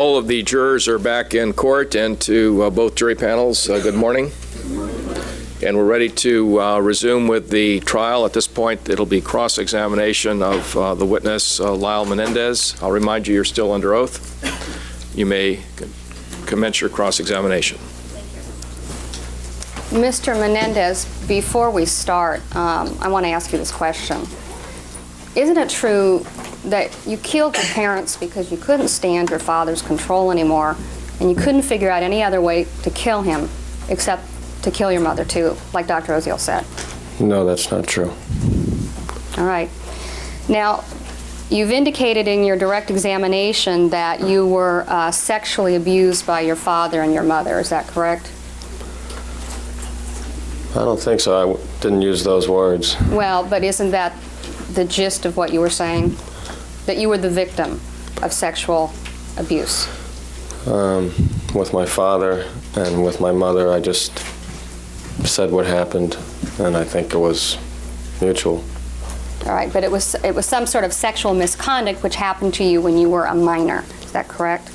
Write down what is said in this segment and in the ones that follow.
All of the jurors are back in court, and to both jury panels, good morning. And we're ready to resume with the trial. At this point, it'll be cross-examination of the witness, Lyle Menendez. I'll remind you, you're still under oath. You may commence your cross-examination. Mr. Menendez, before we start, I want to ask you this question. Isn't it true that you killed your parents because you couldn't stand your father's control anymore, and you couldn't figure out any other way to kill him except to kill your mother too, like Dr. Oziel said? No, that's not true. All right. Now, you've indicated in your direct examination that you were sexually abused by your father and your mother. Is that correct? I don't think so. I didn't use those words. Well, but isn't that the gist of what you were saying? That you were the victim of sexual abuse? With my father and with my mother, I just said what happened, and I think it was mutual. All right, but it was some sort of sexual misconduct which happened to you when you were a minor. Is that correct?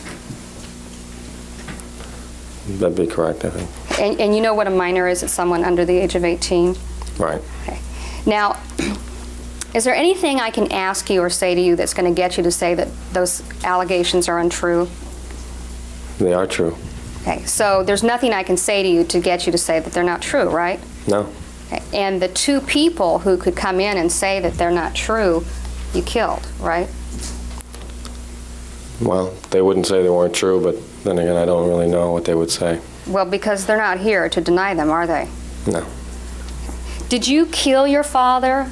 That'd be correct, I think. And you know what a minor is? It's someone under the age of 18? Right. Okay. Now, is there anything I can ask you or say to you that's going to get you to say that those allegations are untrue? They are true. Okay, so there's nothing I can say to you to get you to say that they're not true, right? No. Okay. And the two people who could come in and say that they're not true, you killed, right? Well, they wouldn't say they weren't true, but then again, I don't really know what they would say. Well, because they're not here to deny them, are they? No. Did you kill your father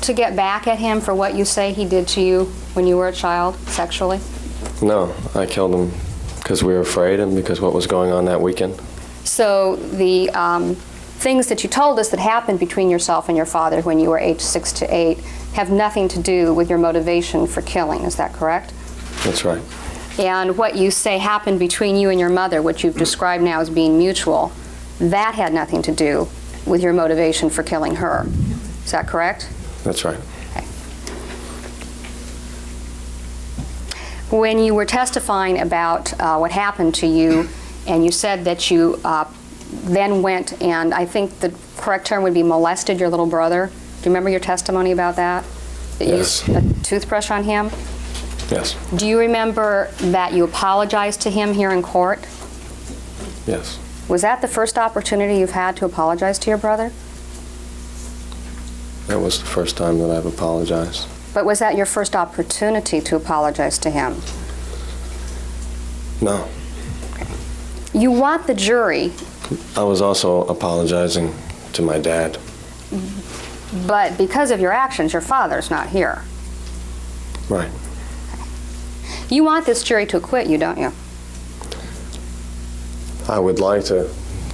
to get back at him for what you say he did to you when you were a child, sexually? No, I killed him because we were afraid and because what was going on that weekend. So the things that you told us that happened between yourself and your father when you were age 6 to 8 have nothing to do with your motivation for killing, is that correct? That's right. And what you say happened between you and your mother, which you've described now as being mutual, that had nothing to do with your motivation for killing her. Is that correct? That's right. Okay. When you were testifying about what happened to you, and you said that you then went and, I think the correct term would be molested your little brother. Do you remember your testimony about that? That Yes. you used a toothbrush on him? Yes. Do you remember that you apologized to him here in court? Yes. Was that the first opportunity you've had to apologize to your brother? That was the first time that I've apologized. But was that your first opportunity to apologize to him? No. You want the jury, I was also apologizing to my dad. but because of your actions, your father's not here. Right. You want this jury to acquit you, don't you? I would like to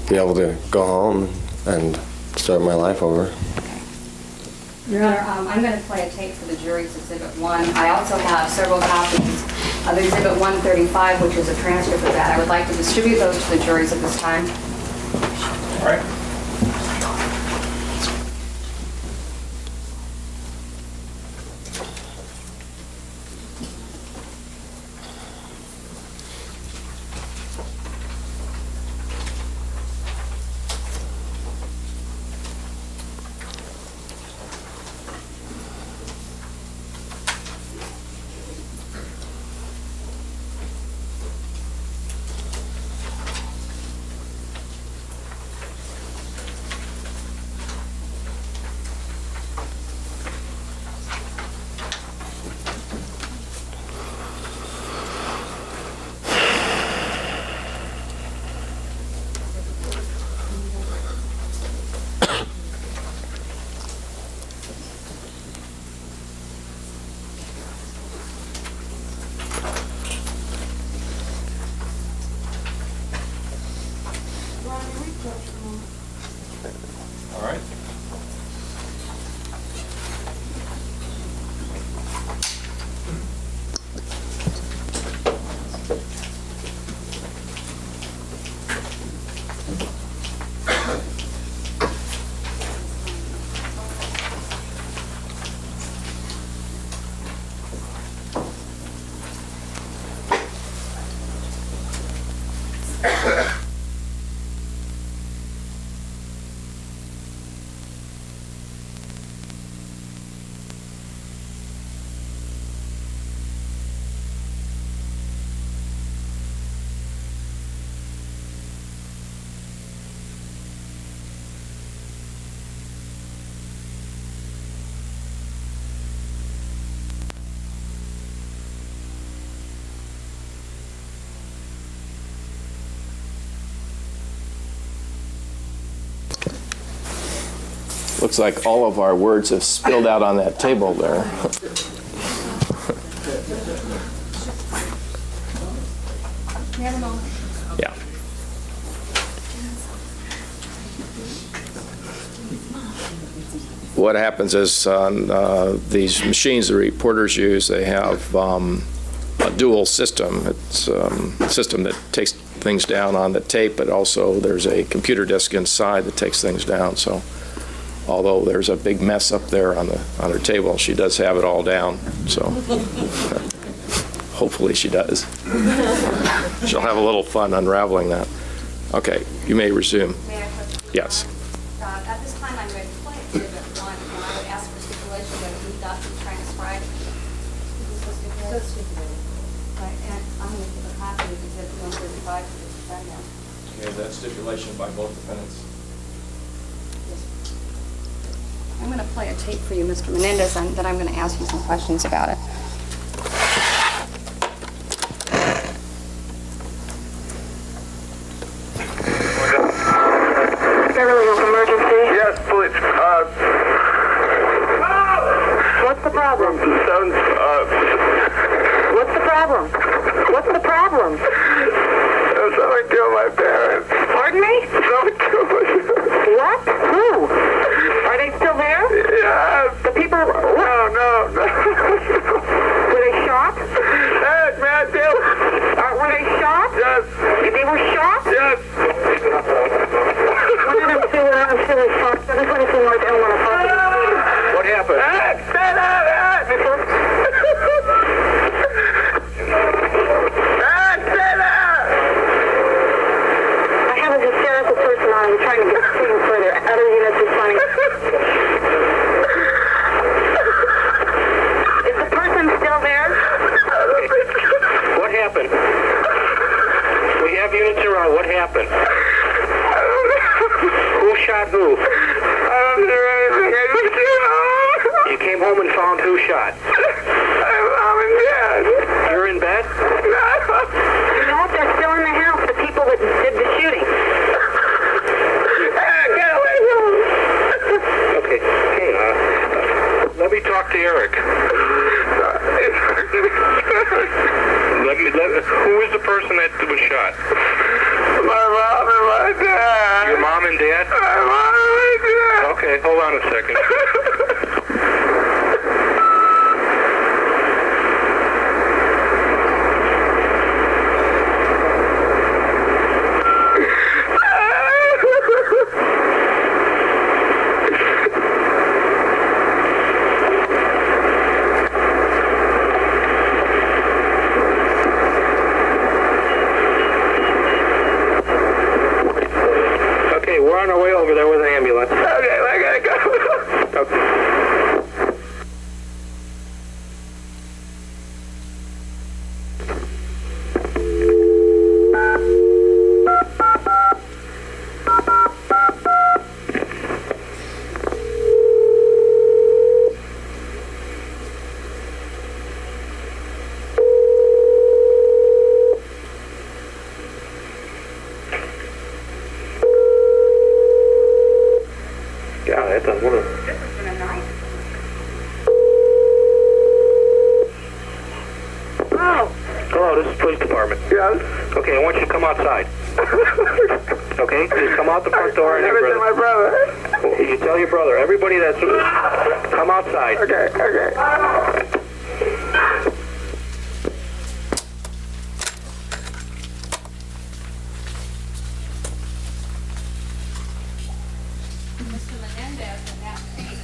be able to go home and start my life over. Your Honor, I'm going to play a tape for the jury's Exhibit 1. I also have several copies of Exhibit 135, which is a transcript of that. I would like to distribute those to the juries at this time. All right. All right. Looks like all of our words have spilled out on that table there. Yeah. What happens is on these machines the reporters use, they have a dual system. It's a system that takes things down on the tape, but also there's a computer disk inside that takes things down. So although there's a big mess up there on her table, she does have it all down. So hopefully she does. She'll have a little fun unraveling that. Okay, you may resume. May I put- Yes. At this time, I'm ready to play Exhibit 1, and I would ask for stipulation that it be not be transcribed. So stipulated. Right, and I'm going to give a copy of Exhibit 135 to the defendant. Okay, that's stipulation by both defendants. I'm going to play a tape for you, Mr. Menendez, and then I'm going to ask you some questions about it. Beverly Hills emergency. Yes, please. What's the problem? Sounds, What's the problem? What's the problem? someone killed my parents. Pardon me? Someone killed my parents. What? Who? Are they still there? Yes. The people... No. Were they shot? Hey, man, Bill. Were they shot? Yes. They were shot? Yes. I'm feeling shocked. I just want to see what I don't want to talk about. What happened? I have a hysterical person on. I'm trying to get things further. Other units responding. Is the person still there? What happened? We have units around. What happened? Who shot who? I don't hear anything. I just came home. You came home and found who shot? I'm in bed. You're in bed? No. No, they're still in the house. The people that did the shooting. Get away from me. Okay. Hey, let me talk to Eric. Who is the person that was shot? My mom and my dad. Your mom and dad? My mom and my dad. Okay, hold on a second. Okay, we're on our way over there with an ambulance. Okay, I gotta go. Okay. Yeah, that's one of Oh. Hello, this is police department. Yes. Okay, I want you to come outside. Okay, just come out the front door and Give it to my brother. you tell your brother. Everybody that's come outside. Okay. Mr. Menendez, in that case,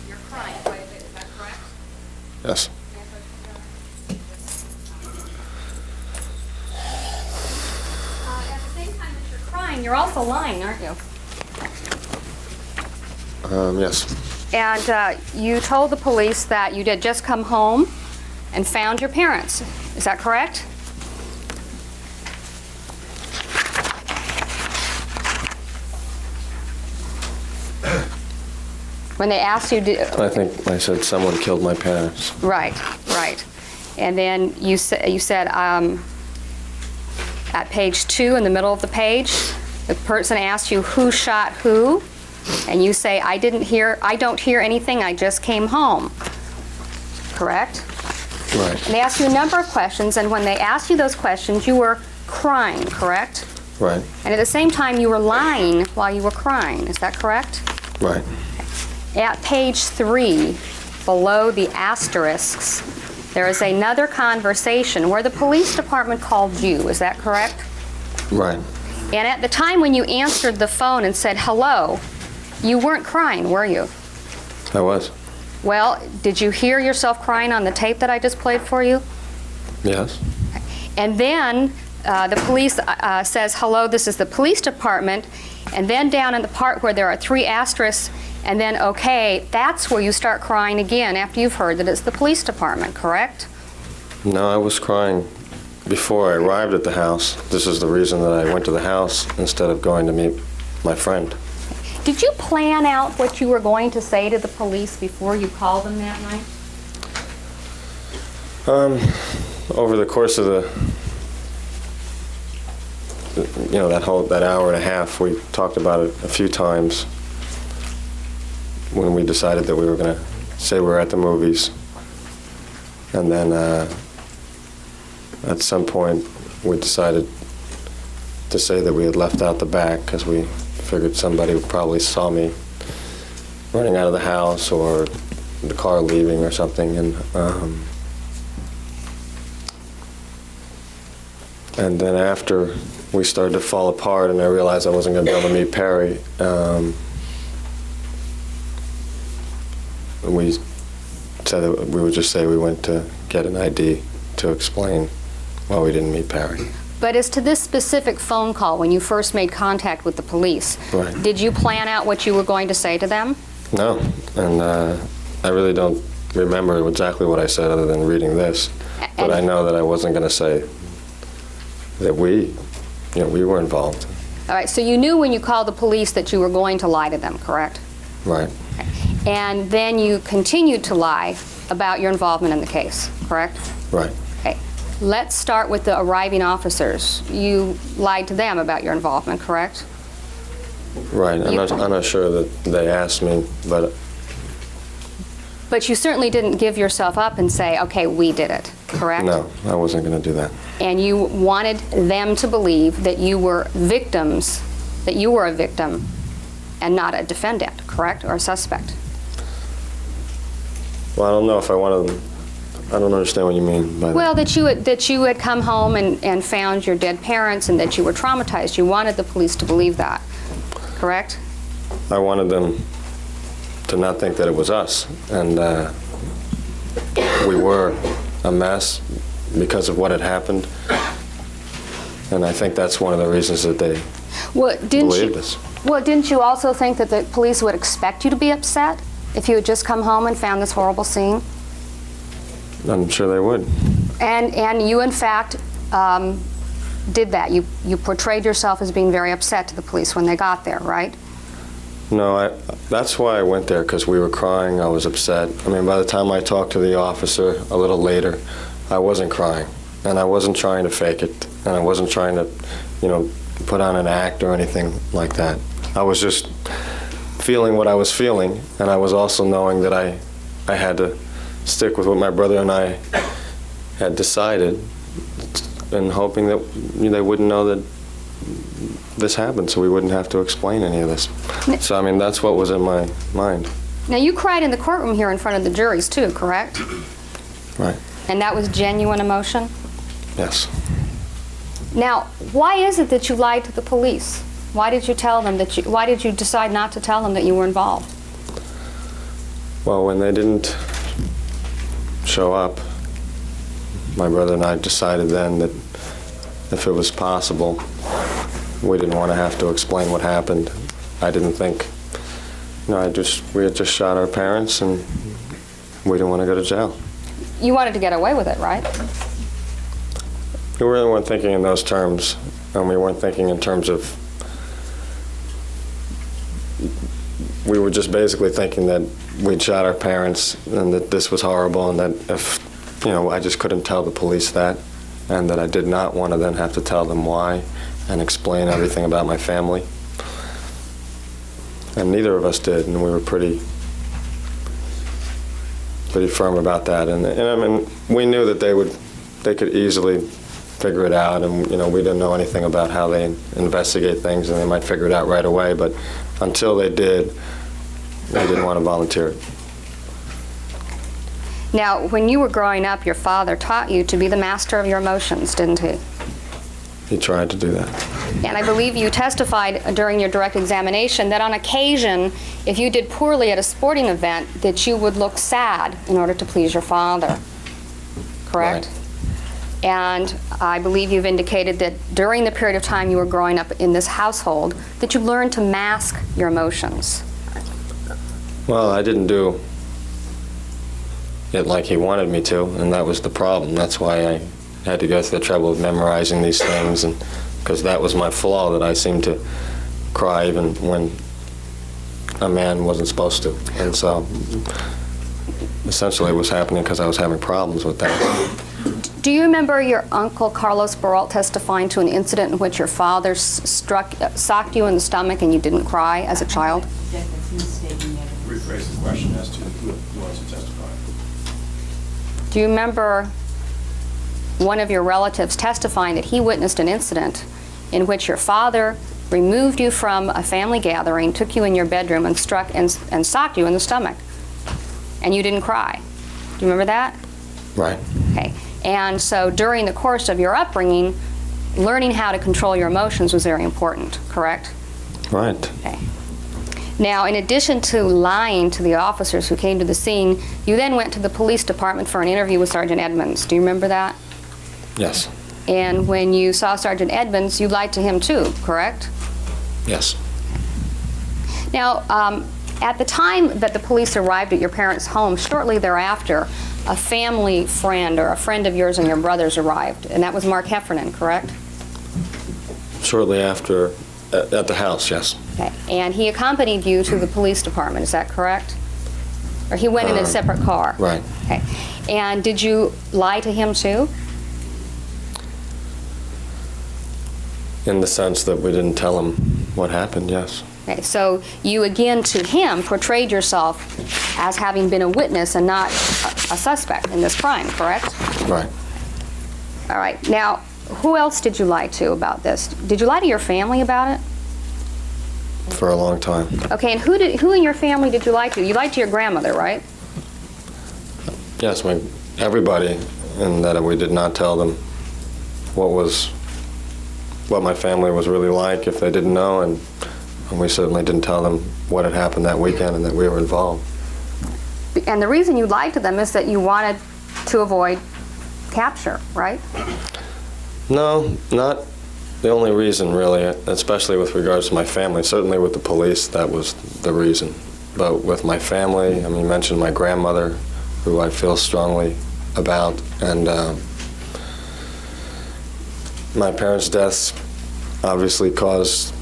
you're crying quite a bit, is that correct? Yes. crying, you're also lying, aren't you? Yes. And you told the police that you had just come home and found your parents. Is that correct? When they asked you, I think I said someone killed my parents. right. And then you said at page 2 in the middle of the page, the person asked you who shot who, and you say, I don't hear anything, I just came home. Correct? Right. And they asked you a number of questions, and when they asked you those questions, you were crying, correct? Right. And at the same time, you were lying while you were crying. Is that correct? Right. At page 3, below the asterisks, there is another conversation where the police department called you. Is that correct? Right. And at the time when you answered the phone and said hello, you weren't crying, were you? I was. Well, did you hear yourself crying on the tape that I just played for you? Yes. And then the police says, hello, this is the police department. And then down in the part where there are 3 asterisks, and then, okay, that's where you start crying again after you've heard that it's the police department, correct? No, I was crying before I arrived at the house. This is the reason that I went to the house instead of going to meet my friend. Did you plan out what you were going to say to the police before you called them that night? Over the course of that hour and a half, we talked about it a few times when we decided that we were going to say we were at the movies. And then at some point, we decided to say that we had left out the back because we figured somebody probably saw me running out of the house or the car leaving or something. And then after we started to fall apart and I realized I wasn't going to be able to meet Perry, we said that we would just say we went to get an ID to explain why we didn't meet Perry. But as to this specific phone call, when you first made contact with the police, Right. did you plan out what you were going to say to them? No, and I really don't remember exactly what I said other than reading this, but I know that I wasn't going to say that we were involved. All right, so you knew when you called the police that you were going to lie to them, correct? Right. And then you continued to lie about your involvement in the case, correct? Right. Okay. Let's start with the arriving officers. You lied to them about your involvement, correct? Right. I'm not sure that they asked me, but But you certainly didn't give yourself up and say, okay, we did it, correct? no, I wasn't going to do that. And you wanted them to believe that you were victims, that you were a victim and not a defendant, correct, or a suspect? Well, I don't know if I I don't understand what you mean by that. Well, that you had come home and found your dead parents and that you were traumatized. You wanted the police to believe that, correct? I wanted them to not think that it was us, and we were a mess because of what had happened, and I think that's one of the reasons that they believed us. Well, didn't you also think that the police would expect you to be upset if you had just come home and found this horrible scene? I'm sure they would. And you, in fact, did that. You portrayed yourself as being very upset to the police when they got there, right? No, that's why I went there, because we were crying. I was upset. I mean, by the time I talked to the officer a little later, I wasn't crying, and I wasn't trying to fake it, and I wasn't trying to, put on an act or anything like that. I was just feeling what I was feeling, and I was also knowing that I had to stick with what my brother and I had decided, and hoping that they wouldn't know that this happened, so we wouldn't have to explain any of this. So, I mean, that's what was in my mind. Now, you cried in the courtroom here in front of the juries, too, correct? Right. And that was genuine emotion? Yes. Now, why is it that you lied to the police? Why did you tell them why did you decide not to tell them that you were involved? Well, when they didn't show up, my brother and I decided then that if it was possible, we didn't want to have to explain what happened. I didn't think, we had just shot our parents, and we didn't want to go to jail. You wanted to get away with it, right? We really weren't thinking in those terms, and we weren't thinking in terms of, we were just basically thinking that we'd shot our parents and that this was horrible, and that if, I just couldn't tell the police that, and that I did not want to then have to tell them why and explain everything about my family. And neither of us did, and we were pretty firm about that. And I mean, we knew that they could easily figure it out, and we didn't know anything about how they investigate things, and they might figure it out right away. But until they did, they didn't want to volunteer it. Now, when you were growing up, your father taught you to be the master of your emotions, didn't he? He tried to do that. And I believe you testified during your direct examination that on occasion, if you did poorly at a sporting event, that you would look sad in order to please your father. Correct? Right. And I believe you've indicated that during the period of time you were growing up in this household, that you learned to mask your emotions. Well, I didn't do it like he wanted me to, and that was the problem. That's why I had to go through the trouble of memorizing these things, and because that was my flaw, that I seemed to cry even when a man wasn't supposed to. And so essentially it was happening because I was having problems with that. Do you remember your uncle Carlos Baralt testifying to an incident in which your father socked you in the stomach and you didn't cry as a child? Rephrase the question as to who wants to testify. Do you remember one of your relatives testifying that he witnessed an incident in which your father removed you from a family gathering, took you in your bedroom, and struck and socked you in the stomach, and you didn't cry? Do you remember that? Right. Okay. And so during the course of your upbringing, learning how to control your emotions was very important, correct? Right. Okay. Now, in addition to lying to the officers who came to the scene, you then went to the police department for an interview with Sergeant Edmonds. Do you remember that? Yes. And when you saw Sergeant Edmonds, you lied to him too, correct? Yes. Now, at the time that the police arrived at your parents' home, shortly thereafter, a family friend or a friend of yours and your brother's arrived, and that was Mark Heffernan, correct? Shortly after, at the house, yes. Okay. And he accompanied you to the police department, is that correct? Or he went in a separate car? Right. Okay. And did you lie to him too? In the sense that we didn't tell him what happened, yes. Okay, so you again to him portrayed yourself as having been a witness and not a suspect in this crime, correct? Right. All right. Now, who else did you lie to about this? Did you lie to your family about it? For a long time. Okay, and who in your family did you lie to? You lied to your grandmother, right? Yes, everybody, and that we did not tell them what my family was really like if they didn't know, and we certainly didn't tell them what had happened that weekend and that we were involved. And the reason you lied to them is that you wanted to avoid capture, right? No, not the only reason, really, especially with regards to my family. Certainly with the police, that was the reason. But with my family, I mean, you mentioned my grandmother, who I feel strongly about, and my parents' deaths obviously caused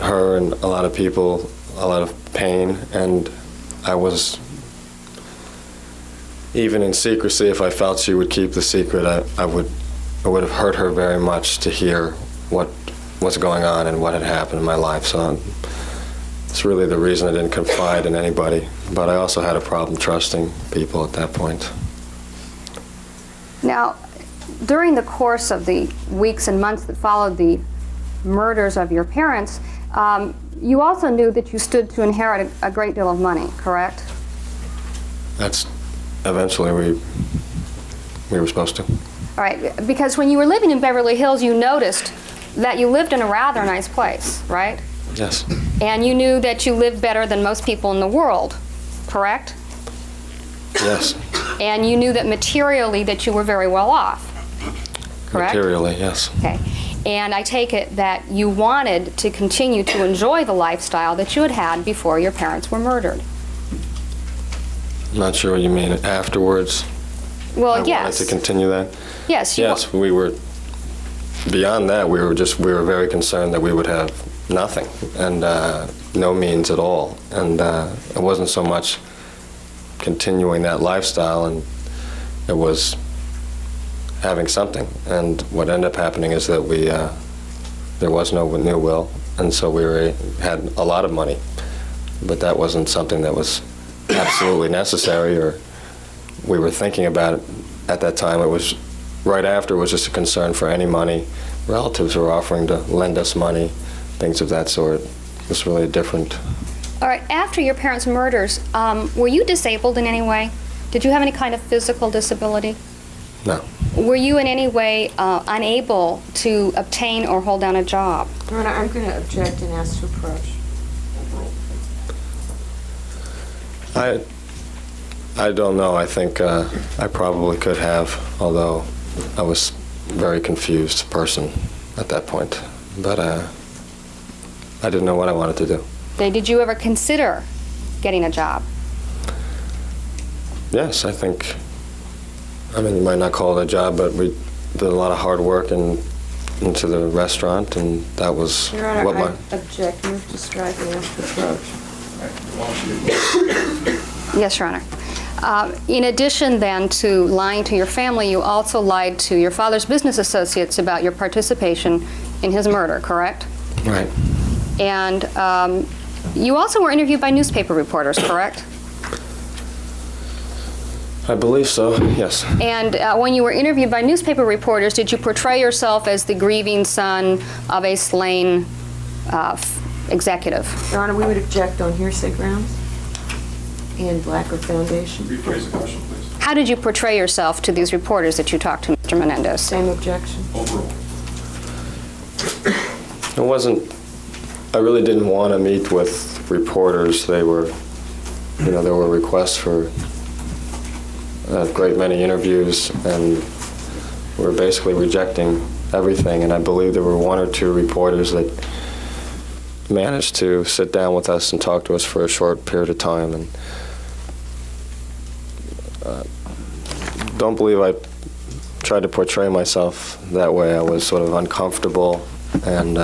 her and a lot of people a lot of pain, and I was, even in secrecy, if I felt she would keep the secret, I would have hurt her very much to hear what was going on and what had happened in my life. So it's really the reason I didn't confide in anybody. But I also had a problem trusting people at that point. Now, during the course of the weeks and months that followed the murders of your parents, you also knew that you stood to inherit a great deal of money, correct? That's eventually we were supposed to. All right, because when you were living in Beverly Hills, you noticed that you lived in a rather nice place, right? Yes. And you knew that you lived better than most people in the world, correct? Yes. And you knew that materially that you were very well off. correct? Materially, yes. Okay. And I take it that you wanted to continue to enjoy the lifestyle that you had had before your parents were murdered. I'm not sure what you mean afterwards. Well, I yes. wanted to continue that. Yes. Yes, we were, beyond that, we were very concerned that we would have nothing and no means at all. And it wasn't so much continuing that lifestyle, and it was having something. And what ended up happening is that there was no new will, and so we had a lot of money, but that wasn't something that was absolutely necessary or we were thinking about it at that time. It was right after, it was just a concern for any money. Relatives were offering to lend us money, things of that sort. It was really a different. All right. After your parents' murders, were you disabled in any way? Did you have any kind of physical disability? No. Were you in any way unable to obtain or hold down a job? Your Honor, I'm going to object and ask to approach. I don't know. I think I probably could have, although I was a very confused person at that point. But I didn't know what I wanted to do. Did you ever consider getting a job? Yes, I think, I mean, you might not call it a job, but we did a lot of hard work into the restaurant, and that was Your Honor, what I object. Move to strike and ask to approach. Yes, Your Honor. In addition, then, to lying to your family, you also lied to your father's business associates about your participation in his murder, correct? Right. And you also were interviewed by newspaper reporters, correct? I believe so, yes. And when you were interviewed by newspaper reporters, did you portray yourself as the grieving son of a slain executive? Your Honor, we would object on hearsay grounds and lack of foundation. Rephrase the question, please. How did you portray yourself to these reporters that you talked to, Mr. Menendez? Same objection. Overall. It wasn't, I really didn't want to meet with reporters. They were, there were requests for a great many interviews, and we were basically rejecting everything. And I believe there were one or two reporters that managed to sit down with us and talk to us for a short period of time. And don't believe I tried to portray myself that way. I was sort of uncomfortable and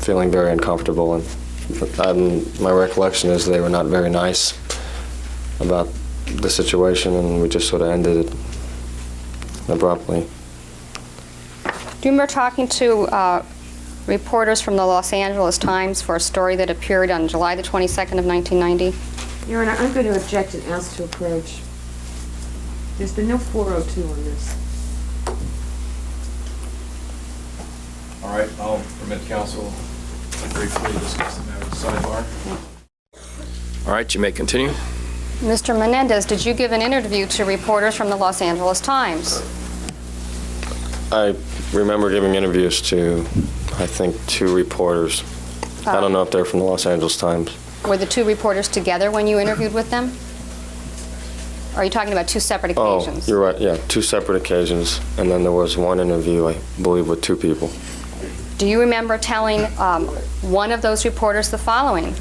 feeling very uncomfortable. And my recollection is they were not very nice about the situation, and we just sort of ended it abruptly. Do you remember talking to reporters from the Los Angeles Times for a story that appeared on July the 22nd of 1990? Your Honor, I'm going to object and ask to approach. There's been no 402 on this. All right, I'll permit counsel to briefly discuss the matter at the sidebar. All right, you may continue. Mr. Menendez, did you give an interview to reporters from the Los Angeles Times? I remember giving interviews to, I think, 2 reporters. I don't know if they're from the Los Angeles Times. Were the 2 reporters together when you interviewed with them? Or are you talking about 2 separate occasions? Oh, you're right, yeah, 2 separate occasions. And then there was one interview, I believe, with 2 people. Do you remember telling one of those reporters the following?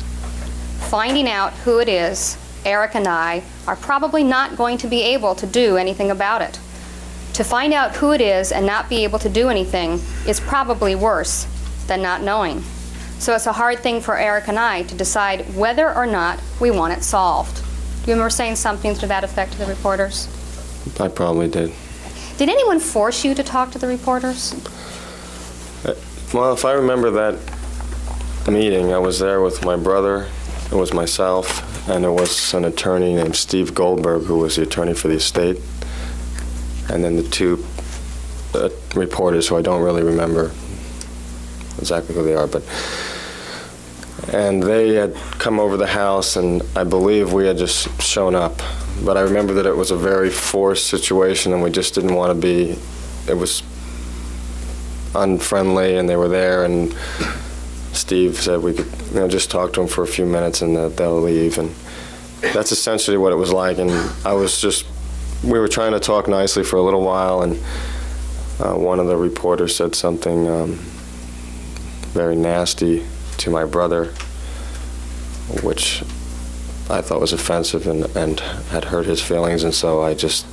Finding out who it is, Eric and I are probably not going to be able to do anything about it. To find out who it is and not be able to do anything is probably worse than not knowing. So it's a hard thing for Eric and I to decide whether or not we want it solved. Do you remember saying something to that effect to the reporters? I probably did. Did anyone force you to talk to the reporters? Well, if I remember that meeting, I was there with my brother, it was myself, and there was an attorney named Steve Goldberg, who was the attorney for the estate, and then the 2 reporters who I don't really remember exactly who they are, and they had come over the house, and I believe we had just shown up. But I remember that it was a very forced situation, and we just didn't want to be, it was unfriendly, and they were there, and Steve said we could just talk to them for a few minutes and that they'll leave. And that's essentially what it was like. And we were trying to talk nicely for a little while, and one of the reporters said something very nasty to my brother, which I thought was offensive and had hurt his feelings, and so I just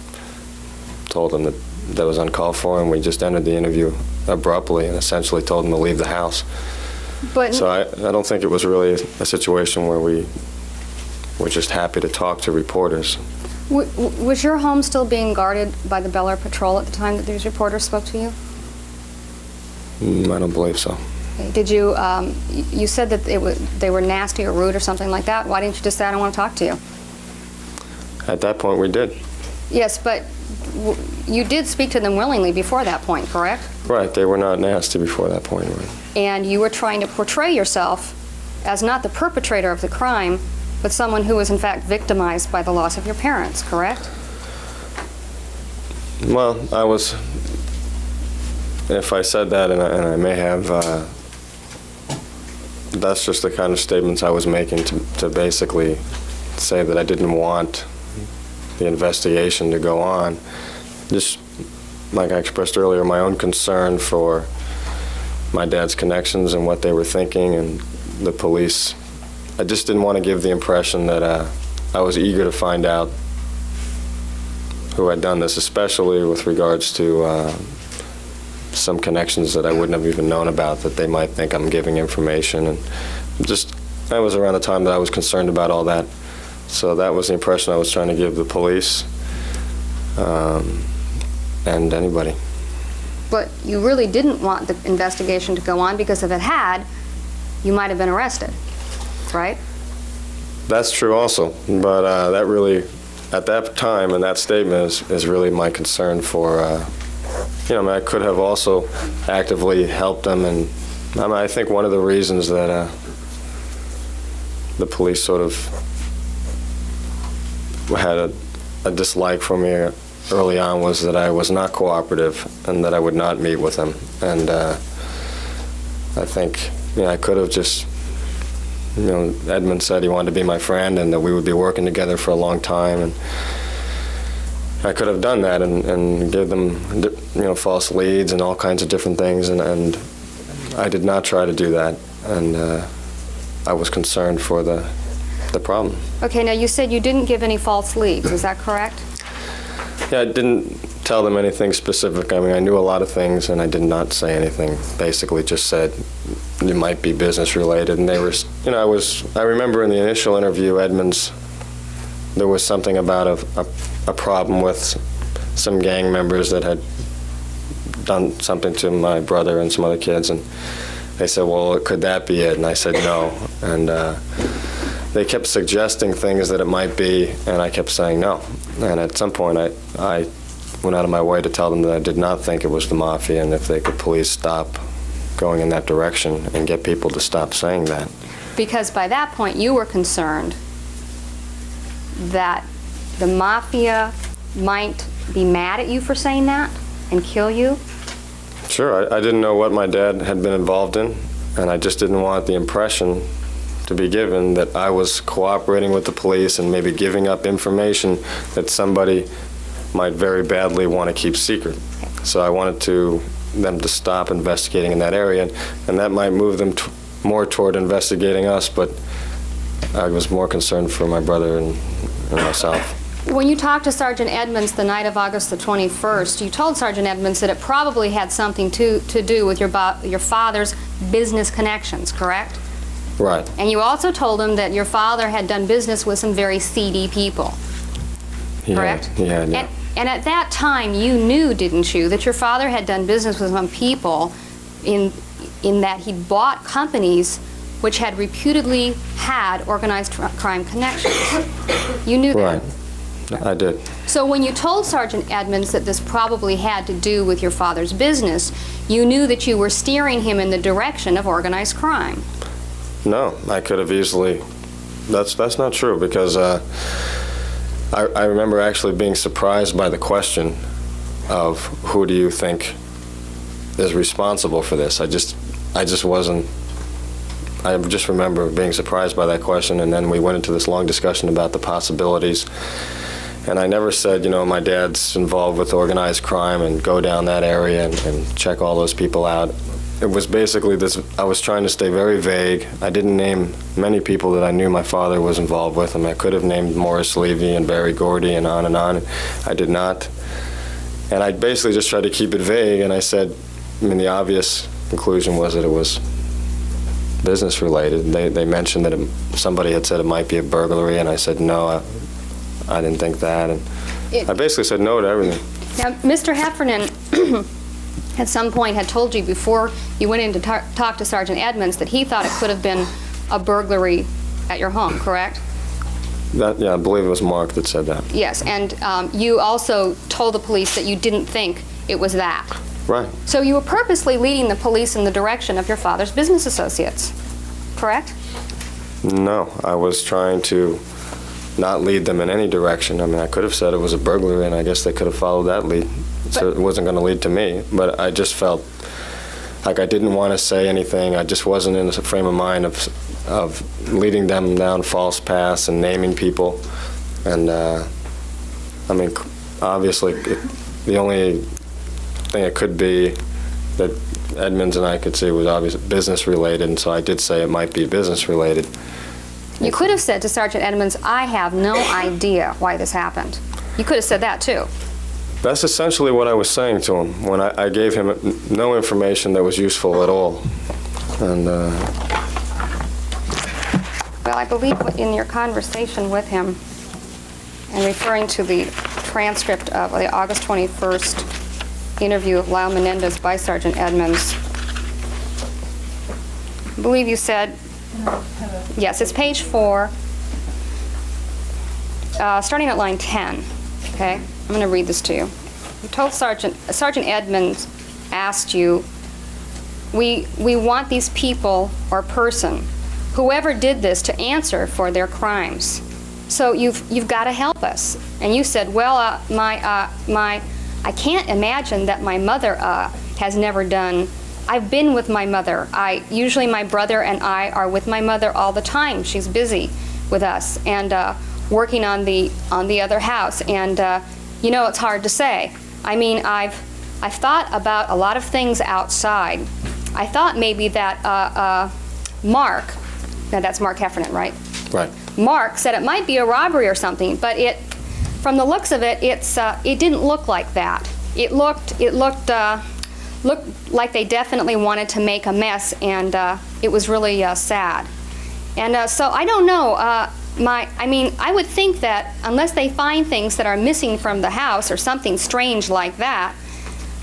told him that was uncalled for, and we just ended the interview abruptly and essentially told him to leave the house. But So I don't think it was really a situation where we were just happy to talk to reporters. was your home still being guarded by the Bel Air Patrol at the time that these reporters spoke to you? I don't believe so. Did you, you said that they were nasty or rude or something like that. Why didn't you just say, I don't want to talk to you? At that point, we did. Yes, but you did speak to them willingly before that point, correct? Right, they were not nasty before that point. Right. And you were trying to portray yourself as not the perpetrator of the crime, but someone who was in fact victimized by the loss of your parents, correct? Well, I was, if I said that, and I may have, that's just the kind of statements I was making to basically say that I didn't want the investigation to go on. Just like I expressed earlier, my own concern for my dad's connections and what they were thinking, and the police. I just didn't want to give the impression that I was eager to find out who had done this, especially with regards to some connections that I wouldn't have even known about, that they might think I'm giving information. And just, that was around the time that I was concerned about all that. So that was the impression I was trying to give the police and anybody. But you really didn't want the investigation to go on, because if it had, you might have been arrested, right? That's true also, but that really, at that time and that statement is really my concern for, you know, I mean, I could have also actively helped them, and I mean, I think one of the reasons that the police sort of had a dislike for me early on was that I was not cooperative and that I would not meet with them. And I think, you know, I could have just, you know, Edmund said he wanted to be my friend and that we would be working together for a long time, and I could have done that and give them, you know, false leads and all kinds of different things, and I did not try to do that, and I was concerned for the problem. Okay, now you said you didn't give any false leads, is that correct? Yeah, I didn't tell them anything specific. I mean, I knew a lot of things, and I did not say anything. Basically just said it might be business related, and they were, you know, I remember in the initial interview, there was something about a problem with some gang members that had done something to my brother and some other kids, and they said, well, could that be it? And I said no, and they kept suggesting things that it might be, and I kept saying no. And at some point, I went out of my way to tell them that I did not think it was the mafia, and if they could please stop going in that direction and get people to stop saying that. Because by that point, you were concerned that the mafia might be mad at you for saying that and kill you? Sure, I didn't know what my dad had been involved in, and I just didn't want the impression to be given that I was cooperating with the police and maybe giving up information that somebody might very badly want to keep secret. So I wanted them to stop investigating in that area, and that might move them more toward investigating us, but I was more concerned for my brother and myself. When you talked to Sergeant Edmonds the night of August the 21st, you told Sergeant Edmonds that it probably had something to do with your father's business connections, correct? Right. And you also told him that your father had done business with some very seedy people, correct? Yeah. And at that time, you knew, didn't you, that your father had done business with some people in that he bought companies which had reputedly had organized crime connections. You knew that? Right. I did. So when you told Sergeant Edmonds that this probably had to do with your father's business, you knew that you were steering him in the direction of organized crime. No, I could have easily. That's not true, because I remember actually being surprised by the question of who do you think is responsible for this. I just wasn't. I just remember being surprised by that question, and then we went into this long discussion about the possibilities, And I never said, my dad's involved with organized crime and go down that area and check all those people out. It was basically this, I was trying to stay very vague. I didn't name many people that I knew my father was involved with. I mean, I could have named Morris Levy and Barry Gordy and on and on. I did not. And I basically just tried to keep it vague, and I said, the obvious conclusion was that it was business related. They mentioned that somebody had said it might be a burglary, and I said, no, I didn't think that. And I basically said no to everything. Now, Mr. Heffernan at some point had told you before you went in to talk to Sergeant Edmonds that he thought it could have been a burglary at your home, correct? Yeah, I believe it was Mark that said that. Yes, and you also told the police that you didn't think it was that. Right. So you were purposely leading the police in the direction of your father's business associates, correct? No, I was trying to not lead them in any direction. I mean, I could have said it was a burglary, and I guess they could have followed that lead. So it wasn't going to lead to me, but I just felt like I didn't want to say anything. I just wasn't in a frame of mind of leading them down false paths and naming people. And, obviously, the only thing it could be that Edmonds and I could see was obviously business related, and so I did say it might be business related. You could have said to Sergeant Edmonds, I have no idea why this happened. You could have said that too. That's essentially what I was saying to him when I gave him no information that was useful at all. And well, I believe in your conversation with him and referring to the transcript of the August 21st interview of Lyle Menendez by Sergeant Edmonds, I believe you said, yes, it's page 4, starting at line 10, okay? I'm going to read this to you. You told Sergeant Edmonds asked you, we want these people or person, whoever did this, to answer for their crimes. So you've got to help us. And you said, well, I can't imagine that my mother has never done. I've been with my mother. Usually my brother and I are with my mother all the time. She's busy with us and working on the other house. And it's hard to say. I mean, I've thought about a lot of things outside. I thought maybe that Mark, now that's Mark Heffernan, right? right. Mark said it might be a robbery or something, but from the looks of it, it didn't look like that. It looked like they definitely wanted to make a mess, and it was really sad. And so I don't know. I would think that unless they find things that are missing from the house or something strange like that,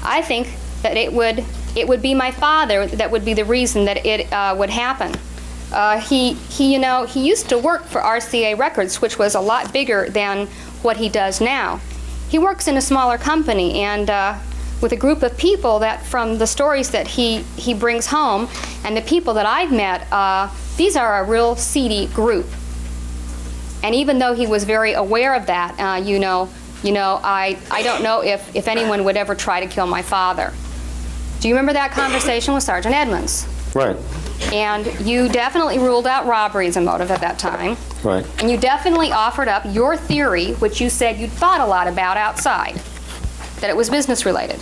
I think that it would be my father that would be the reason that it would happen. He used to work for RCA Records, which was a lot bigger than what he does now. He works in a smaller company and with a group of people that, from the stories that he brings home and the people that I've met, these are a real seedy group. And even though he was very aware of that, I don't know if anyone would ever try to kill my father. Do you remember that conversation with Sergeant Edmonds? Right. And you definitely ruled out robbery as a motive at that time. Right. And you definitely offered up your theory, which you said you'd thought a lot about outside, that it was business related.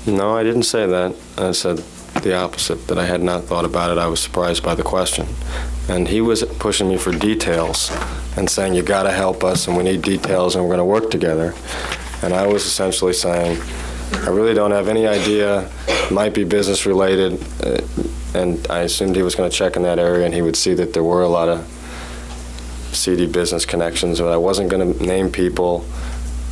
No, I didn't say that. I said the opposite, that I had not thought about it. I was surprised by the question. And he was pushing me for details and saying, you got to help us, and we need details, and we're going to work together. And I was essentially saying, I really don't have any idea. It might be business related. And I assumed he was going to check in that area, and he would see that there were a lot of seedy business connections, but I wasn't going to name people,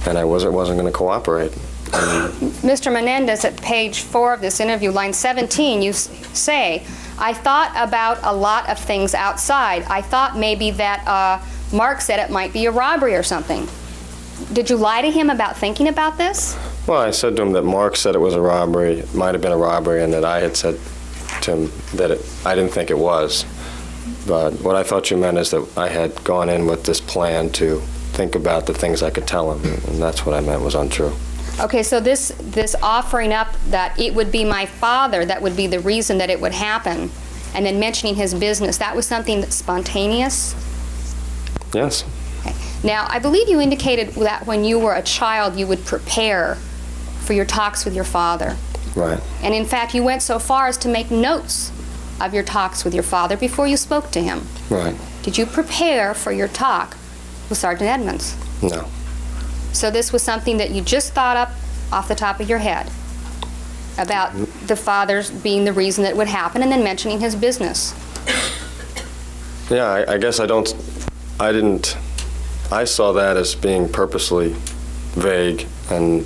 and I wasn't going to cooperate. Mr. Menendez, at page 4 of this interview, line 17, you say, I thought about a lot of things outside. I thought maybe that Mark said it might be a robbery or something. Did you lie to him about thinking about this? Well, I said to him that Mark said it was a robbery, it might have been a robbery, and that I had said to him that I didn't think it was. But what I thought you meant is that I had gone in with this plan to think about the things I could tell him, and that's what I meant was untrue. Okay, so this offering up that it would be my father that would be the reason that it would happen, and then mentioning his business, that was something that's spontaneous? Yes. Okay. Now, I believe you indicated that when you were a child, you would prepare for your talks with your father. Right. And in fact, you went so far as to make notes of your talks with your father before you spoke to him. Right. Did you prepare for your talk with Sergeant Edmonds? No. So this was something that you just thought up off the top of your head about the father's being the reason that it would happen, and then mentioning his business. Yeah, I guess I saw that as being purposely vague and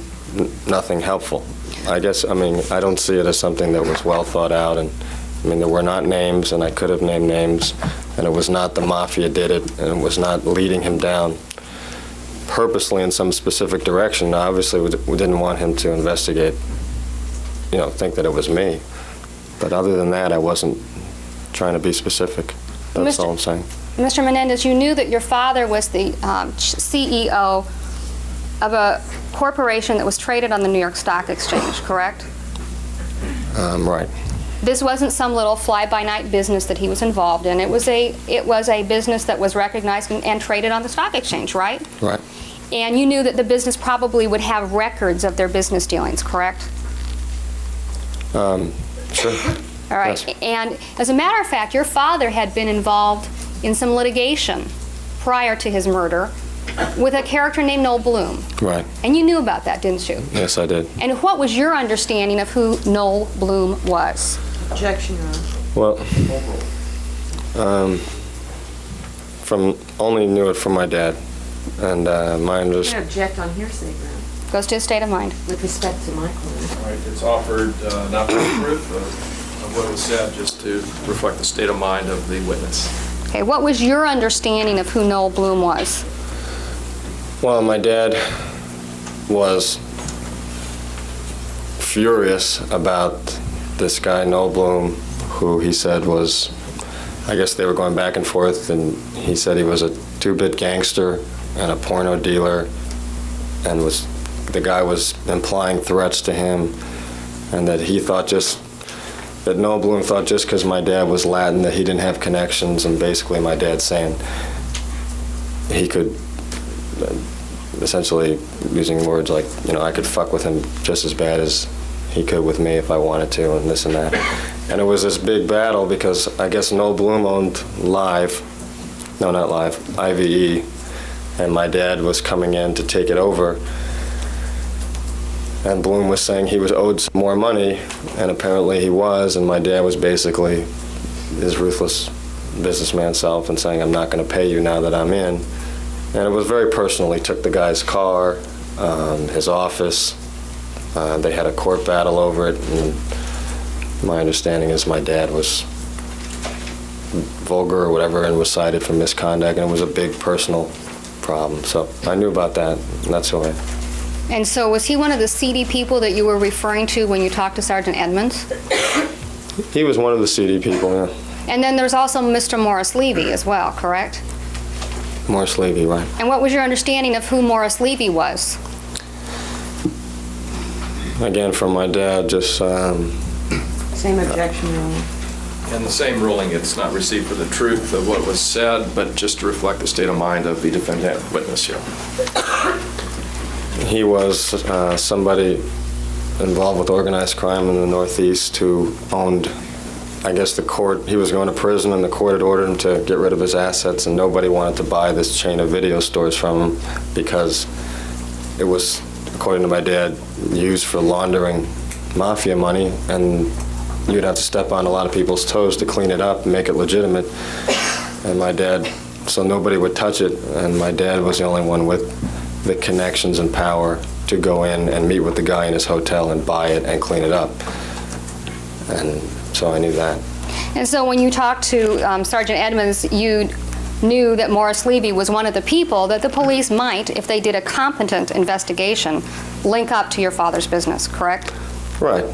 nothing helpful. I don't see it as something that was well thought out, and there were not names, and I could have named names, and it was not the mafia did it, and it was not leading him down purposely in some specific direction. Obviously, we didn't want him to investigate, think that it was me. But other than that, I wasn't trying to be specific. That's all I'm saying. Mr. Menendez, you knew that your father was the CEO of a corporation that was traded on the New York Stock Exchange, correct? Right. This wasn't some little fly-by-night business that he was involved in. It was a business that was recognized and traded on the stock exchange, right? Right. And you knew that the business probably would have records of their business dealings, correct? Sure. All right. Yes. And as a matter of fact, your father had been involved in some litigation prior to his murder with a character named Noel Bloom. Right. And you knew about that, didn't you? Yes, I did. And what was your understanding of who Noel Bloom was? Objection, Your Honor. Well, only knew it from my dad, and my You understanding. can object on hearsay ground Goes to his state of mind. with respect to my client. All right, it's offered not for the truth of what was said, just to reflect the state of mind of the witness. Okay, what was your understanding of who Noel Bloom was? Well, my dad was furious about this guy, Noel Bloom, who he said was, I guess they were going back and forth, and he said he was a two-bit gangster and a porno dealer, and the guy was implying threats to him, and that he thought that Noel Bloom thought just because my dad was Latin that he didn't have connections, and basically my dad saying he could, essentially using words like, I could fuck with him just as bad as he could with me if I wanted to, and this and that. And it was this big battle because I guess Noel Bloom owned IVE, and my dad was coming in to take it over. And Bloom was saying he was owed some more money, and apparently he was, and my dad was basically his ruthless businessman self and saying, I'm not going to pay you now that I'm in. And it was very personal. He took the guy's car, his office. They had a court battle over it, and my understanding is my dad was vulgar or whatever and was cited for misconduct, and it was a big personal problem. So I knew about that, and that's who I... And so was he one of the seedy people that you were referring to when you talked to Sergeant Edmonds? He was one of the seedy people, yeah. And then there's also Mr. Morris Levy as well, correct? Morris Levy, right. And what was your understanding of who Morris Levy was? Again, from my dad, just... Same objection, Your Honor. And the same ruling, it's not received for the truth of what was said, but just to reflect the state of mind of the defendant witness here. He was somebody involved with organized crime in the Northeast who owned, I guess the court, he was going to prison and the court had ordered him to get rid of his assets, and nobody wanted to buy this chain of video stores from him because it was, according to my dad, used for laundering mafia money, and you'd have to step on a lot of people's toes to clean it up and make it legitimate. And my dad, so nobody would touch it, and my dad was the only one with the connections and power to go in and meet with the guy in his hotel and buy it and clean it up. And so I knew that. And so when you talked to Sergeant Edmonds, you knew that Morris Levy was one of the people that the police might, if they did a competent investigation, link up to your father's business, correct? Right.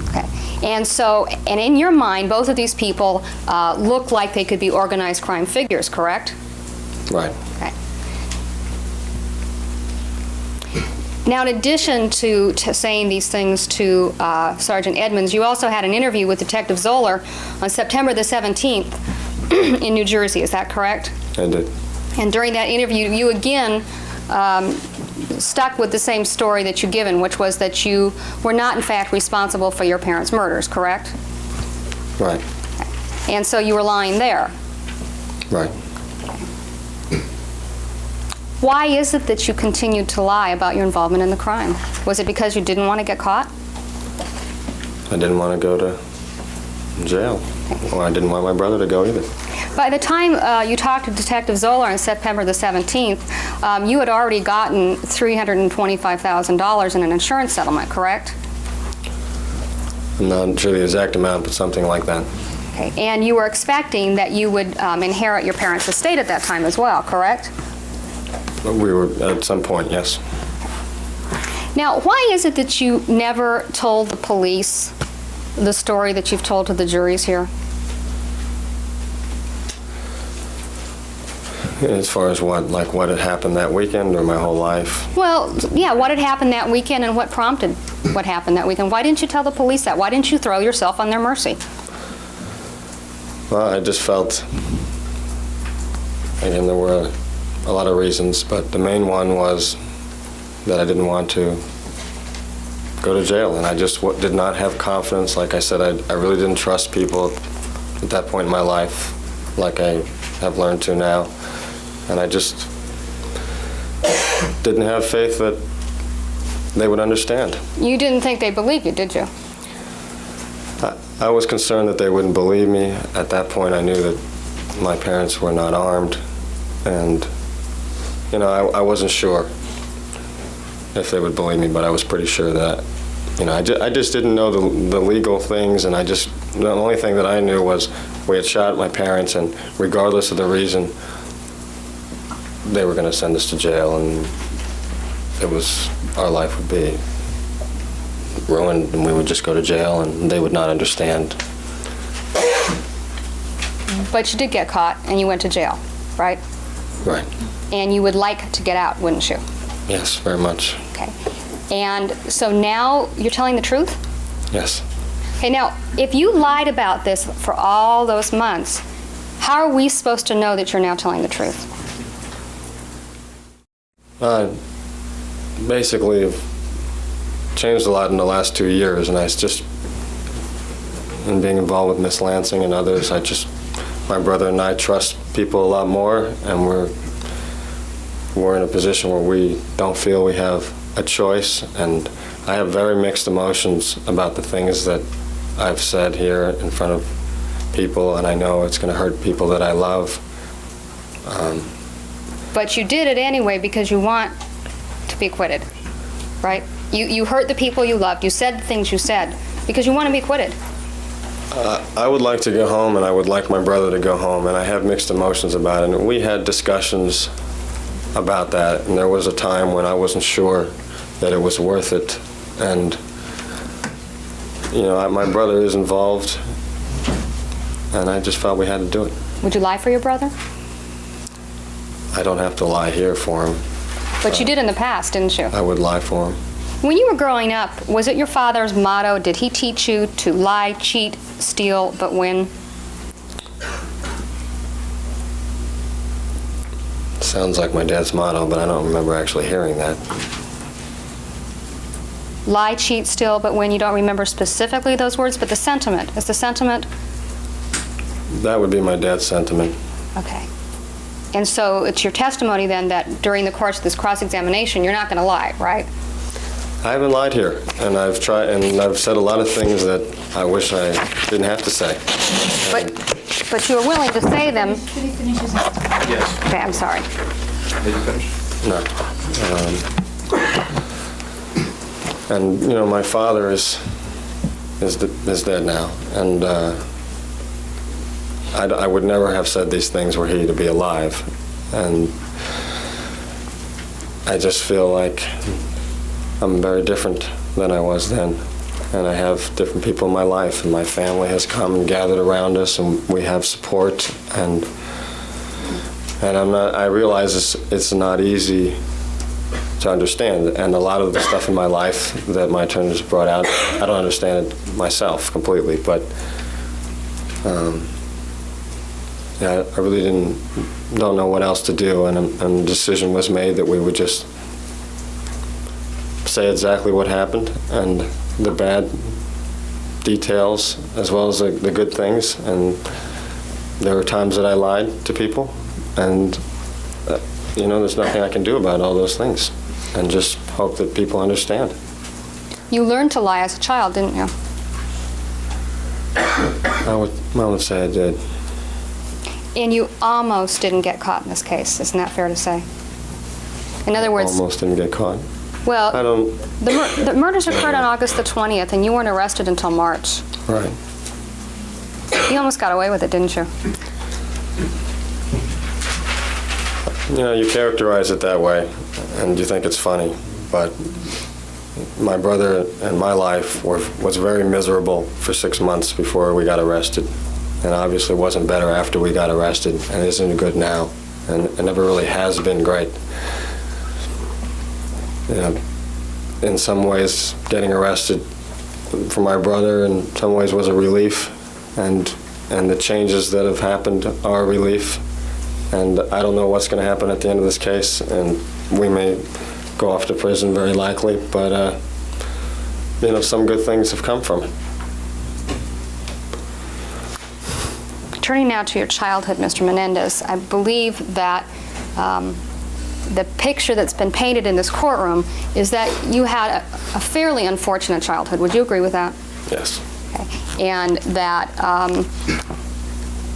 Okay. And so, and in your mind, both of these people look like they could be organized crime figures, correct? Right. Okay. Now, in addition to saying these things to Sergeant Edmonds, you also had an interview with Detective Zoller on September the 17th in New Jersey. Is that correct? I did. And during that interview, you again stuck with the same story that you've given, which was that you were not, in fact, responsible for your parents' murders, correct? Right. And so you were lying there. Right. Why is it that you continued to lie about your involvement in the crime? Was it because you didn't want to get caught? I didn't want to go to jail. Well, I didn't want my brother to go either. By the time you talked to Detective Zoller on September the 17th, you had already gotten $325,000 in an insurance settlement, correct? I'm not sure the exact amount, but something like that. Okay. And you were expecting that you would inherit your parents' estate at that time as well, correct? We were at some point, yes. Now, why is it that you never told the police the story that you've told to the juries here? As far as what, like what had happened that weekend or my whole life? Well, yeah, what had happened that weekend and what prompted what happened that weekend? Why didn't you tell the police that? Why didn't you throw yourself on their mercy? Well, I just felt, again, there were a lot of reasons, but the main one was that I didn't want to go to jail, and I just did not have confidence. Like I said, I really didn't trust people at that point in my life, like I have learned to now, and I just didn't have faith that they would understand. You didn't think they believed you, did you? I was concerned that they wouldn't believe me. At that point, I knew that my parents were not armed, and you know, I wasn't sure if they would believe me, but I was pretty sure that, you know, I just didn't know the legal things, and the only thing that I knew was we had shot my parents, and regardless of the reason, they were going to send us to jail, and our life would be ruined, and we would just go to jail, and they would not understand. But you did get caught, and you went to jail, right? Right. And you would like to get out, wouldn't you? Yes, very much. Okay. And so now you're telling the truth? Yes. Okay, now, if you lied about this for all those months, how are we supposed to know that you're now telling the truth? Basically, I've changed a lot in the last 2 years, and in being involved with Miss Lansing and others, my brother and I trust people a lot more, and we're in a position where we don't feel we have a choice, and I have very mixed emotions about the things that I've said here in front of people, and I know it's going to hurt people that I love. But you did it anyway because you want to be acquitted, right? You hurt the people you loved. You said the things you said because you want to be acquitted. I would like to go home, and I would like my brother to go home, and I have mixed emotions about it. And we had discussions about that, and there was a time when I wasn't sure that it was worth it. And, you know, my brother is involved, and I just felt we had to do it. Would you lie for your brother? I don't have to lie here for him. But you did in the past, didn't you? I would lie for him. When you were growing up, was it your father's motto? Did he teach you to lie, cheat, steal, but win? Sounds like my dad's motto, but I don't remember actually hearing that. Lie, cheat, steal, but win. You don't remember specifically those words, but the sentiment. Is the sentiment? That would be my dad's sentiment. Okay. And so it's your testimony then that during the course of this cross-examination, you're not going to lie, right? I haven't lied here, and I've tried, and I've said a lot of things that I wish I didn't have to say. But you were willing to say them. Did he finish his answer? Yes. Okay, I'm sorry. Did you finish? No. And you know, my father is dead now, and I would never have said these things were he to be alive, and I just feel like I'm very different than I was then, and I have different people in my life, and my family has come and gathered around us, and we have support, and I realize it's not easy to understand, and a lot of the stuff in my life that my attorneys brought out, I don't understand it myself completely, but yeah, I really don't know what else to do, and the decision was made that we would just say exactly what happened and the bad details as well as the good things. And there were times that I lied to people, and there's nothing I can do about all those things, and just hope that people understand. You learned to lie as a child, didn't you? I would say I did. And you almost didn't get caught in this case. Isn't that fair to say? In other words, Almost didn't get caught. well, I don't. the murders occurred on August the 20th, and you weren't arrested until March. Right. You almost got away with it, didn't you? You characterize it that way, and you think it's funny, but my brother and my life was very miserable for 6 months before we got arrested, and obviously wasn't better after we got arrested, and isn't good now, and it never really has been great. In some ways, getting arrested for my brother in some ways was a relief, and the changes that have happened are a relief. And I don't know what's going to happen at the end of this case, and we may go off to prison very likely, but some good things have come from it. Turning now to your childhood, Mr. Menendez, I believe that the picture that's been painted in this courtroom is that you had a fairly unfortunate childhood. Would you agree with that? Yes. Okay. And that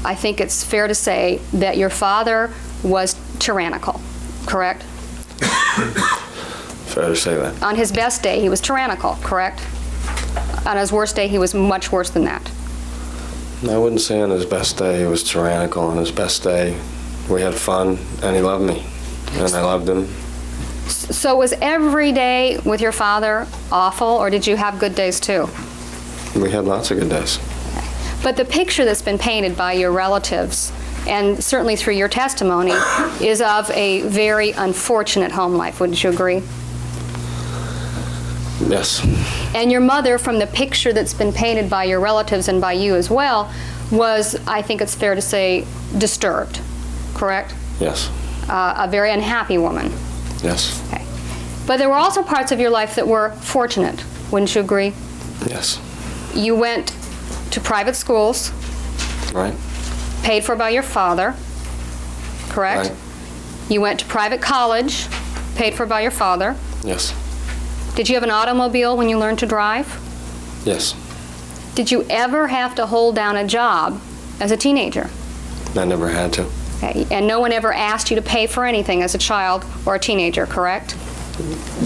I think it's fair to say that your father was tyrannical, correct? Fair to say that. On his best day, he was tyrannical, correct? On his worst day, he was much worse than that. I wouldn't say on his best day he was tyrannical. On his best day, we had fun, and he loved me, and I loved him. So was every day with your father awful, or did you have good days too? We had lots of good days. But the picture that's been painted by your relatives, and certainly through your testimony, is of a very unfortunate home life. Wouldn't you agree? Yes. And your mother, from the picture that's been painted by your relatives and by you as well, was, I think it's fair to say, disturbed, correct? Yes. A very unhappy woman. Yes. Okay. But there were also parts of your life that were fortunate. Wouldn't you agree? Yes. You went to private schools, Right. paid for by your father, correct? Right. You went to private college, paid for by your father. Yes. Did you have an automobile when you learned to drive? Yes. Did you ever have to hold down a job as a teenager? I never had to. Okay. And no one ever asked you to pay for anything as a child or a teenager, correct?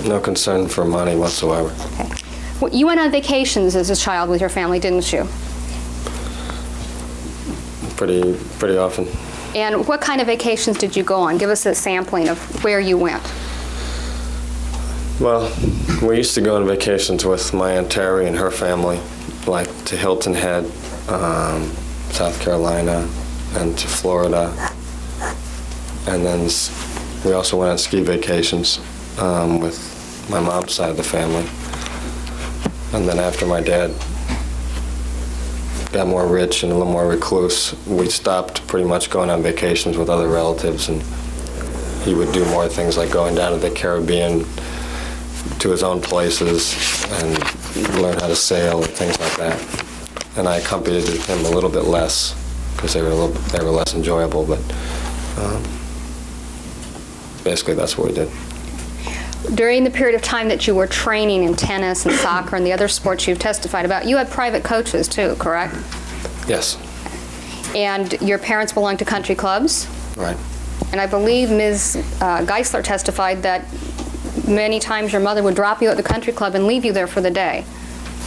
No concern for money whatsoever. Okay. Well, you went on vacations as a child with your family, didn't you? Pretty often. And what kind of vacations did you go on? Give us a sampling of where you went. Well, we used to go on vacations with my Aunt Terry and her family, like to Hilton Head, South Carolina, and to Florida. And then we also went on ski vacations with my mom's side of the family. And then after my dad got more rich and a little more recluse, we stopped pretty much going on vacations with other relatives, and he would do more things like going down to the Caribbean to his own places and learn how to sail and things like that. And I accompanied him a little bit less because they were less enjoyable, but basically that's what we did. During the period of time that you were training in tennis and soccer and the other sports you've testified about, you had private coaches too, correct? Yes. And your parents belonged to country clubs? Right. And I believe Ms. Geisler testified that many times your mother would drop you at the country club and leave you there for the day,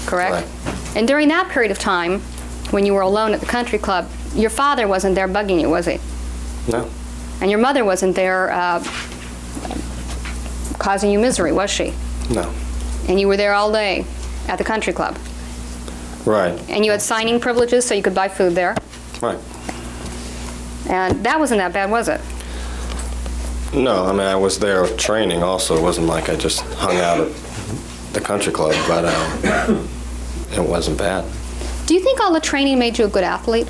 correct? Right. And during that period of time, when you were alone at the country club, your father wasn't there bugging you, was he? No. And your mother wasn't there causing you misery, was she? No. And you were there all day at the country club? Right. And you had signing privileges so you could buy food there? Right. And that wasn't that bad, was it? No, I mean, I was there training also. It wasn't like I just hung out at the country club, but it wasn't bad. Do you think all the training made you a good athlete?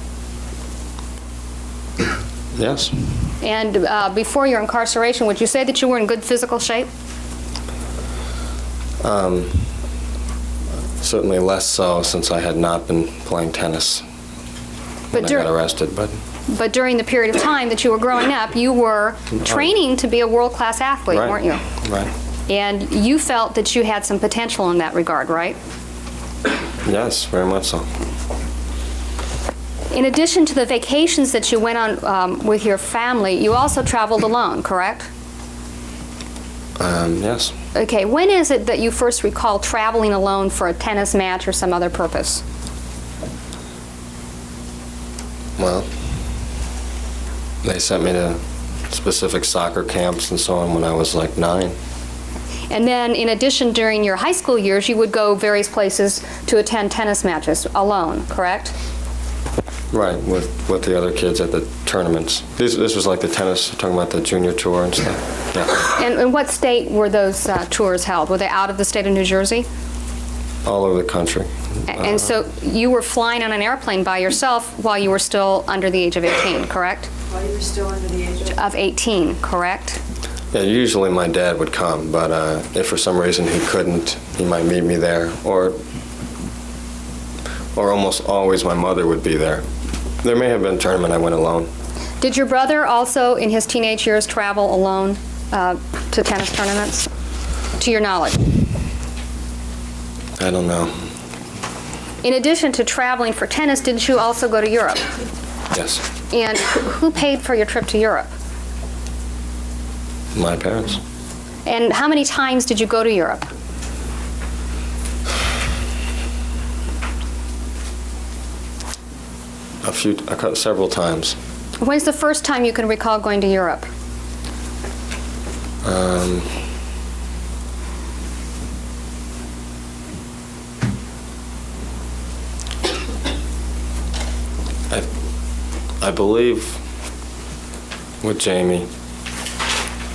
Yes. And before your incarceration, would you say that you were in good physical shape? Certainly less so since I had not been playing tennis when I got arrested. But during the period of time that you were growing up, you were training to be a world-class athlete, Right. weren't you? Right. And you felt that you had some potential in that regard, right? Yes, very much so. In addition to the vacations that you went on with your family, you also traveled alone, correct? Yes. Okay, when is it that you first recall traveling alone for a tennis match or some other purpose? Well, they sent me to specific soccer camps and so on when I was like 9. And then, in addition, during your high school years, you would go various places to attend tennis matches alone, correct? Right, with the other kids at the tournaments. This was like the tennis, talking about the junior tour and stuff. Yeah. And in what state were those tours held? Were they out of the state of New Jersey? All over the country. And so you were flying on an airplane by yourself while you were still under the age of 18, correct? While you were still under the age Of 18, correct? Yeah, usually my dad would come, but if for some reason he couldn't, he might meet me there, or almost always my mother would be there. There may have been a tournament I went alone. Did your brother also, in his teenage years, travel alone to tennis tournaments, to your knowledge? I don't know. In addition to traveling for tennis, didn't you also go to Europe? Yes, And who paid for your trip to Europe? my parents. And how many times did you go to Europe? Several times. When's the first time you can recall going to Europe? I believe with Jamie.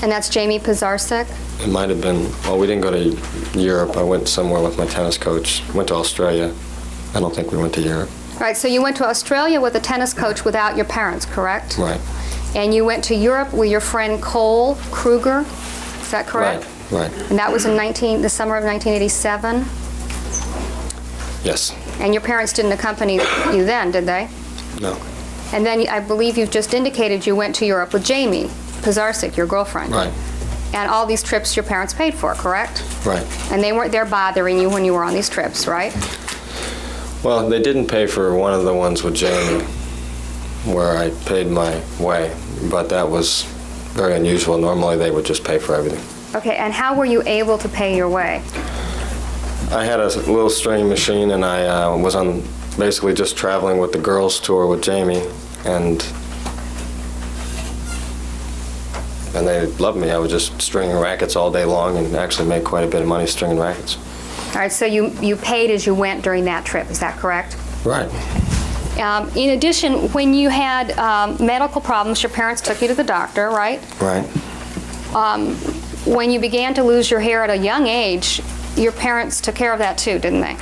And that's Jamie Pizarczyk? It might have been, well, we didn't go to Europe. I went somewhere with my tennis coach. Went to Australia. I don't think we went to Europe. All right, so you went to Australia with a tennis coach without your parents, correct? Right. And you went to Europe with your friend Cole Kruger, is that correct? Right. And that was in the summer of 1987? Yes. And your parents didn't accompany you then, did they? No. And then I believe you've just indicated you went to Europe with Jamie Pizarczyk, your girlfriend. Right. And all these trips your parents paid for, correct? Right. And they weren't there bothering you when you were on these trips, right? Well, they didn't pay for one of the ones with Jamie, where I paid my way, but that was very unusual. Normally, they would just pay for everything. Okay, and how were you able to pay your way? I had a little string machine, and I was on basically just traveling with the girls' tour with Jamie, and they loved me. I was just stringing rackets all day long and actually made quite a bit of money stringing rackets. All right, so you paid as you went during that trip, is that correct? Right. In addition, when you had medical problems, your parents took you to the doctor, right? Right. When you began to lose your hair at a young age, your parents took care of that too, didn't they?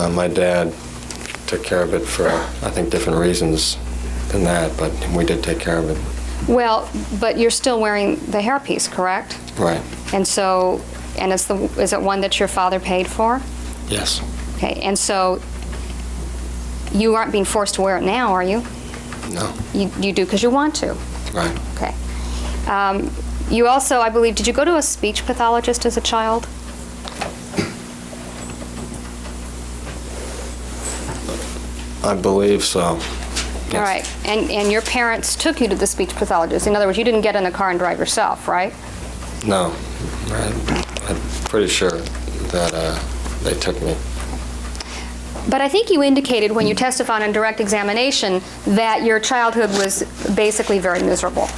My dad took care of it for, I think, different reasons than that, but we did take care of it. Well, but you're still wearing the hairpiece, correct? Right. And so, and is it one that your father paid for? Yes. Okay, and so you aren't being forced to wear it now, are you? No. You do because you want to. Right. Okay. You also, I believe, did you go to a speech pathologist as a child? I believe so. Yes. All right, and your parents took you to the speech pathologist. In other words, you didn't get in the car and drive yourself, right? No. I'm pretty sure that they took me. But I think you indicated when you testified on direct examination that your childhood was basically very miserable,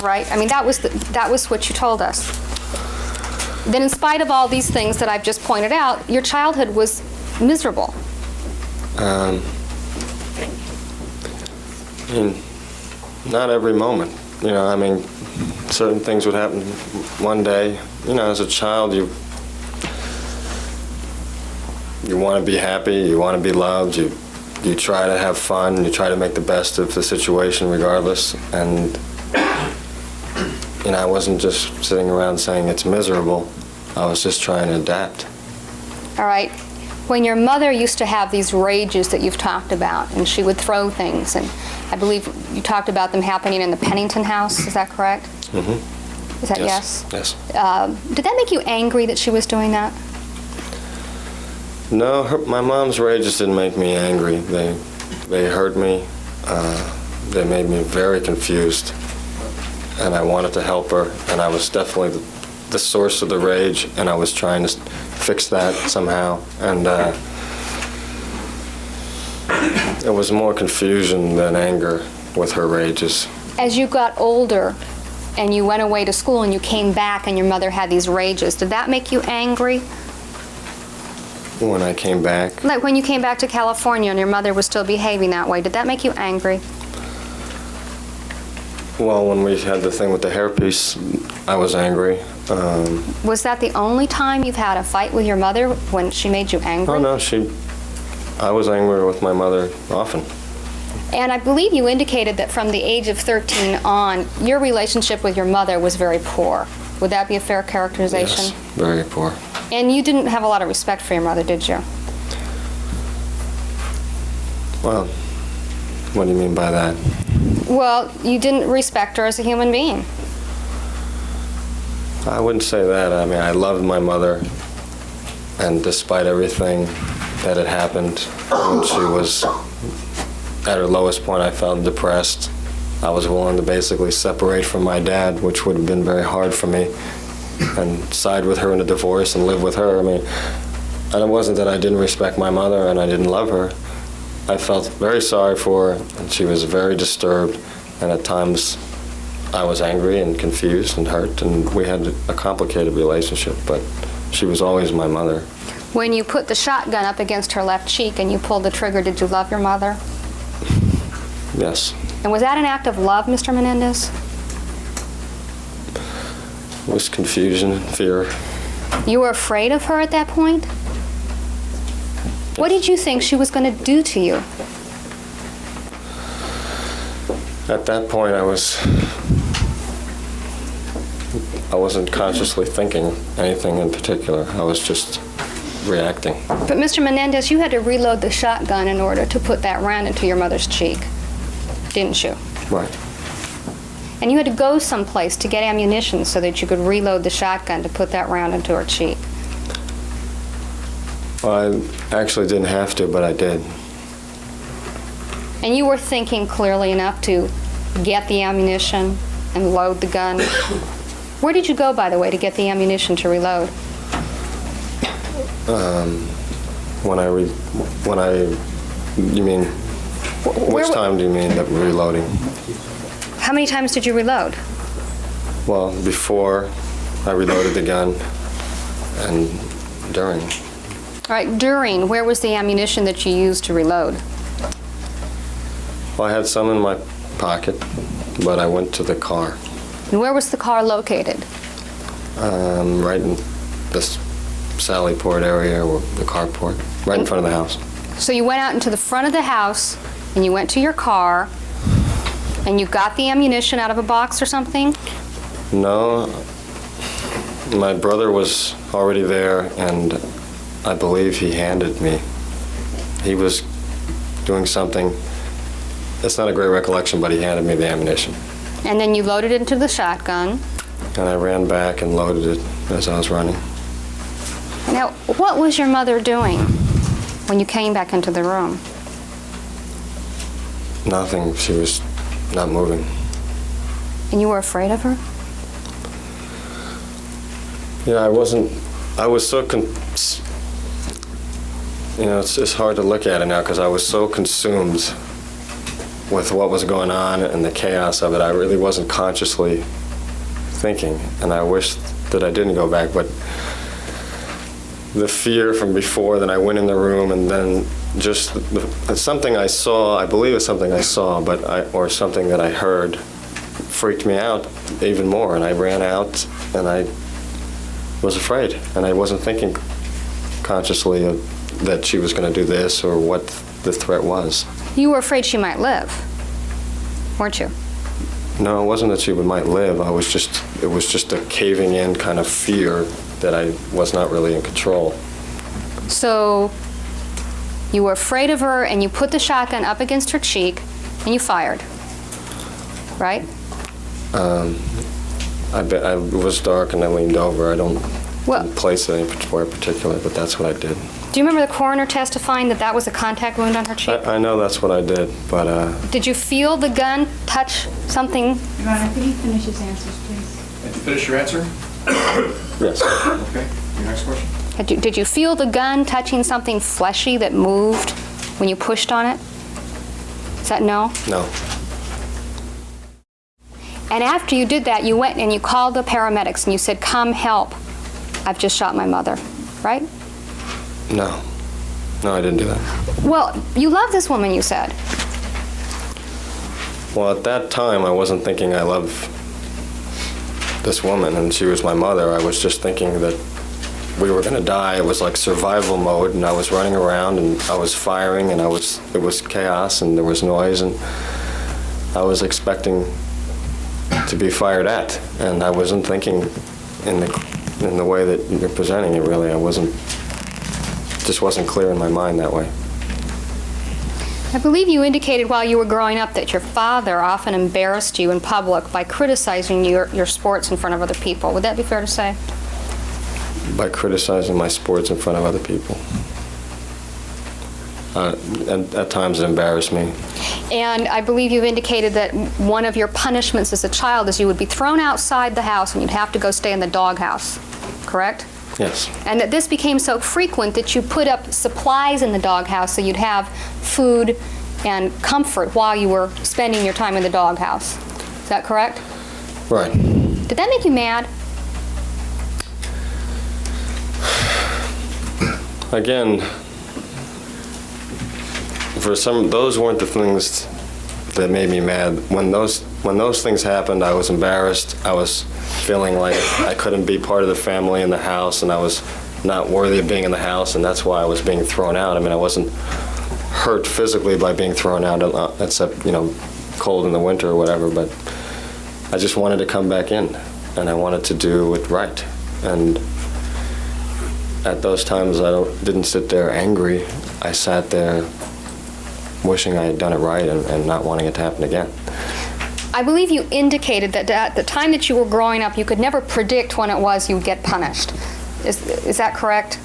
right? I mean, that was what you told us. Then in spite of all these things that I've just pointed out, your childhood was miserable. I mean, not every moment. You know, I mean, certain things would happen one day. You know, as a child, you want to be happy, you want to be loved, you you try to have fun, you try to make the best of the situation regardless, and I wasn't just sitting around saying it's miserable. I was just trying to adapt. All right. When your mother used to have these rages that you've talked about, and she would throw things, and I believe you talked about them happening in the Pennington house, is that correct? Mm-hmm. Is that yes? Yes. Did that make you angry that she was doing that? No, my mom's rages didn't make me angry. They hurt me. They made me very confused, and I wanted to help her, and I was definitely the source of the rage, and I was trying to fix that somehow, and it was more confusion than anger with her rages. As you got older and you went away to school and you came back and your mother had these rages, did that make you angry? When I came back? Like when you came back to California and your mother was still behaving that way, did that make you angry? Well, when we had the thing with the hairpiece, I was angry. Was that the only time you've had a fight with your mother, when she made you angry? Oh, no, I was angry with my mother often. And I believe you indicated that from the age of 13 on, your relationship with your mother was very poor. Would that be a fair characterization? Yes, very poor. And you didn't have a lot of respect for your mother, did you? Well, what do you mean by that? Well, you didn't respect her as a human being. I wouldn't say that. I mean, I loved my mother, and despite everything that had happened, when she was at her lowest point, I felt depressed. I was willing to basically separate from my dad, which would have been very hard for me, and side with her in a divorce and live with her. I mean, and it wasn't that I didn't respect my mother and I didn't love her. I felt very sorry for her, and she was very disturbed, and at times I was angry and confused and hurt, and we had a complicated relationship, but she was always my mother. When you put the shotgun up against her left cheek and you pulled the trigger, did you love your mother? Yes. And was that an act of love, Mr. Menendez? It was confusion and fear. You were afraid of her at that point? What did you think she was going to do to you? At that point, I wasn't consciously thinking anything in particular. I was just reacting. But Mr. Menendez, you had to reload the shotgun in order to put that round into your mother's cheek, didn't you? Right. And you had to go someplace to get ammunition so that you could reload the shotgun to put that round into her cheek. Well, I actually didn't have to, but I did. And you were thinking clearly enough to get the ammunition and load the gun. Where did you go, by the way, to get the ammunition to reload? You mean, which time do you mean that reloading? How many times did you reload? Well, before I reloaded the gun and during. All right, during, where was the ammunition that you used to reload? Well, I had some in my pocket, but I went to the car. And where was the car located? Right in this Sallyport area, or the carport, right in front of the house. So you went out into the front of the house, and you went to your car, and you got the ammunition out of a box or something? No, my brother was already there, and I believe he handed me. He was doing something. It's not a great recollection, but he handed me the ammunition. And then you loaded it into the shotgun. And I ran back and loaded it as I was running. Now, what was your mother doing when you came back into the room? Nothing. She was not moving. And you were afraid of her? Yeah, I was so it's hard to look at it now because I was so consumed with what was going on and the chaos of it. I really wasn't consciously thinking, and I wish that I didn't go back, but the fear from before, then I went in the room, and then just something I saw, I believe it's something I saw, or something that I heard, freaked me out even more, and I ran out, and I was afraid, and I wasn't thinking consciously of that she was going to do this or what the threat was. You were afraid she might live, weren't you? No, it wasn't that she might live. It was just a caving in kind of fear that I was not really in control. So you were afraid of her, and you put the shotgun up against her cheek, and you fired, right? It was dark, and I leaned over. I didn't place it anywhere particular, but that's what I did. Do you remember the coroner testifying that that was a contact wound on her cheek? I know that's what I did, but... Did you feel the gun touch something? Your Honor, could you finish his answers, please? Did you finish your answer? Yes. Okay. Your next question? Did you feel the gun touching something fleshy that moved when you pushed on it? Is that no? No. And after you did that, you went and you called the paramedics and you said, "Come help. I've just shot my mother," right? No. No, I didn't do that. Well, you love this woman, you said. Well, at that time, I wasn't thinking I love this woman and she was my mother. I was just thinking that we were going to die. It was like survival mode, and I was running around and I was firing, and it was chaos and there was noise, and I was expecting to be fired at, and I wasn't thinking in the way that you're presenting it. Really, just wasn't clear in my mind that way. I believe you indicated while you were growing up that your father often embarrassed you in public by criticizing your sports in front of other people. Would that be fair to say? By criticizing my sports in front of other people. And at times it embarrassed me. And I believe you've indicated that one of your punishments as a child is you would be thrown outside the house and you'd have to go stay in the doghouse, correct? Yes. And that this became so frequent that you put up supplies in the doghouse so you'd have food and comfort while you were spending your time in the doghouse. Is that correct? Right. Did that make you mad? Again, those weren't the things that made me mad. When those things happened, I was embarrassed. I was feeling like I couldn't be part of the family in the house, and I was not worthy of being in the house, and that's why I was being thrown out. I mean, I wasn't hurt physically by being thrown out, except, cold in the winter or whatever, but I just wanted to come back in, and I wanted to do it right. And at those times, I didn't sit there angry. I sat there wishing I had done it right and not wanting it to happen again. I believe you indicated that at the time that you were growing up, you could never predict when it was you would get punished. Is that correct?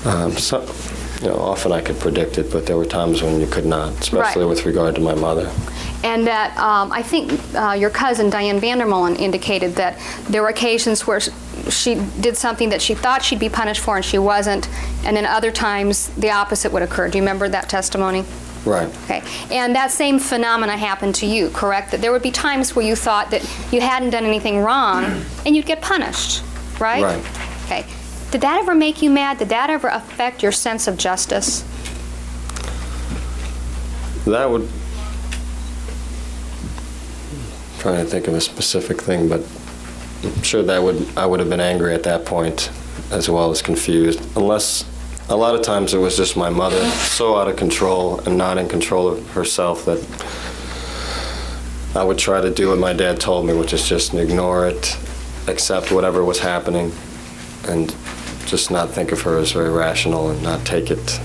Often I could predict it, but there were times when you could not, especially with regard to my mother. And that I think your cousin, Diane Vandermolen, indicated that there were occasions where she did something that she thought she'd be punished for and she wasn't, and then other times the opposite would occur. Do you remember that testimony? Right. Okay. And that same phenomena happened to you, correct? That there would be times where you thought that you hadn't done anything wrong and you'd get punished, right? Right. Okay. Did that ever make you mad? Did that ever affect your sense of justice? That would... I'm trying to think of a specific thing, but I'm sure I would have been angry at that point as well as confused, unless a lot of times it was just my mother so out of control and not in control of herself that I would try to do what my dad told me, which is just ignore it, accept whatever was happening, and just not think of her as very rational and not take it.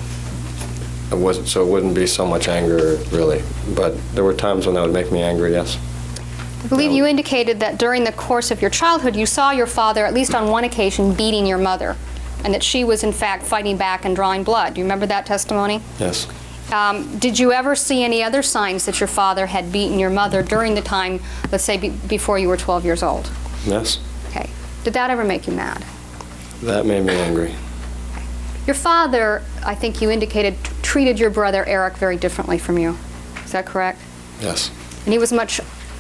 So it wouldn't be so much anger, really. But there were times when that would make me angry, yes. I believe you indicated that during the course of your childhood, you saw your father, at least on one occasion, beating your mother, and that she was, in fact, fighting back and drawing blood. Do you remember that testimony? Yes. Did you ever see any other signs that your father had beaten your mother during the time, let's say, before you were 12 years old? Yes. Okay. Did that ever make you mad? That made me angry. Your father, I think you indicated, treated your brother Eric very differently from you. Is that correct? Yes. And he was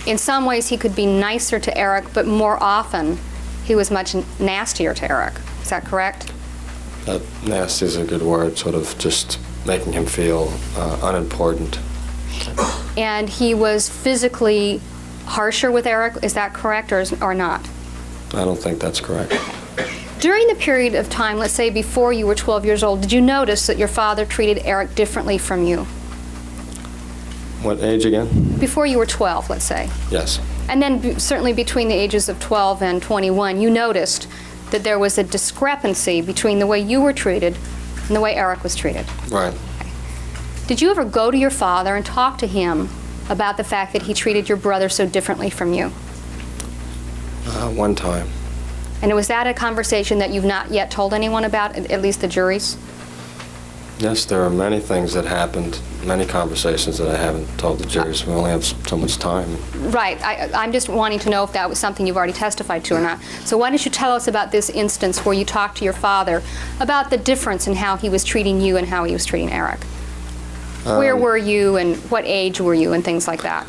in some ways he could be nicer to Eric, but more often he was much nastier to Eric. Is that correct? Nasty is a good word, sort of just making him feel unimportant. And he was physically harsher with Eric. Is that correct or not? I don't think that's correct. During the period of time, let's say before you were 12 years old, did you notice that your father treated Eric differently from you? What age again? Before you were 12, let's say. Yes. And then certainly between the ages of 12 and 21, you noticed that there was a discrepancy between the way you were treated and the way Eric was treated. Right. Did you ever go to your father and talk to him about the fact that he treated your brother so differently from you? One time. And was that a conversation that you've not yet told anyone about, at least the juries? Yes, there are many things that happened, many conversations that I haven't told the juries. We only have so much time. Right. I'm just wanting to know if that was something you've already testified to or not. So why don't you tell us about this instance where you talked to your father about the difference in how he was treating you and how he was treating Eric? Where were you and what age were you and things like that?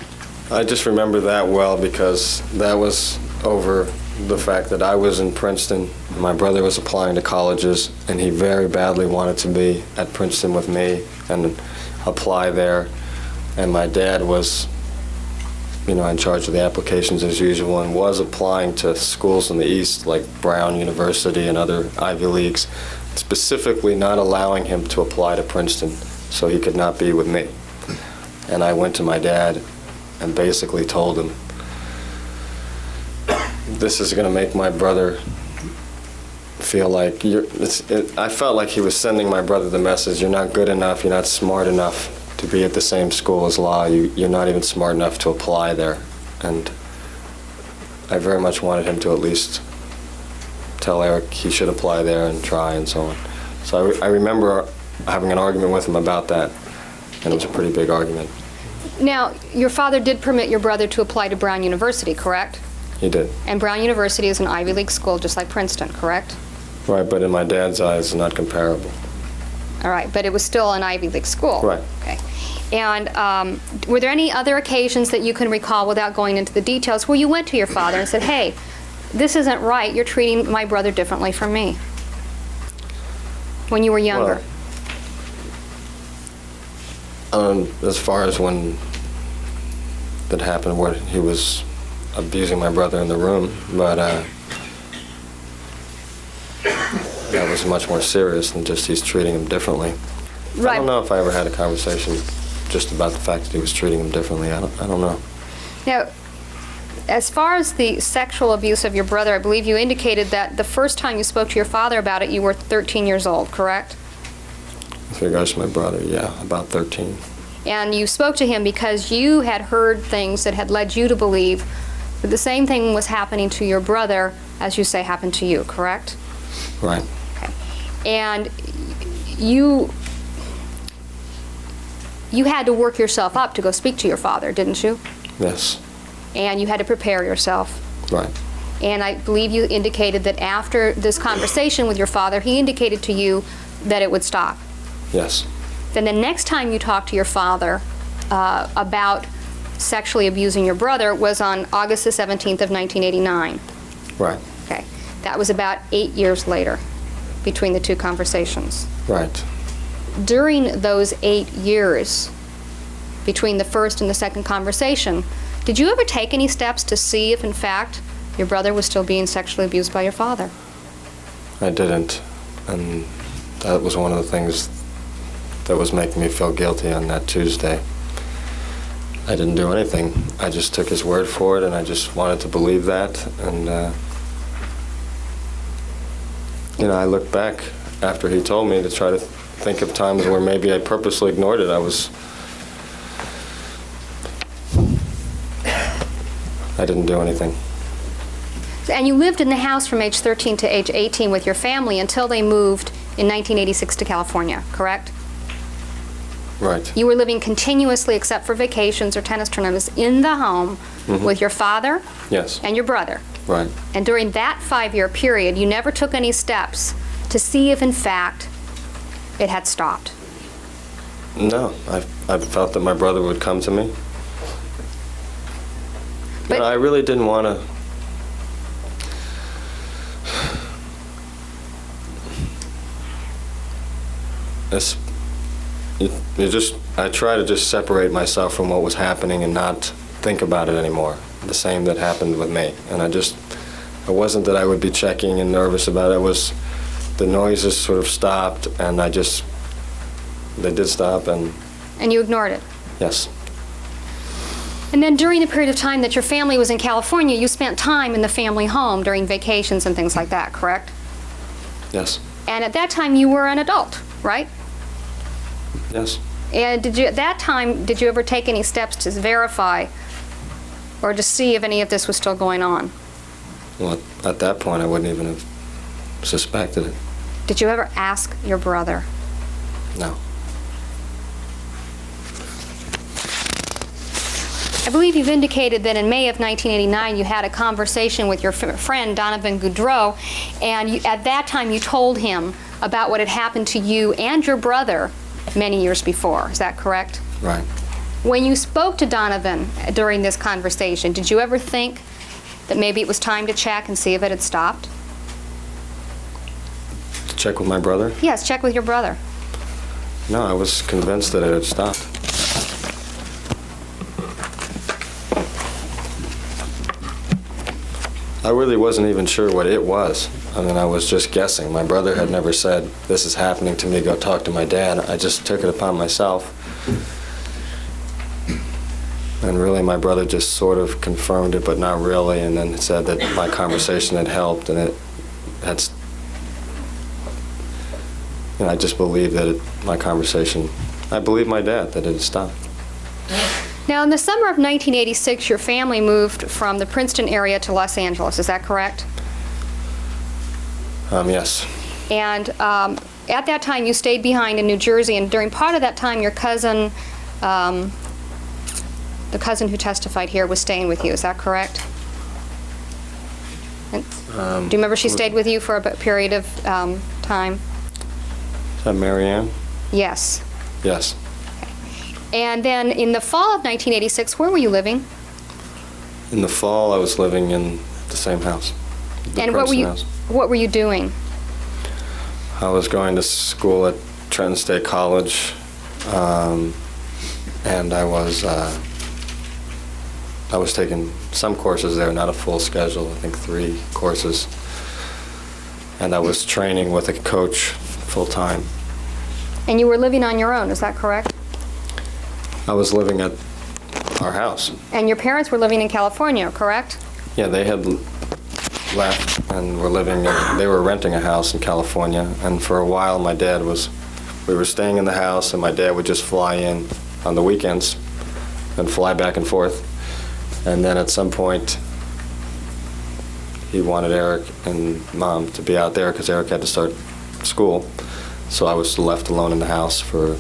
I just remember that well because that was over the fact that I was in Princeton, my brother was applying to colleges, and he very badly wanted to be at Princeton with me and apply there. And my dad was, in charge of the applications as usual and was applying to schools in the East like Brown University and other Ivy Leagues, specifically not allowing him to apply to Princeton so he could not be with me. And I went to my dad and basically told him, this is going to make my brother feel like I felt like he was sending my brother the message, you're not good enough, you're not smart enough to be at the same school as Lyle, you're not even smart enough to apply there. And I very much wanted him to at least tell Eric he should apply there and try and so on. So I remember having an argument with him about that, and it was a pretty big argument. Now, your father did permit your brother to apply to Brown University, correct? He did. And Brown University is an Ivy League school just like Princeton, correct? Right, but in my dad's eyes, it's not comparable. All right, but it was still an Ivy League school. Right. Okay. And were there any other occasions that you can recall without going into the details where you went to your father and said, hey, this isn't right, you're treating my brother differently from me? When you were younger? Well, as far as when that happened where he was abusing my brother in the room, but that was much more serious than just he's treating him differently. Right. I don't know if I ever had a conversation just about the fact that he was treating him differently. I don't know. Now, as far as the sexual abuse of your brother, I believe you indicated that the first time you spoke to your father about it, you were 13 years old, correct? With regards to my brother, yeah, about 13. And you spoke to him because you had heard things that had led you to believe that the same thing was happening to your brother, as you say, happened to you, correct? Right. Okay. And you had to work yourself up to go speak to your father, didn't you? Yes. And you had to prepare yourself. Right. And I believe you indicated that after this conversation with your father, he indicated to you that it would stop. Yes. Then the next time you talked to your father about sexually abusing your brother was on August the 17th of 1989. Right. Okay. That was about 8 years later between the two conversations. Right. During those 8 years between the first and the second conversation, did you ever take any steps to see if, in fact, your brother was still being sexually abused by your father? I didn't. And that was one of the things that was making me feel guilty on that Tuesday. I didn't do anything. I just took his word for it, and I just wanted to believe that. And, I looked back after he told me to try to think of times where maybe I purposely ignored it. I didn't do anything. And you lived in the house from age 13 to age 18 with your family until they moved in 1986 to California, correct? Right. You were living continuously, except for vacations or tennis tournaments, in the home with your father Yes. and your brother. Right. And during that 5-year period, you never took any steps to see if, in fact, it had stopped. No. I felt that my brother would come to me. But I really didn't want to... I try to just separate myself from what was happening and not think about it anymore. The same that happened with me. And I It wasn't that I would be checking and nervous about it. It was the noises sort of stopped, and they did stop, and And you ignored it. yes, And then during the period of time that your family was in California, you spent time in the family home during vacations and things like that, correct? yes, And at that time, you were an adult, right? yes. And at that time, did you ever take any steps to verify or to see if any of this was still going on? Well, at that point, I wouldn't even have suspected it. Did you ever ask your brother? No. I believe you've indicated that in May of 1989 you had a conversation with your friend Donovan Goudreau, and at that time you told him about what had happened to you and your brother many years before. Is that correct? Right. When you spoke to Donovan during this conversation, did you ever think that maybe it was time to check and see if it had stopped? To check with my brother? Yes, check with your brother. No, I was convinced that it had stopped. I really wasn't even sure what it was. I mean, I was just guessing. My brother had never said, "This is happening to me, go talk to my dad." I just took it upon myself. And really, my brother just sort of confirmed it, but not really, and then said that my conversation had helped, and it had... I just believed that my conversation... I believed my dad, that it had stopped. Now, in the summer of 1986, your family moved from the Princeton area to Los Angeles. Is that correct? Yes. And at that time, you stayed behind in New Jersey, and during part of that time, your cousin, the cousin who testified here, was staying with you. Is that correct? And, do you remember she stayed with you for a period of time? Is that Mary Ann? Yes. Yes. And then in the fall of 1986, where were you living? In the fall, I was living in the same house. The And what were Princeton you house. what were you doing? I was going to school at Trenton State College, and I was taking some courses there, not a full schedule, I think 3 courses. And I was training with a coach full-time. And you were living on your own, is that correct? I was living at our house. And your parents were living in California, correct? Yeah, they had left and were living, they were renting a house in California, and for a while we were staying in the house, and my dad would just fly in on the weekends and fly back and forth. And then at some point, he wanted Eric and Mom to be out there because Eric had to start school. So I was left alone in the house for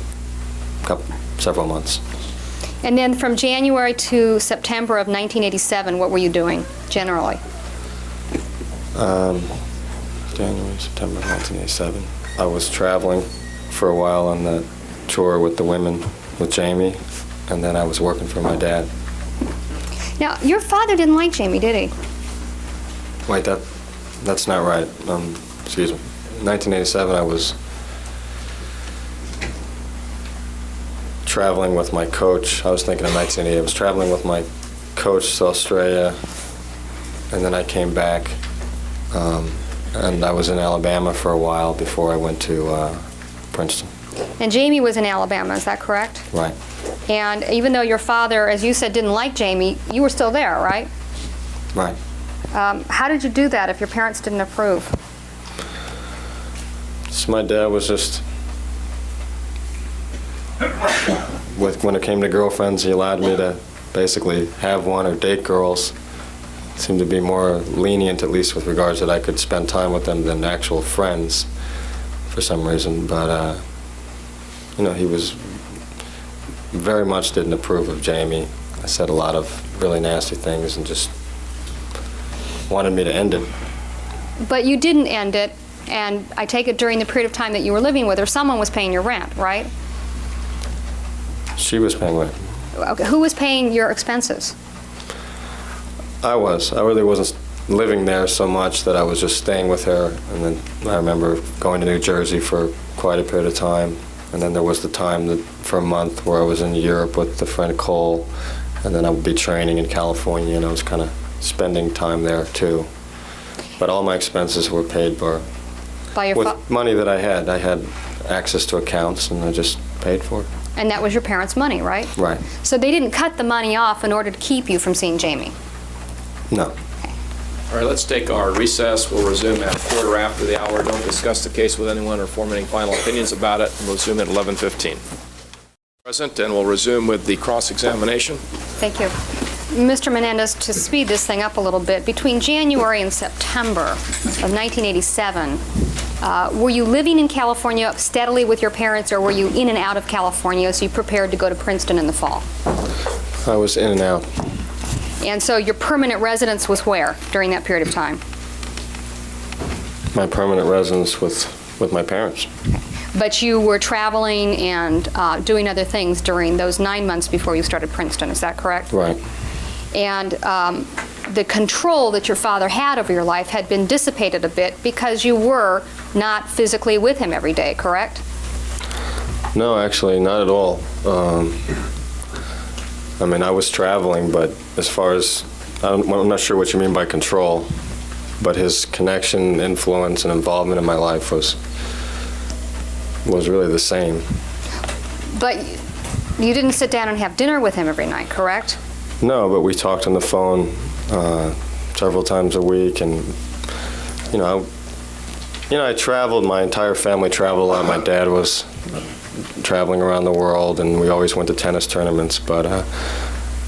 several months. And then from January to September of 1987, what were you doing, generally? January, September 1987. I was traveling for a while on the tour with the women, with Jamie, and then I was working for my dad. Now, your father didn't like Jamie, did he? Wait, that's not right. Excuse me. 1987, I was traveling with my coach. I was thinking of 1988. I was traveling with my coach to Australia, and then I came back, and I was in Alabama for a while before I went to Princeton. And Jamie was in Alabama, is that correct? Right. And even though your father, as you said, didn't like Jamie, you were still there, right? Right. How did you do that if your parents didn't approve? So my dad was just, when it came to girlfriends, he allowed me to basically have one or date girls. Seemed to be more lenient, at least with regards that I could spend time with them than actual friends for some reason. But, he was very much didn't approve of Jamie. I said a lot of really nasty things and just wanted me to end it. But you didn't end it, and I take it during the period of time that you were living with her, someone was paying your rent, right? She was paying rent. Okay. Who was paying your expenses? I was. I really wasn't living there so much that I was just staying with her. And then I remember going to New Jersey for quite a period of time. And then there was the time that for a month where I was in Europe with the friend Cole. And then I would be training in California, and I was kind of spending time there too. But all my expenses were paid for By your with money that I had. I had access to accounts, and I just paid for it. And that was your parents' money, right? Right. So they didn't cut the money off in order to keep you from seeing Jamie? No. All right, let's take our recess. We'll resume at 1/4 after the hour. Don't discuss the case with anyone or form any final opinions about it. We'll resume at 11:15. Present, and we'll resume with the cross-examination. Thank you. Mr. Menendez, to speed this thing up a little bit, between January and September of 1987, were you living in California steadily with your parents, or were you in and out of California as you prepared to go to Princeton in the fall? I was in and out. And so your permanent residence was where during that period of time? My permanent residence with my parents. But you were traveling and doing other things during those 9 months before you started Princeton, is that correct? Right. And the control that your father had over your life had been dissipated a bit because you were not physically with him every day, correct? No, actually, not at all. I mean, I was traveling, but as far as, I'm not sure what you mean by control, but his connection, influence, and involvement in my life was really the same. But you didn't sit down and have dinner with him every night, correct? No, but we talked on the phone several times a week, and I traveled. My entire family traveled a lot. My dad was traveling around the world, and we always went to tennis tournaments. But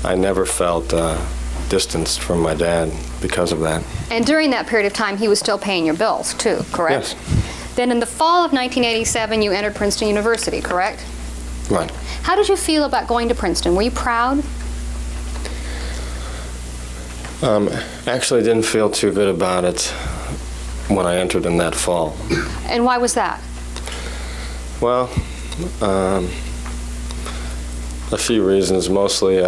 I never felt distanced from my dad because of that. And during that period of time, he was still paying your bills too, correct? Yes. Then in the fall of 1987, you entered Princeton University, correct? Right. How did you feel about going to Princeton? Were you proud? Actually, didn't feel too good about it when I entered in that fall. And why was that? Well, a few reasons. Mostly,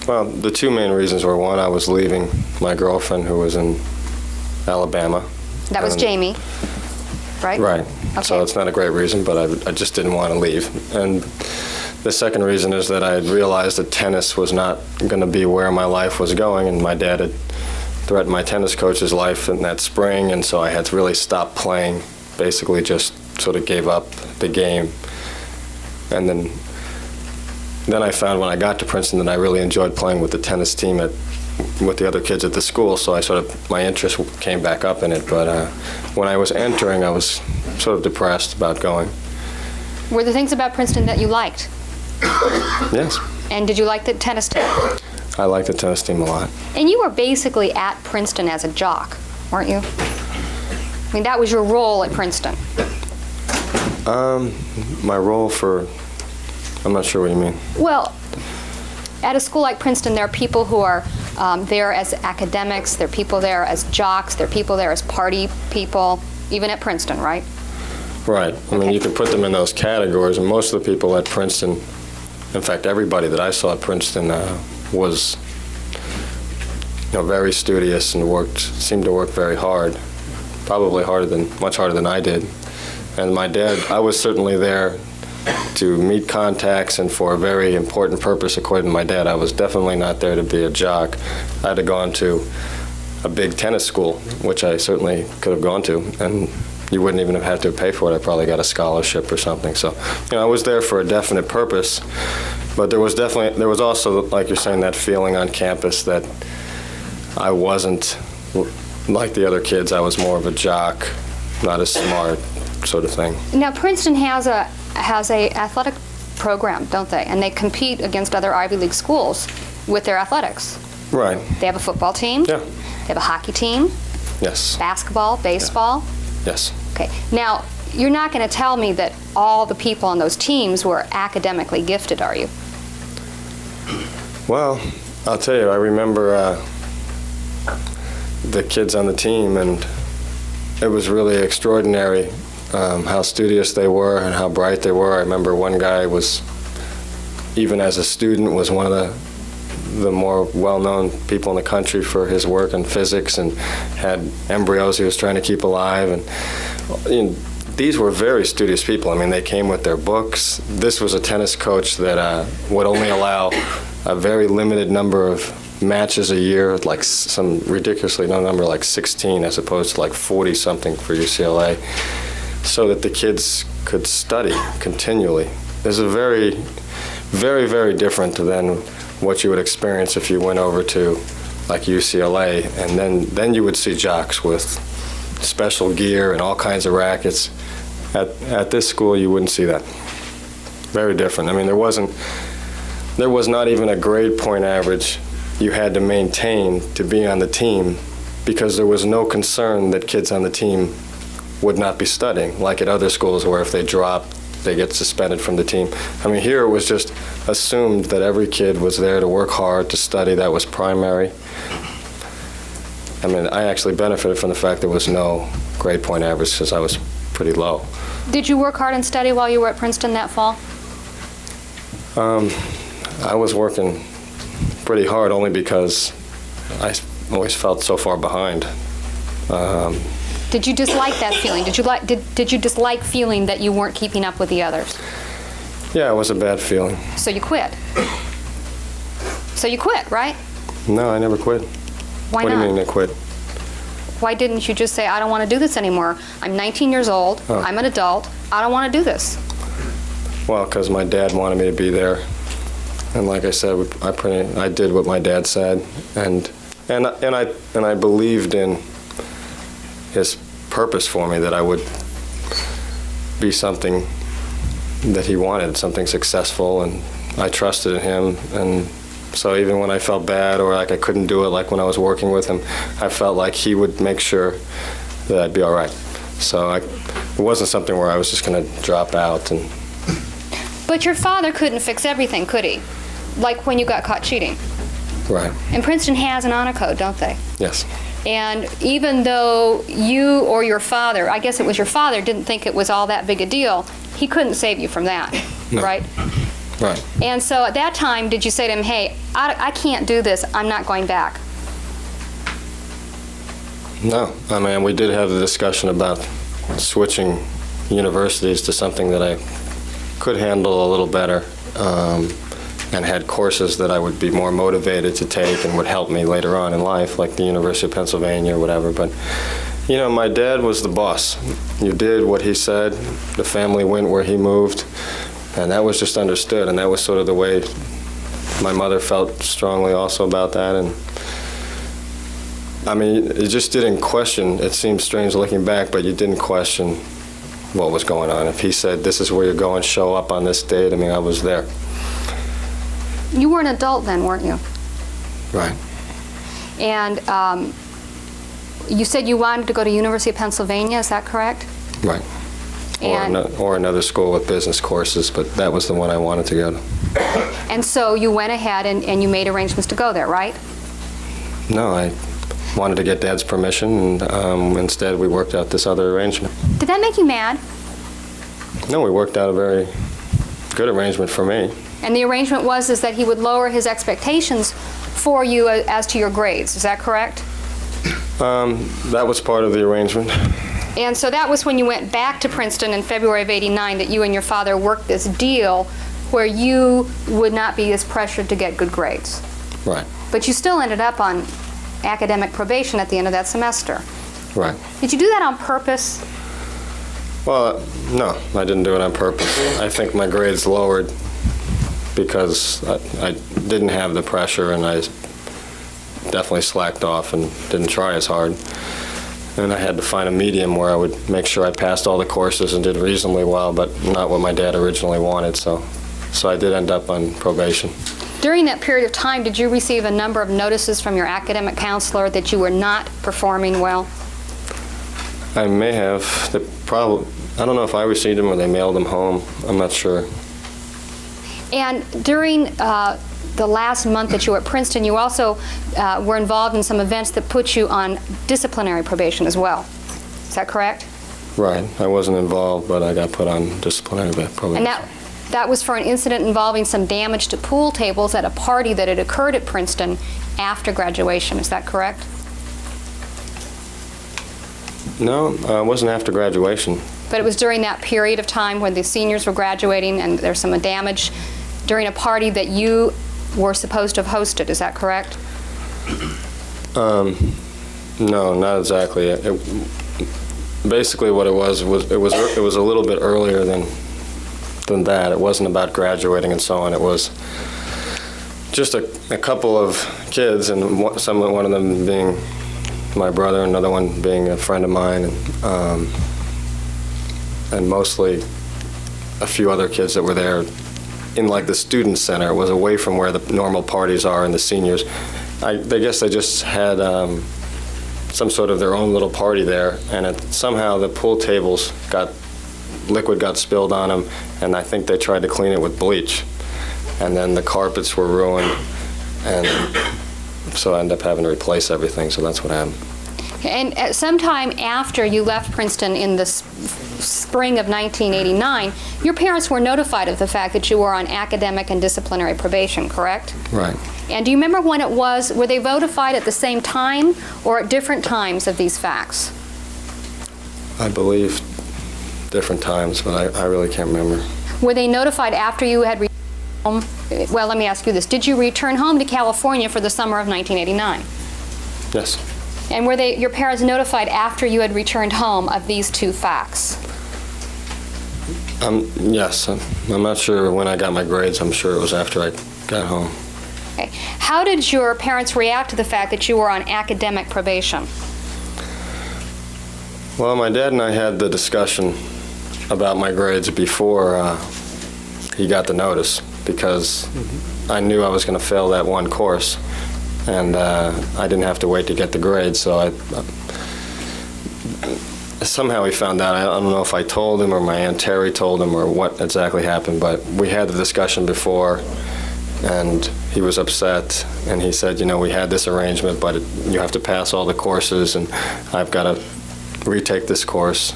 well, the two main reasons were, one, I was leaving my girlfriend who was in Alabama. That was And- Jamie, right? Right. Okay. So it's not a great reason, but I just didn't want to leave. And the second reason is that I had realized that tennis was not going to be where my life was going, and my dad had threatened my tennis coach's life in that spring, and so I had to really stop playing, basically just sort of gave up the game. And then I found when I got to Princeton that I really enjoyed playing with the tennis team with the other kids at the school, so my interest came back up in it. But when I was entering, I was sort of depressed about going. Were there things about Princeton that you liked? Yes. And did you like the tennis team? I liked the tennis team a lot. And you were basically at Princeton as a jock, weren't you? I mean, that was your role at Princeton. My role I'm not sure what you mean. Well, at a school like Princeton, there are people who are there as academics, there are people there as jocks, there are people there as party people, even at Princeton, right? Right. I mean, Okay. you can put them in those categories, and most of the people at Princeton, in fact, everybody that I saw at Princeton was, very studious and seemed to work very hard, probably much harder than I did. And my dad, I was certainly there to meet contacts and for a very important purpose, according to my dad. I was definitely not there to be a jock. I'd have gone to a big tennis school, which I certainly could have gone to, and you wouldn't even have had to pay for it. I probably got a scholarship or something. So, I was there for a definite purpose, but there was also, like you're saying, that feeling on campus that I wasn't like the other kids. I was more of a jock, not as smart, sort of thing. Now, Princeton has a athletic program, don't they? And they compete against other Ivy League schools with their athletics. Right. They have a football team. Yeah. They have a hockey team, Yes. basketball, baseball. Yes. Okay. Now, you're not going to tell me that all the people on those teams were academically gifted, are you? Well, I'll tell you, I remember the kids on the team, and it was really extraordinary how studious they were and how bright they were. I remember one guy was, even as a student, was one of the more well-known people in the country for his work in physics, and had embryos he was trying to keep alive. And these were very studious people. I mean, they came with their books. This was a tennis coach that would only allow a very limited number of matches a year, like some ridiculously low number, like 16, as opposed to like 40-something for UCLA, so that the kids could study continually. This is very, very, very different than what you would experience if you went over to like UCLA, and then you would see jocks with special gear and all kinds of rackets. At this school, you wouldn't see that. Very different. I mean, there was not even a grade point average you had to maintain to be on the team, because there was no concern that kids on the team would not be studying, like at other schools where if they drop, they get suspended from the team. I mean, here it was just assumed that every kid was there to work hard, to study. That was primary. I mean, I actually benefited from the fact there was no grade point average because I was pretty low. Did you work hard and study while you were at Princeton that fall? I was working pretty hard only because I always felt so far behind. Did you dislike that feeling? Did you dislike feeling that you weren't keeping up with the others? Yeah, it was a bad feeling. So you quit. So you quit, right? No, I never quit. Why What not? do you mean I quit? Why didn't you just say, I don't want to do this anymore? I'm 19 years old. Oh. I'm an adult. I don't want to do this. Well, because my dad wanted me to be there, and like I said, I did what my dad said, and I believed in his purpose for me, that I would be something that he wanted, something successful, and I trusted in him. And so even when I felt bad or like I couldn't do it, like when I was working with him, I felt like he would make sure that I'd be all right. So it wasn't something where I was just going to drop out. But your father couldn't fix everything, could he? Like when you got caught cheating. Right. And Princeton has an honor code, don't they? Yes. And even though you or your father, I guess it was your father, didn't think it was all that big a deal, he couldn't save you from that, No. right? Right. And so at that time, did you say to him, hey, I can't do this, I'm not going back? No. I mean, we did have the discussion about switching universities to something that I could handle a little better, and had courses that I would be more motivated to take and would help me later on in life, like the University of Pennsylvania or whatever. But, you know, my dad was the boss. You did what he said. The family went where he moved, and that was just understood, and that was sort of the way my mother felt strongly also about that. And I mean, you just didn't question. It seems strange looking back, but you didn't question what was going on. If he said, this is where you're going, show up on this date, I mean, I was there. You were an adult then, weren't you? Right. And you said you wanted to go to University of Pennsylvania, is that correct? Right. And, Or another school with business courses, but that was the one I wanted to go to. and so you went ahead and you made arrangements to go there, right? No, I wanted to get Dad's permission, and instead we worked out this other arrangement. Did that make you mad? No, we worked out a very good arrangement for me. And the arrangement was is that he would lower his expectations for you as to your grades, is that correct? That was part of the arrangement. And so that was when you went back to Princeton in February of '89 that you and your father worked this deal where you would not be as pressured to get good grades. Right. But you still ended up on academic probation at the end of that semester. Right. Did you do that on purpose? Well, no, I didn't do it on purpose. I think my grades lowered because I didn't have the pressure, and I definitely slacked off and didn't try as hard. And I had to find a medium where I would make sure I passed all the courses and did reasonably well, but not what my dad originally wanted, so I did end up on probation. During that period of time, did you receive a number of notices from your academic counselor that you were not performing well? I may have. I don't know if I received them or they mailed them home. I'm not sure. And during the last month that you were at Princeton, you also were involved in some events that put you on disciplinary probation as well. Is that correct? Right. I wasn't involved, but I got put on disciplinary probation. And that was for an incident involving some damage to pool tables at a party that had occurred at Princeton after graduation. Is that correct? No, it wasn't after graduation. But it was during that period of time when the seniors were graduating and there's some damage during a party that you were supposed to have hosted. Is that correct? No, not exactly. Basically, what it was it was a little bit earlier than that. It wasn't about graduating and so on. It was just a couple of kids, and one of them being my brother, another one being a friend of mine, and mostly a few other kids that were there in like the student center. It was away from where the normal parties are and the seniors. I guess they just had some sort of their own little party there, and somehow the pool tables liquid got spilled on them, and I think they tried to clean it with bleach, and then the carpets were ruined, and so I ended up having to replace everything, so that's what happened. And at some time after you left Princeton in the spring of 1989, your parents were notified of the fact that you were on academic and disciplinary probation, correct? Right. And do you remember when it was? Were they notified at the same time or at different times of these facts? I believe different times, but I really can't remember. Were they notified after you had returned home? Well, let me ask you this. Did you return home to California for the summer of 1989? Yes. And were your parents notified after you had returned home of these two facts? Yes. I'm not sure when I got my grades. I'm sure it was after I got home. Okay. How did your parents react to the fact that you were on academic probation? Well, my dad and I had the discussion about my grades before he got the notice, because I knew I was going to fail that one course, and I didn't have to wait to get the grades, so somehow he found out. I don't know if I told him or my Aunt Terry told him or what exactly happened, but we had the discussion before, and he was upset, and he said, you know, we had this arrangement, but you have to pass all the courses, and I've got to retake this course.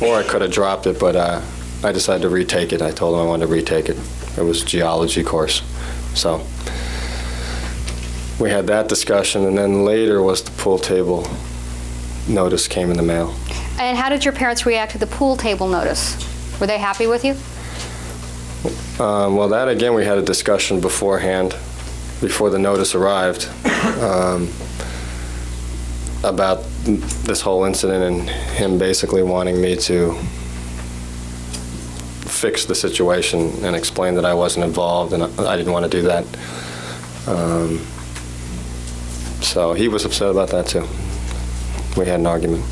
Or I could have dropped it, but I decided to retake it. I told him I wanted to retake it. It was a geology course. So we had that discussion, and then later was the pool table notice came in the mail. And how did your parents react to the pool table notice? Were they happy with you? Well, that again, we had a discussion beforehand, before the notice arrived, about this whole incident and him basically wanting me to fix the situation and explain that I wasn't involved, and I didn't want to do that. So he was upset about that too. We had an argument.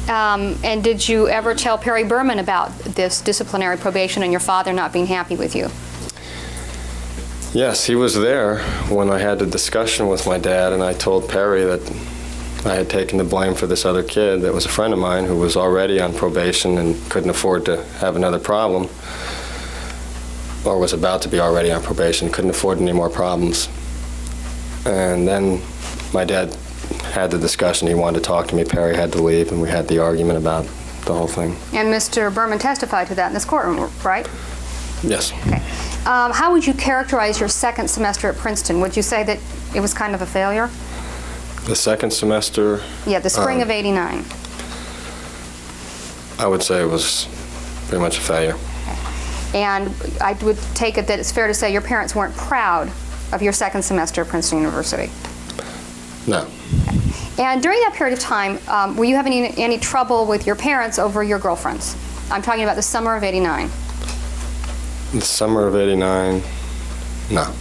And did you ever tell Perry Berman about this disciplinary probation and your father not being happy with you? Yes, he was there when I had the discussion with my dad, and I told Perry that I had taken the blame for this other kid that was a friend of mine who was already on probation and couldn't afford to have another problem, or was about to be already on probation, couldn't afford any more problems. And then my dad had the discussion. He wanted to talk to me. Perry had to leave, and we had the argument about the whole thing. And Mr. Berman testified to that in this courtroom, right? Yes. Okay. How would you characterize your second semester at Princeton? Would you say that it was kind of a failure? The second semester? Yeah, the spring of '89. I would say it was pretty much a failure. And I would take it that it's fair to say your parents weren't proud of your second semester at Princeton University. No. And during that period of time, were you having any trouble with your parents over your girlfriends? I'm talking about the summer of '89. The summer of '89, no.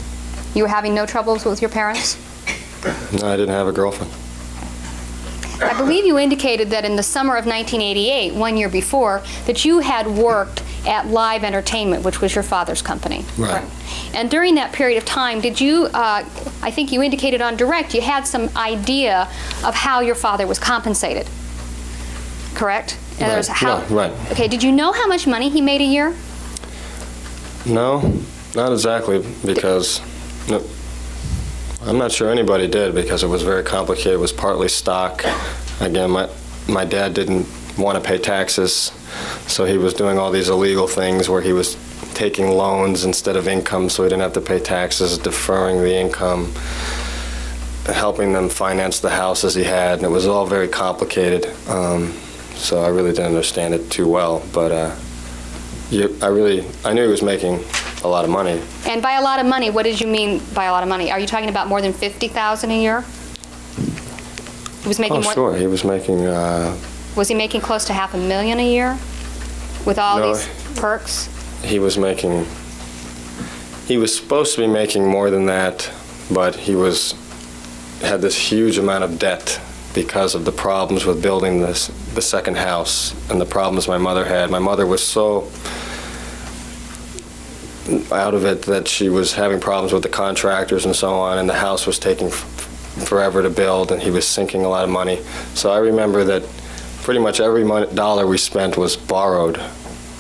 You were having no troubles with your parents? No, I didn't have a girlfriend. I believe you indicated that in the summer of 1988, 1 year before, that you had worked at Live Entertainment, which was your father's company. Right. And during that period of time, did you, I think you indicated on direct, you had some idea of how your father was compensated, correct? In other words, No, right. Okay, did you know how much money he made a year? No, not exactly, because no, I'm not sure anybody did, because it was very complicated. It was partly stock. Again, my dad didn't want to pay taxes, so he was doing all these illegal things where he was taking loans instead of income so he didn't have to pay taxes, deferring the income, helping them finance the houses he had, and it was all very complicated. So I really didn't understand it too well, but I knew he was making a lot of money. And by a lot of money, what did you mean by a lot of money? Are you talking about more than $50,000 a year? He was making Oh, more. sure. He was making, Was he making close to $500,000 a year with all No. these perks? he was supposed to be making more than that, but had this huge amount of debt because of the problems with building the second house and the problems my mother had. My mother was so out of it that she was having problems with the contractors and so on, and the house was taking forever to build, and he was sinking a lot of money. So I remember that pretty much every dollar we spent was borrowed,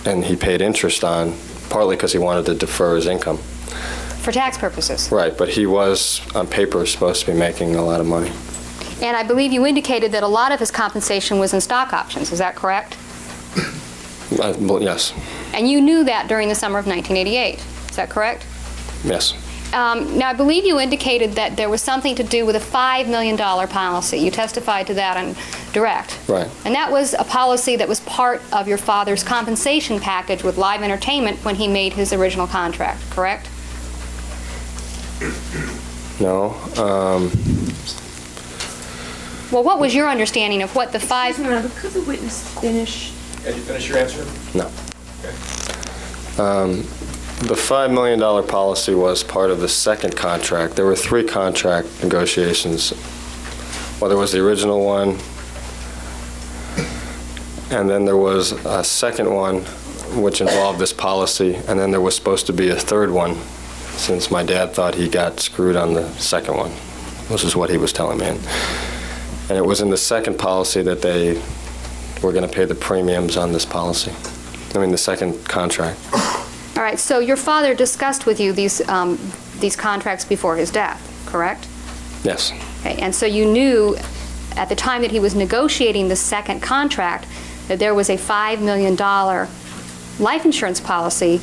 and he paid interest on, partly because he wanted to defer his income. For tax purposes. Right, but he was, on paper, supposed to be making a lot of money. And I believe you indicated that a lot of his compensation was in stock options. Is that correct? Well, yes, And you knew that during the summer of 1988. Is that correct? yes. Now, I believe you indicated that there was something to do with a $5 million policy. You testified to that on direct. Right. And that was a policy that was part of your father's compensation package with Live Entertainment when he made his original contract, correct? No. Well, what was your understanding of what the five... Could the witness finish? Did you finish your answer? No. The $5 million policy was part of the second contract. There were 3 contract negotiations. Well, there was the original one, and then there was a second one which involved this policy, and then there was supposed to be a third one since my dad thought he got screwed on the second one, which is what he was telling me. And it was in the second policy that they were going to pay the premiums on this policy. I mean, the second contract. All right, so your father discussed with you these contracts before his death, correct? Yes. Okay, and so you knew at the time that he was negotiating the second contract that there was a $5 million life insurance policy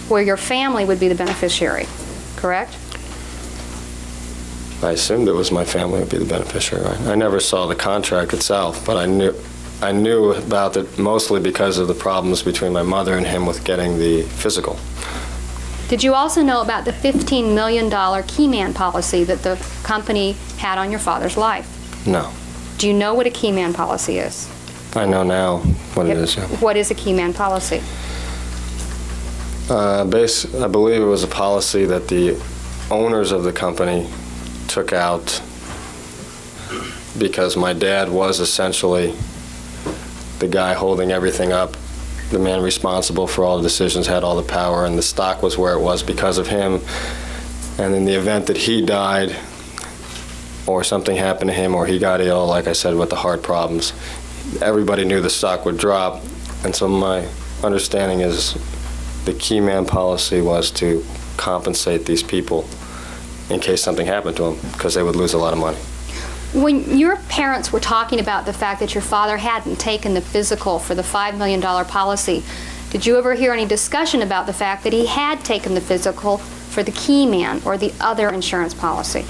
where your family would be the beneficiary, correct? I assumed it was my family would be the beneficiary. I never saw the contract itself, but I knew about it mostly because of the problems between my mother and him with getting the physical. Did you also know about the $15 million keyman policy that the company had on your father's life? No. Do you know what a keyman policy is? I know now what it is. Yeah. What is a keyman policy? I believe it was a policy that the owners of the company took out because my dad was essentially the guy holding everything up, the man responsible for all the decisions, had all the power, and the stock was where it was because of him. And in the event that he died or something happened to him or he got ill, like I said, with the heart problems, everybody knew the stock would drop. And so my understanding is the keyman policy was to compensate these people in case something happened to them, because they would lose a lot of money. When your parents were talking about the fact that your father hadn't taken the physical for the $5 million policy, did you ever hear any discussion about the fact that he had taken the physical for the keyman or the other insurance policy?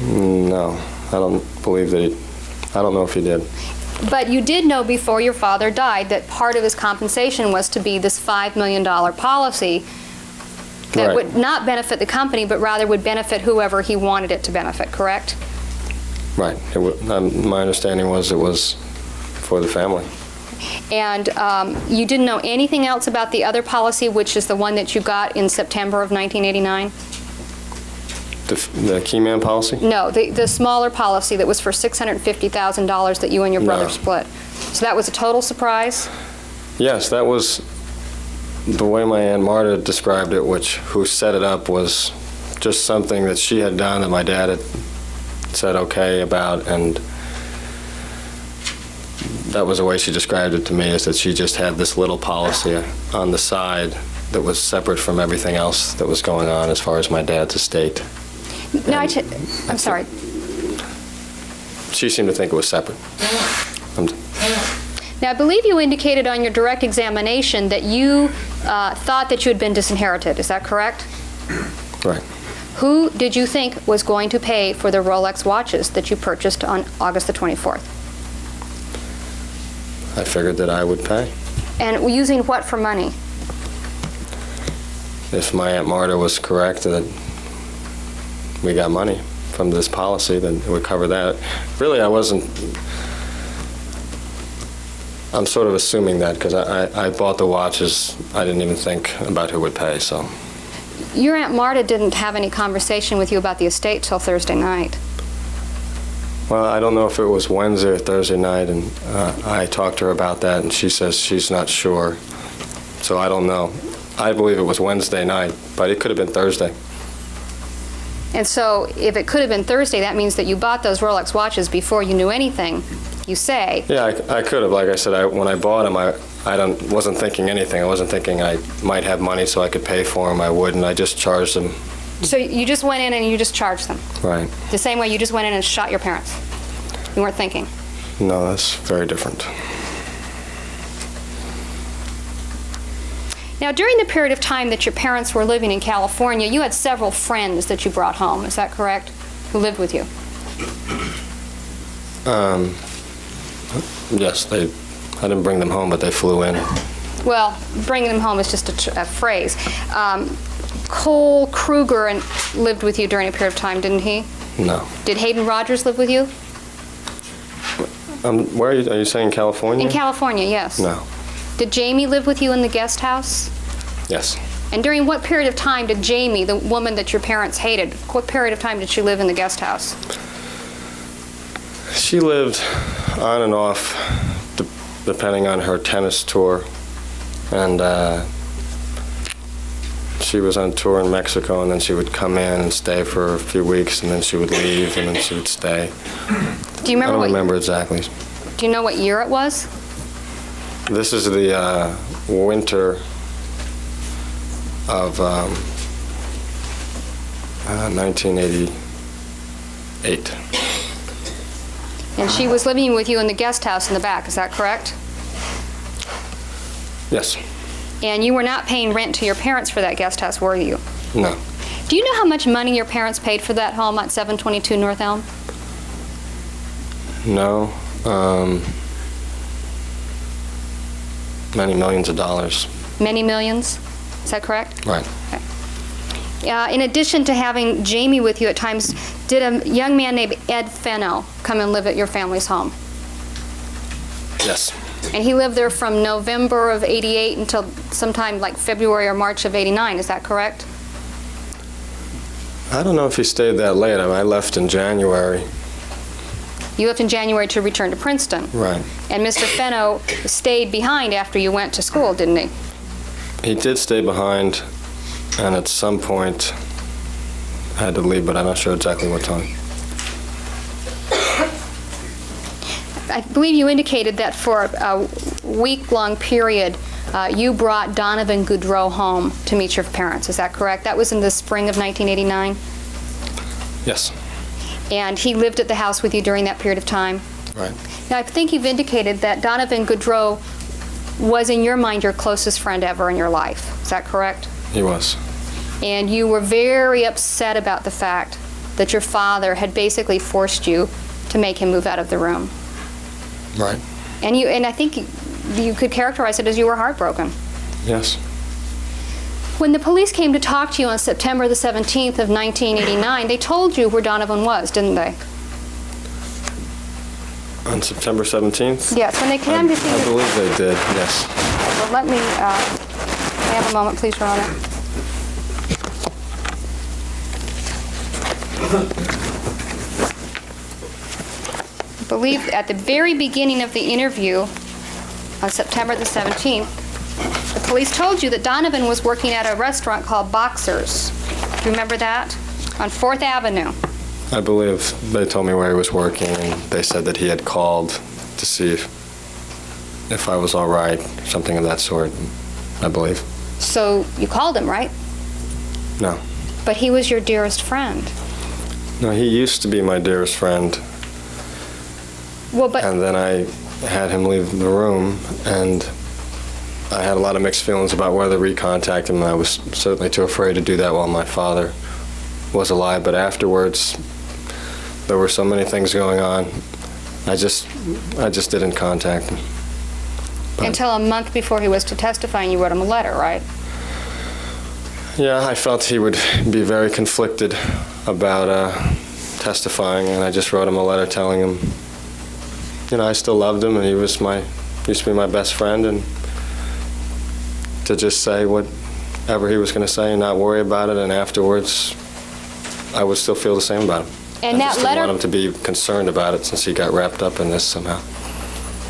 No, I don't believe that I don't know if he did. But you did know before your father died that part of his compensation was to be this $5 million policy that Right. would not benefit the company, but rather would benefit whoever he wanted it to benefit, correct? Right. My understanding was it was for the family. And you didn't know anything else about the other policy, which is the one that you got in September of 1989? The keyman policy? No, the smaller policy that was for $650,000 that you and your brother No. split. So that was a total surprise? Yes, that was the way my Aunt Marta described it, who set it up was just something that she had done that my dad had said okay about, and that was the way she described it to me, is that she just had this little policy on the side that was separate from everything else that was going on as far as my dad's estate. No, I'm sorry. She seemed to think it was separate. Now, I believe you indicated on your direct examination that you thought that you had been disinherited. Is that correct? Right. Who did you think was going to pay for the Rolex watches that you purchased on August the 24th? I figured that I would pay. And using what for money? if my Aunt Marta was correct that we got money from this policy, then it would cover that. Really, I'm sort of assuming that because I bought the watches. I didn't even think about who would pay, so. Your Aunt Marta didn't have any conversation with you about the estate till Thursday night. Well, I don't know if it was Wednesday or Thursday night, and I talked to her about that, and she says she's not sure. So I don't know. I believe it was Wednesday night, but it could have been Thursday. And so if it could have been Thursday, that means that you bought those Rolex watches before you knew anything, you say. Yeah, I could have. Like I said, when I bought them, wasn't thinking anything. I wasn't thinking I might have money so I could pay for them. I wouldn't. I just charged them. So you just went in and you just charged them? Right. The same way you just went in and shot your parents? You weren't thinking? No, that's very different. Now, during the period of time that your parents were living in California, you had several friends that you brought home, is that correct? Who lived with you? Yes, I didn't bring them home, but they flew in. Well, bringing them home is just a phrase. Cole Kruger lived with you during a period of time, didn't he? No. Did Hayden Rogers live with you? Where are you saying California? In California, yes. No. Did Jamie live with you in the guest house? Yes. And during what period of time did Jamie, the woman that your parents hated, what period of time did she live in the guest house? She lived on and off, depending on her tennis tour. And she was on tour in Mexico, and then she would come in and stay for a few weeks, and then she would leave, and then she would stay. Do you remember? I don't remember exactly. Do you know what year it was? This is the winter of 1988. And she was living with you in the guest house in the back, is that correct? Yes. And you were not paying rent to your parents for that guest house, were you? No. Do you know how much money your parents paid for that home at 722 North Elm? No. Many millions of dollars. Many millions? Is that correct? Right. In addition to having Jamie with you at times, did a young man named Ed Fenno come and live at your family's home? Yes. And he lived there from November of '88 until sometime like February or March of '89, is that correct? I don't know if he stayed that late. I left in January. You left in January to return to Princeton. Right. And Mr. Fenno stayed behind after you went to school, didn't he? He did stay behind, and at some point had to leave, but I'm not sure exactly what time. I believe you indicated that for a week-long period, you brought Donovan Goudreau home to meet your parents. Is that correct? That was in the spring of 1989? Yes. And he lived at the house with you during that period of time? Right. Now, I think you've indicated that Donovan Goudreau was, in your mind, your closest friend ever in your life. Is that correct? He was. And you were very upset about the fact that your father had basically forced you to make him move out of the room. Right. And I think you could characterize it as you were heartbroken. Yes. When the police came to talk to you on September the 17th of 1989, they told you where Donovan was, didn't they? On September 17th? Yes, when they came to see I you. believe they did, yes. Well, let me have a moment, please, Your Honor. I believe at the very beginning of the interview on September the 17th, the police told you that Donovan was working at a restaurant called Boxers. Do you remember that? On 4th Avenue. I believe they told me where he was working, and they said that he had called to see if I was all right, something of that sort, I believe. So you called him, right? No. But he was your dearest friend. No, he used to be my dearest friend, Well, but and then I had him leave the room, and I had a lot of mixed feelings about whether to recontact him, and I was certainly too afraid to do that while my father was alive. But afterwards, there were so many things going on, I just didn't contact him. But until a month before he was to testify, and you wrote him a letter, right? Yeah, I felt he would be very conflicted about testifying, and I just wrote him a letter telling him, I still loved him, and he used to be my best friend, and to just say whatever he was going to say and not worry about it, and afterwards I would still feel the same about him. And I that just didn't letter, want him to be concerned about it since he got wrapped up in this somehow.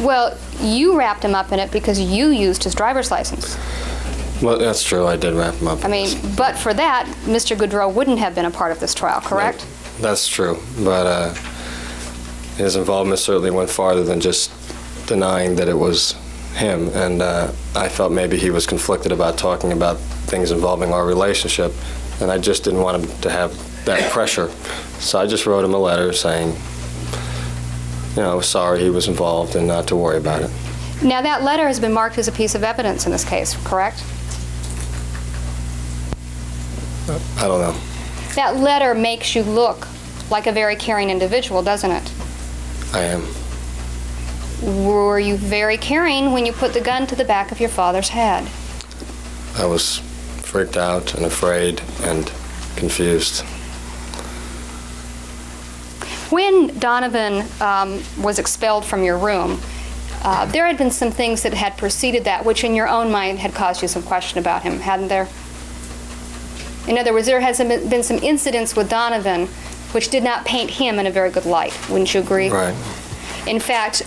well, you wrapped him up in it because you used his driver's license. Well, that's true. I did wrap him up. I mean, but for that, Mr. Goodrow wouldn't have been a part of this trial, correct? No, that's true, but his involvement certainly went farther than just denying that it was him, and I felt maybe he was conflicted about talking about things involving our relationship, and I just didn't want him to have that pressure. So I just wrote him a letter saying, I was sorry he was involved and not to worry about it. Now, that letter has been marked as a piece of evidence in this case, correct? I don't know. That letter makes you look like a very caring individual, doesn't it? I am. Were you very caring when you put the gun to the back of your father's head? I was freaked out and afraid and confused. When Donovan was expelled from your room, there had been some things that had preceded that, which in your own mind had caused you some question about him, hadn't there? In other words, there has been some incidents with Donovan which did not paint him in a very good light. Wouldn't you agree? Right. In fact,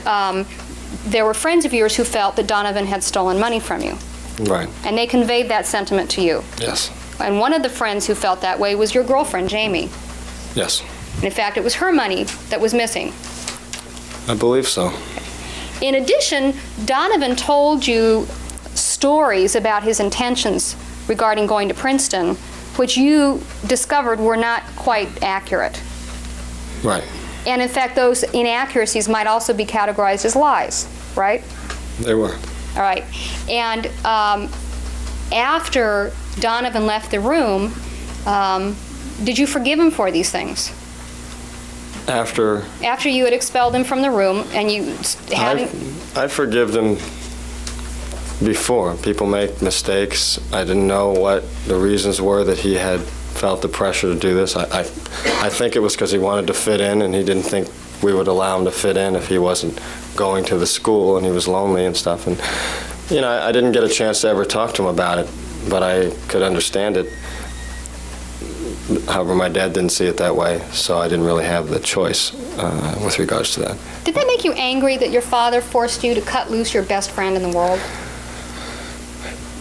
there were friends of yours who felt that Donovan had stolen money from you. Right. And they conveyed that sentiment to you. Yes. And one of the friends who felt that way was your girlfriend, Jamie. Yes. And in fact, it was her money that was missing. I believe so. In addition, Donovan told you stories about his intentions regarding going to Princeton, which you discovered were not quite accurate. Right. And in fact, those inaccuracies might also be categorized as lies, right? They were. All right. And after Donovan left the room, did you forgive him for these things? After you had expelled him from the room and you hadn't... I forgive them before. People make mistakes. I didn't know what the reasons were that he had felt the pressure to do this. I think it was because he wanted to fit in, and he didn't think we would allow him to fit in if he wasn't going to the school, and he was lonely and stuff. And, I didn't get a chance to ever talk to him about it, but I could understand it. However, my dad didn't see it that way, so I didn't really have the choice with regards to that. Did that make you angry that your father forced you to cut loose your best friend in the world?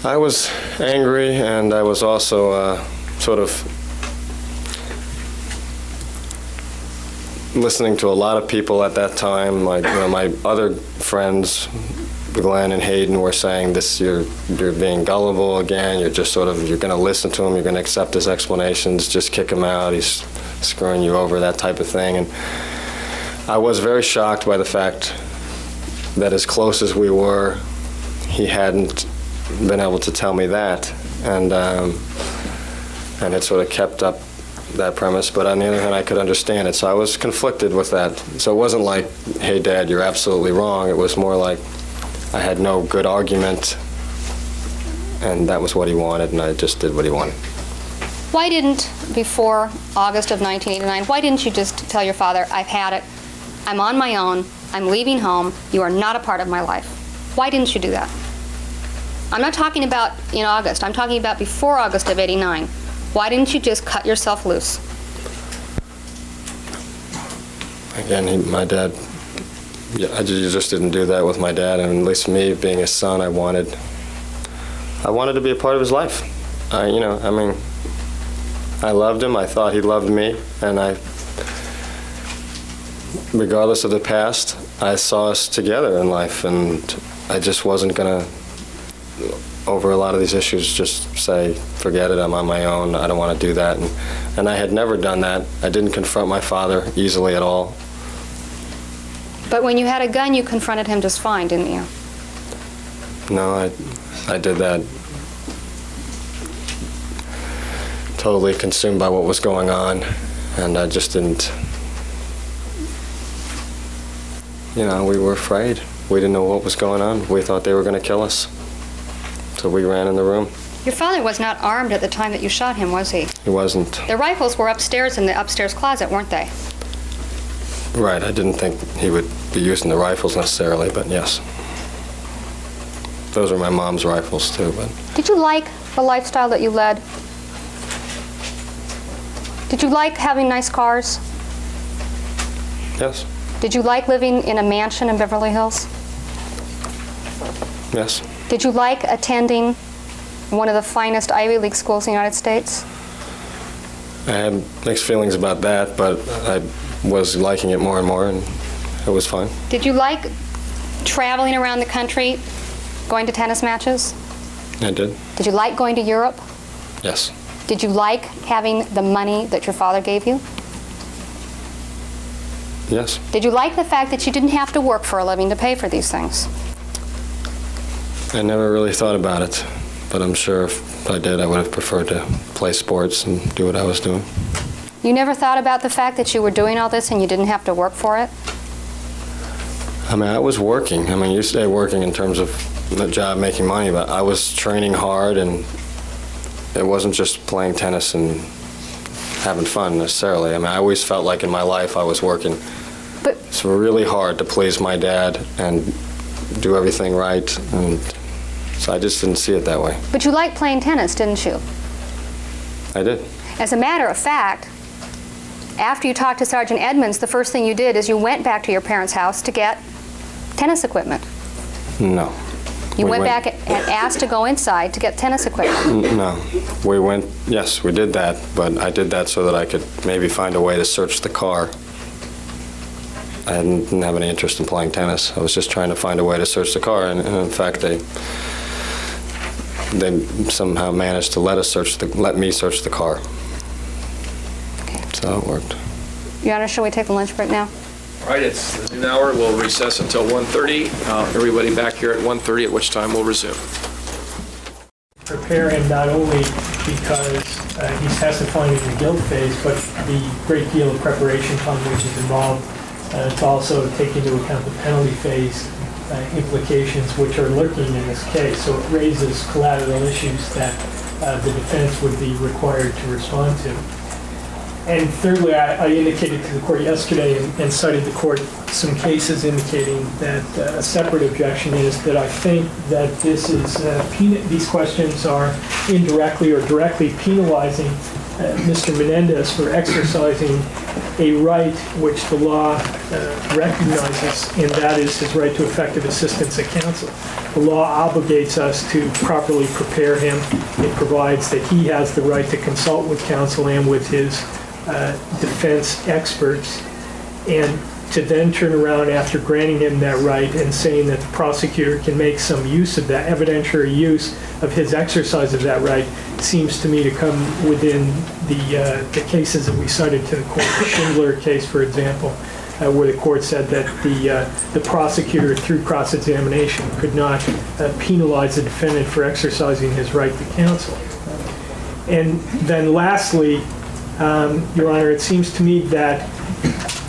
I was angry, and I was also sort of listening to a lot of people at that time. Like, my other friends, Glenn and Hayden, were saying, you're being gullible again. You're just you're going to listen to him. You're going to accept his explanations. Just kick him out. He's screwing you over, that type of thing. And I was very shocked by the fact that as close as we were, he hadn't been able to tell me that. And it sort of kept up that premise, but on the other hand, I could understand it. So I was conflicted with that. So it wasn't like, hey, Dad, you're absolutely wrong. It was more like I had no good argument, and that was what he wanted, and I just did what he wanted. Why didn't, before August of 1989, why didn't you just tell your father, I've had it, I'm on my own, I'm leaving home, you are not a part of my life? Why didn't you do that? I'm not talking about in August, I'm talking about before August of '89. Why didn't you just cut yourself loose? Again, my dad, I just didn't do that with my dad, and at least me, being his son, I wanted to be a part of his life. I loved him, I thought he loved me, and regardless of the past, I saw us together in life, and I just wasn't gonna, over a lot of these issues, just say, forget it, I'm on my own, I don't want to do that. And I had never done that. I didn't confront my father easily at all. But when you had a gun, you confronted him just fine, didn't you? No, I did that totally consumed by what was going on, and I just didn't, we were afraid. We didn't know what was going on. We thought they were going to kill us. So we ran in the room. Your father was not armed at the time that you shot him, was he? He wasn't. The rifles were upstairs in the upstairs closet, weren't they? Right, I didn't think he would be using the rifles necessarily, but yes. Those were my mom's rifles too, but Did you like the lifestyle that you led? Did you like having nice cars? yes, Did you like living in a mansion in Beverly Hills? yes. Did you like attending one of the finest Ivy League schools in the United States? I had mixed feelings about that, but I was liking it more and more, and it was fun. Did you like traveling around the country, going to tennis matches? I did, Did you like going to Europe? yes. Did you like having the money that your father gave you? Yes, Did you like the fact that you didn't have to work for a living to pay for these things? I never really thought about it, but I'm sure if I did, I would have preferred to play sports and do what I was doing. You never thought about the fact that you were doing all this and you didn't have to work for it? I mean, I was working. I mean, you say working in terms of the job making money, but I was training hard, and it wasn't just playing tennis and having fun necessarily. I mean, I always felt like in my life I was working But so really hard to please my dad and do everything right, and so I just didn't see it that way. But you liked playing tennis, didn't you? I did. As a matter of fact, after you talked to Sergeant Edmonds, the first thing you did is you went back to your parents' house to get tennis equipment. No. You We went back and asked to go inside to get tennis equipment. No. We went, yes, we did that, but I did that so that I could maybe find a way to search the car. I didn't have any interest in playing tennis. I was just trying to find a way to search the car, and in fact, they somehow managed to let me search the car. Okay. So it worked. Your Honor, shall we take a lunch break now? All right, it's the noon hour. We'll recess until 1:30. Everybody back here at 1:30, at which time we'll resume. Prepare him not only because he's testifying in the guilt phase, but the great deal of preparation time which is involved to also take into account the penalty phase implications which are lurking in this case. So it raises collateral issues that the defense would be required to respond to. And thirdly, I indicated to the court yesterday and cited the court some cases indicating that a separate objection is that I think that this is these questions are indirectly or directly penalizing Mr. Menendez for exercising a right which the law recognizes, and that is his right to effective assistance at counsel. The law obligates us to properly prepare him. It provides that he has the right to consult with counsel and with his defense experts, and to then turn around after granting him that right and saying that the prosecutor can make some use of that, evidentiary use of his exercise of that right, seems to me to come within the cases that we cited to the court. The Schindler case, for example, where the court said that the prosecutor, through cross-examination, could not penalize the defendant for exercising his right to counsel. And then lastly, Your Honor, it seems to me that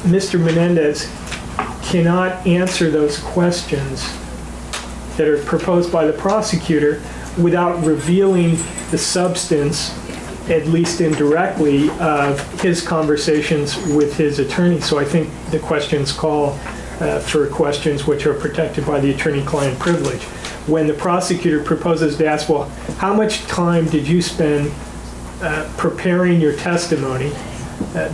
Mr. Menendez cannot answer those questions that are proposed by the prosecutor without revealing the substance, at least indirectly, of his conversations with his attorney. So I think the questions call for questions which are protected by the attorney-client privilege. When the prosecutor proposes to ask, well, how much time did you spend preparing your testimony,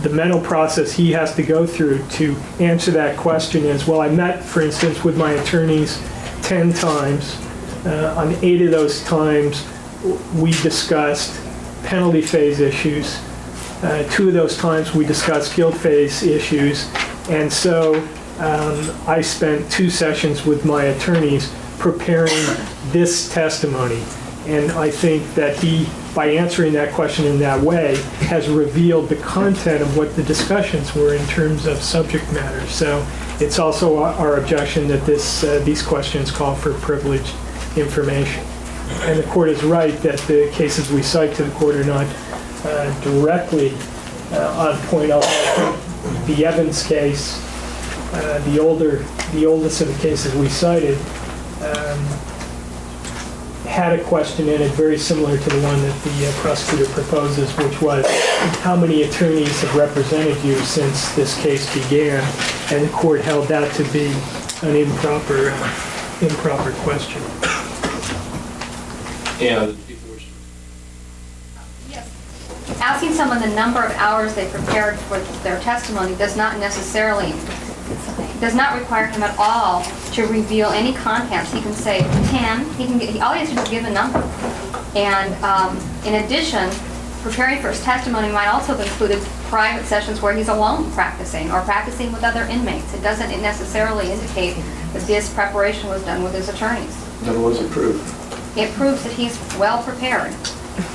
the mental process he has to go through to answer that question is, well, I met, for instance, with my attorneys 10 times. On 8 of those times, we discussed penalty phase issues. 2 of those times, we discussed guilt phase issues. And so I spent 2 sessions with my attorneys preparing this testimony. And I think that he, by answering that question in that way, has revealed the content of what the discussions were in terms of subject matter. So it's also our objection that these questions call for privileged information. And the court is right that the cases we cite to the court are not directly on point. Although the Evans case, the oldest of the cases we cited, had a question in it very similar to the one that the prosecutor proposes, which was, how many attorneys have represented you since this case began? And the court held that to be an improper question. And Asking someone the number of hours they prepared for their testimony does not require him at all to reveal any contents. He can say 10, all he has to do is give a number. And in addition, preparing for his testimony might also have included private sessions where he's alone practicing or practicing with other inmates. It doesn't necessarily indicate that this preparation was done with his attorneys. then was it proved? It proves that he's well prepared.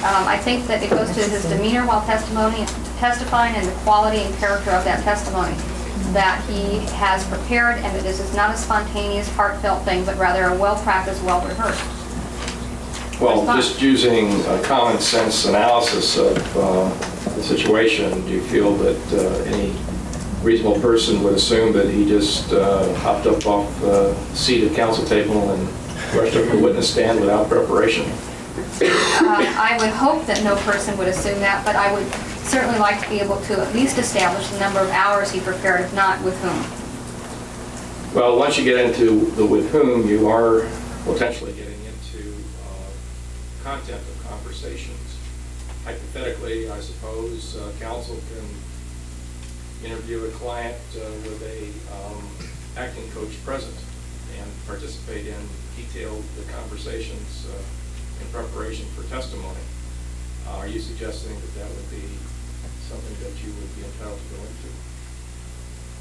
I think that it goes to his demeanor while testifying and the quality and character of that testimony, that he has prepared and that this is not a spontaneous, heartfelt thing, but rather a well-practiced, well-rehearsed. Well, just using a common sense analysis of the situation, do you feel that any reasonable person would assume that he just hopped up off the seat at counsel table and rushed up the witness stand without preparation? I would hope that no person would assume that, but I would certainly like to be able to at least establish the number of hours he prepared, if not with whom. Well, once you get into the with whom, you are potentially getting into content of conversations. Hypothetically, I suppose counsel can interview a client with a acting coach present and participate in detailed conversations in preparation for testimony. Are you suggesting that that would be something that you would be entitled to go into?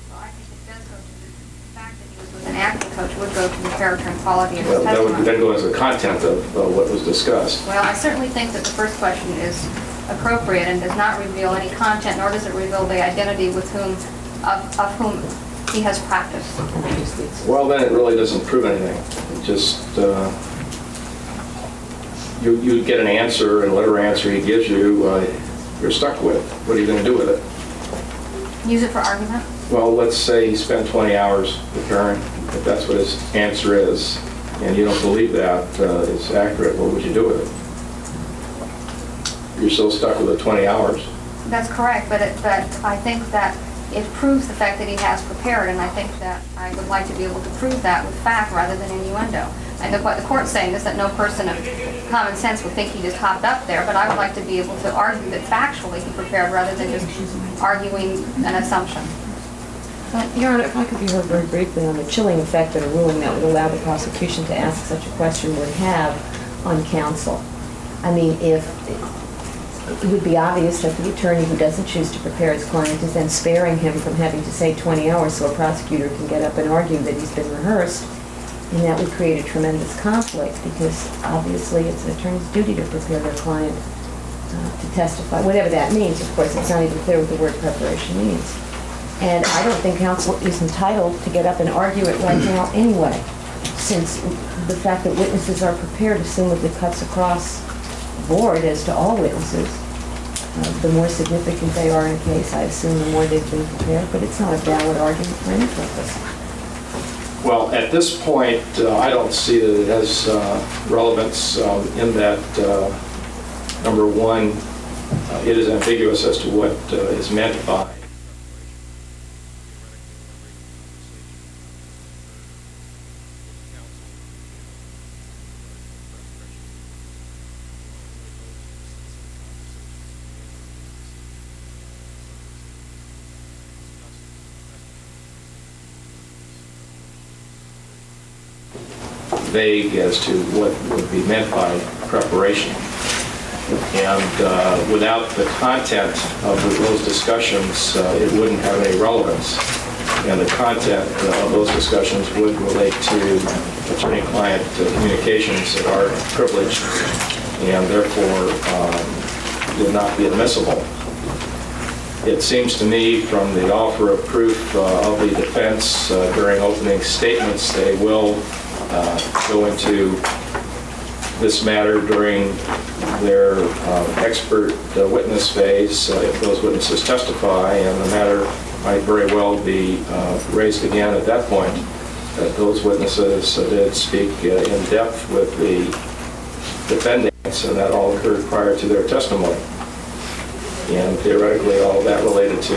Well, I think it does go to the fact that he was with an acting coach would go to the character and quality of his Well, that testimony. would then go as the content of what was discussed. Well, I certainly think that the first question is appropriate and does not reveal any content, nor does it reveal the identity with whom, of whom he has practiced. Well, then it really doesn't prove anything. It just, you get an answer, and whatever answer he gives you, you're stuck with. What are you going to do with it? Use it for argument? Well, let's say he spent 20 hours preparing, if that's what his answer is, and you don't believe that is accurate, what would you do with it? You're still stuck with the 20 hours. That's correct, but I think that it proves the fact that he has prepared, and I think that I would like to be able to prove that with fact rather than innuendo. And what the court's saying is that no person of common sense would think he just hopped up there, but I would like to be able to argue that factually he prepared rather than just arguing an assumption. Your Honor, if I could be heard very briefly on the chilling effect that a ruling that would allow the prosecution to ask such a question would have on counsel. I mean, if it would be obvious that the attorney who doesn't choose to prepare his client is then sparing him from having to say 20 hours so a prosecutor can get up and argue that he's been rehearsed, and that would create a tremendous conflict because obviously it's an attorney's duty to prepare their client to testify, whatever that means. Of course, it's not even clear what the word preparation means. And I don't think counsel is entitled to get up and argue it right now anyway, since the fact that witnesses are prepared assumably cuts across the board as to all witnesses. The more significant they are in a case, I assume the more they've been prepared, but it's not a valid argument for any purpose. Well, at this point, I don't see that it has relevance in that, number one, it is ambiguous as to what is meant by. Vague as to what would be meant by preparation. And without the content of those discussions, it wouldn't have any relevance. And the content of those discussions would relate to attorney-client communications that are privileged and therefore would not be admissible. It seems to me from the offer of proof of the defense during opening statements, they will go into this matter during their expert witness phase if those witnesses testify, and the matter might very well be raised again at that point. That those witnesses did speak in depth with the defendants, and that all occurred prior to their testimony. And theoretically, all of that related to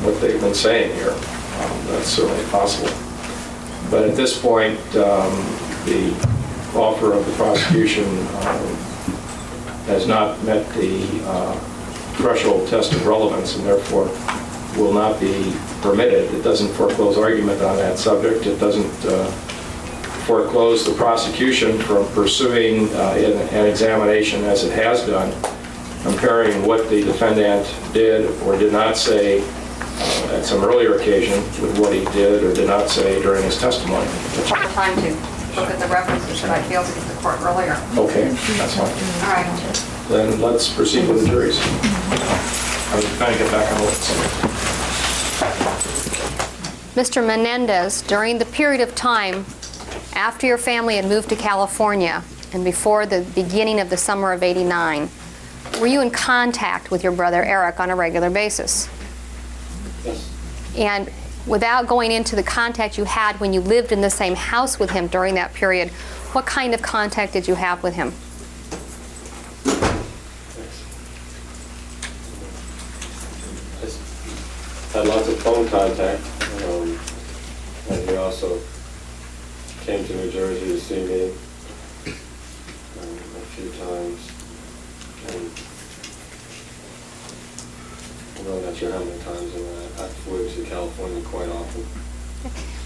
what they've been saying here. That's certainly possible. But at this point, the offer of the prosecution has not met the threshold test of relevance, and therefore will not be permitted. It doesn't foreclose argument on that subject. It doesn't foreclose the prosecution from pursuing an examination as it has done, comparing what the defendant did or did not say at some earlier occasion with what he did or did not say during his testimony. Take the time to look at the references that I failed to give the court earlier. Okay, that's fine. All right. Then let's proceed with the juries. I'm trying to get back on the list. Mr. Menendez, during the period of time after your family had moved to California and before the beginning of the summer of '89, were you in contact with your brother Eric on a regular basis? Yes. And without going into the contact you had when you lived in the same house with him during that period, what kind of contact did you have with him? Had lots of phone contact, and he also came to New Jersey to see me a few times. And I'm really not sure how many times, and I flew to California quite often.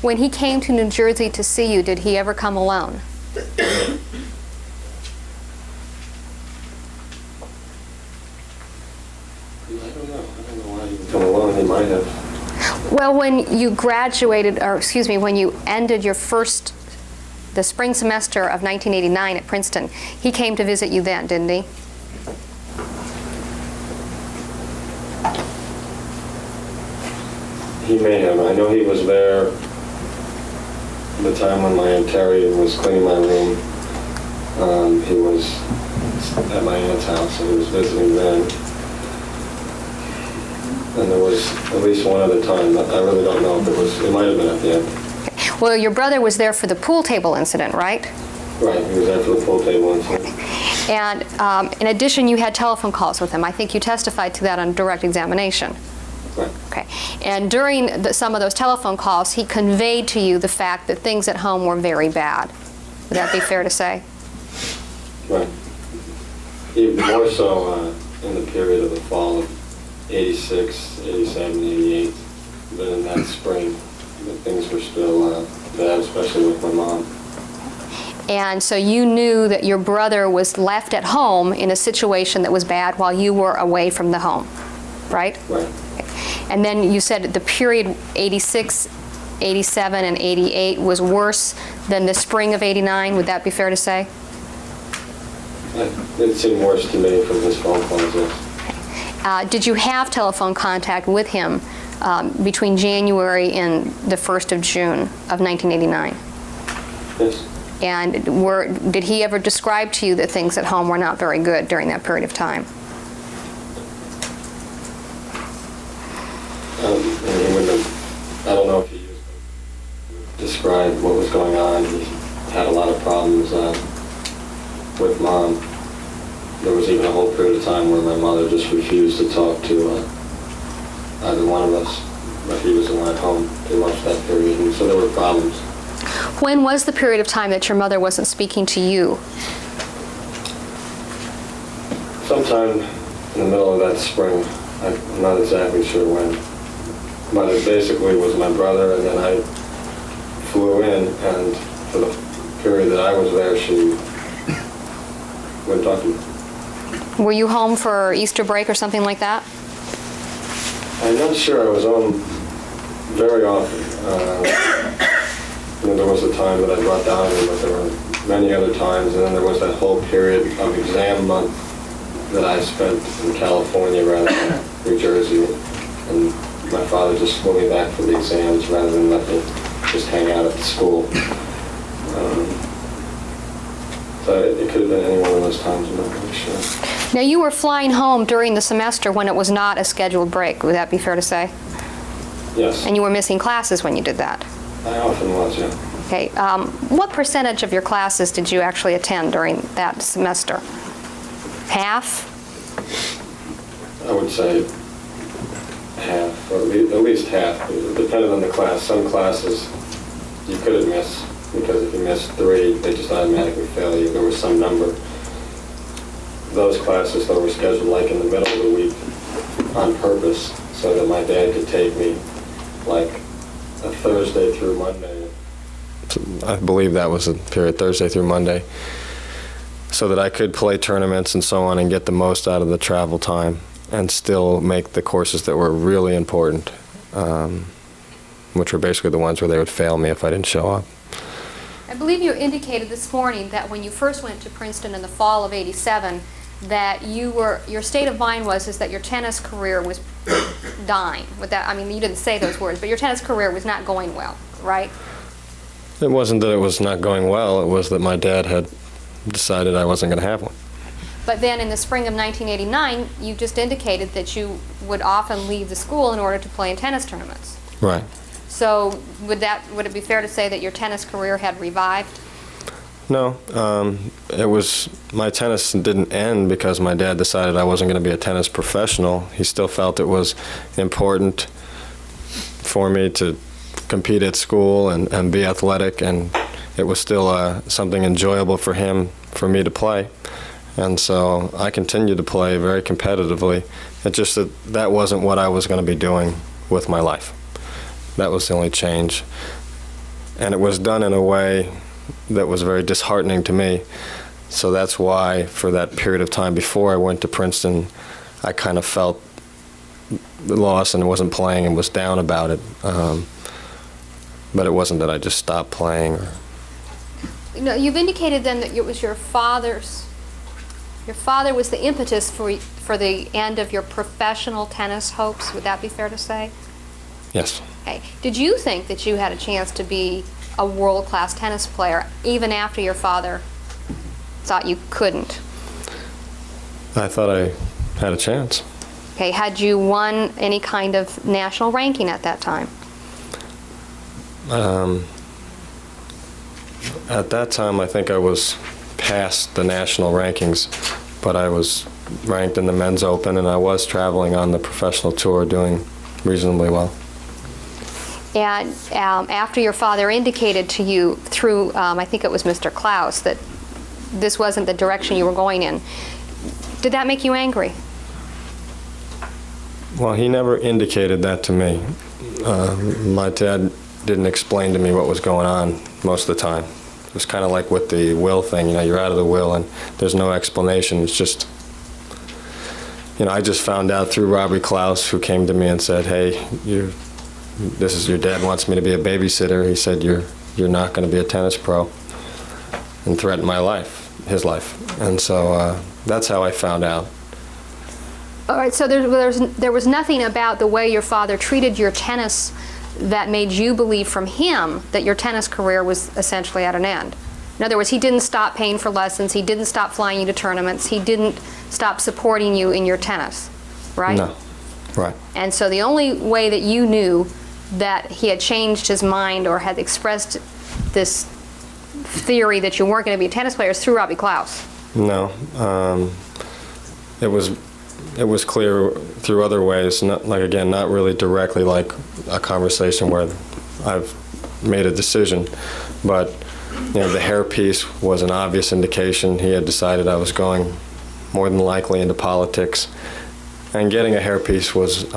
When he came to New Jersey to see you, did he ever come alone? I don't know why he would come along. He might have. Well, when you graduated, or excuse me, when you ended the spring semester of 1989 at Princeton, he came to visit you then, didn't he? He may have. I know he was there the time when my Aunt Terry was cleaning my room. He was at my aunt's house, and he was visiting then. And there was at least one other time. I really don't know if it might have been at the end. Well, your brother was there for the pool table incident, right? Right, he was there for the pool table incident. And in addition, you had telephone calls with him. I think you testified to that on direct examination. Right. Okay. And during some of those telephone calls, he conveyed to you the fact that things at home were very bad. Would that be fair to say? Right. Even more so in the period of the fall of 86, 87, 88, than in that spring. But things were still bad, especially with my mom. And so you knew that your brother was left at home in a situation that was bad while you were away from the home, right? Right. And then you said the period 86, 87, and 88 was worse than the spring of 89. Would that be fair to say? It seemed worse to me from his phone calls, yes. Did you have telephone contact with him between January and the 1st of June of 1989? Yes. And did he ever describe to you that things at home were not very good during that period of time? And he wouldn't have, I don't know if he described what was going on. He had a lot of problems with Mom. There was even a whole period of time where my mother just refused to talk to either one of us, but he was the one at home pretty much that period, and so there were problems. When was the period of time that your mother wasn't speaking to you? Sometime in the middle of that spring. I'm not exactly sure when. But it basically was my brother, and then I flew in, and for the period that I was there, she wouldn't talk to me. Were you home for Easter break or something like that? I'm not sure. I was home very often. There was a time that I brought down him, but there were many other times, and then there was that whole period of exam month that I spent in California rather than New Jersey, and my father just flew me back for the exams rather than let me just hang out at the school. So it could have been any one of those times, I'm not really sure. Now, you were flying home during the semester when it was not a scheduled break. Would that be fair to say? Yes. And you were missing classes when you did that? I often was, yeah. Okay. What percentage of your classes did you actually attend during that semester? Half? I would say half, or at least half. It depended on the class. Some classes you couldn't miss, because if you missed 3, they just automatically fail you. There was some number. Those classes that were scheduled like in the middle of the week on purpose, so that my dad could take me like a Thursday through Monday. I believe that was the period, Thursday through Monday, so that I could play tournaments and so on and get the most out of the travel time and still make the courses that were really important, which were basically the ones where they would fail me if I didn't show up. I believe you indicated this morning that when you first went to Princeton in the fall of '87, that your state of mind is that your tennis career was dying. With that, I mean, you didn't say those words, but your tennis career was not going well, right? It wasn't that it was not going well, it was that my dad had decided I wasn't going to have one. But then in the spring of 1989, you just indicated that you would often leave the school in order to play in tennis tournaments. Right. So would it be fair to say that your tennis career had revived? No, my tennis didn't end because my dad decided I wasn't going to be a tennis professional. He still felt it was important for me to compete at school and be athletic, and it was still something enjoyable for him, for me to play. And so I continued to play very competitively. It's just that wasn't what I was going to be doing with my life. That was the only change. And it was done in a way that was very disheartening to me. So that's why, for that period of time before I went to Princeton, I kind of felt lost and wasn't playing and was down about it. But it wasn't that I just stopped playing. You've indicated then that it was your father was the impetus for the end of your professional tennis hopes. Would that be fair to say? Yes. Okay. Did you think that you had a chance to be a world-class tennis player even after your father thought you couldn't? I thought I had a chance. Okay. Had you won any kind of national ranking at that time? At that time, I think I was past the national rankings, but I was ranked in the men's open, and I was traveling on the professional tour doing reasonably well. And after your father indicated to you through, I think it was Mr. Klaus, that this wasn't the direction you were going in, did that make you angry? Well, he never indicated that to me. My dad didn't explain to me what was going on most of the time. It was kind of like with the will thing, you're out of the will and there's no explanation. It's just, I just found out through Robbie Klaus, who came to me and said, hey, this is your dad wants me to be a babysitter. He said, you're not going to be a tennis pro, and threatened my life, his life. And so that's how I found out. All right, so there was nothing about the way your father treated your tennis that made you believe from him that your tennis career was essentially at an end. In other words, he didn't stop paying for lessons, he didn't stop flying you to tournaments, he didn't stop supporting you in your tennis, right? No, right. And so the only way that you knew that he had changed his mind or had expressed this theory that you weren't going to be a tennis player is through Robbie Klaus. No, it was clear through other ways, not really directly like a conversation where I've made a decision, but the hairpiece was an obvious indication. He had decided I was going more than likely into politics, and getting a hairpiece was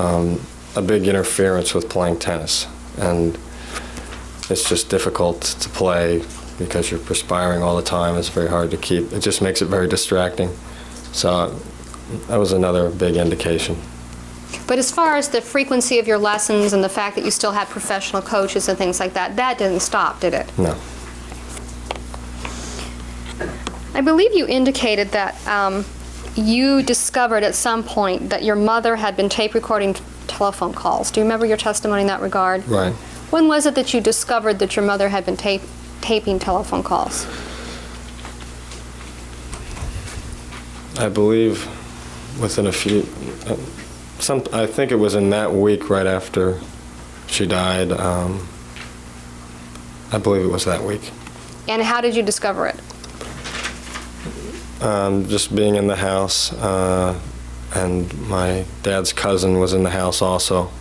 a big interference with playing tennis, and it's just difficult to play because you're perspiring all the time. It's very hard to keep. It just makes it very distracting. So that was another big indication. But as far as the frequency of your lessons and the fact that you still had professional coaches and things like that, that didn't stop, did it? No. I believe you indicated that you discovered at some point that your mother had been tape recording telephone calls. Do you remember your testimony in that regard? Right. When was it that you discovered that your mother had been taping telephone calls? I believe within a few, I think it was in that week right after she died. I believe it was that week. And how did you discover it? Just being in the house, and my dad's cousin was in the house also,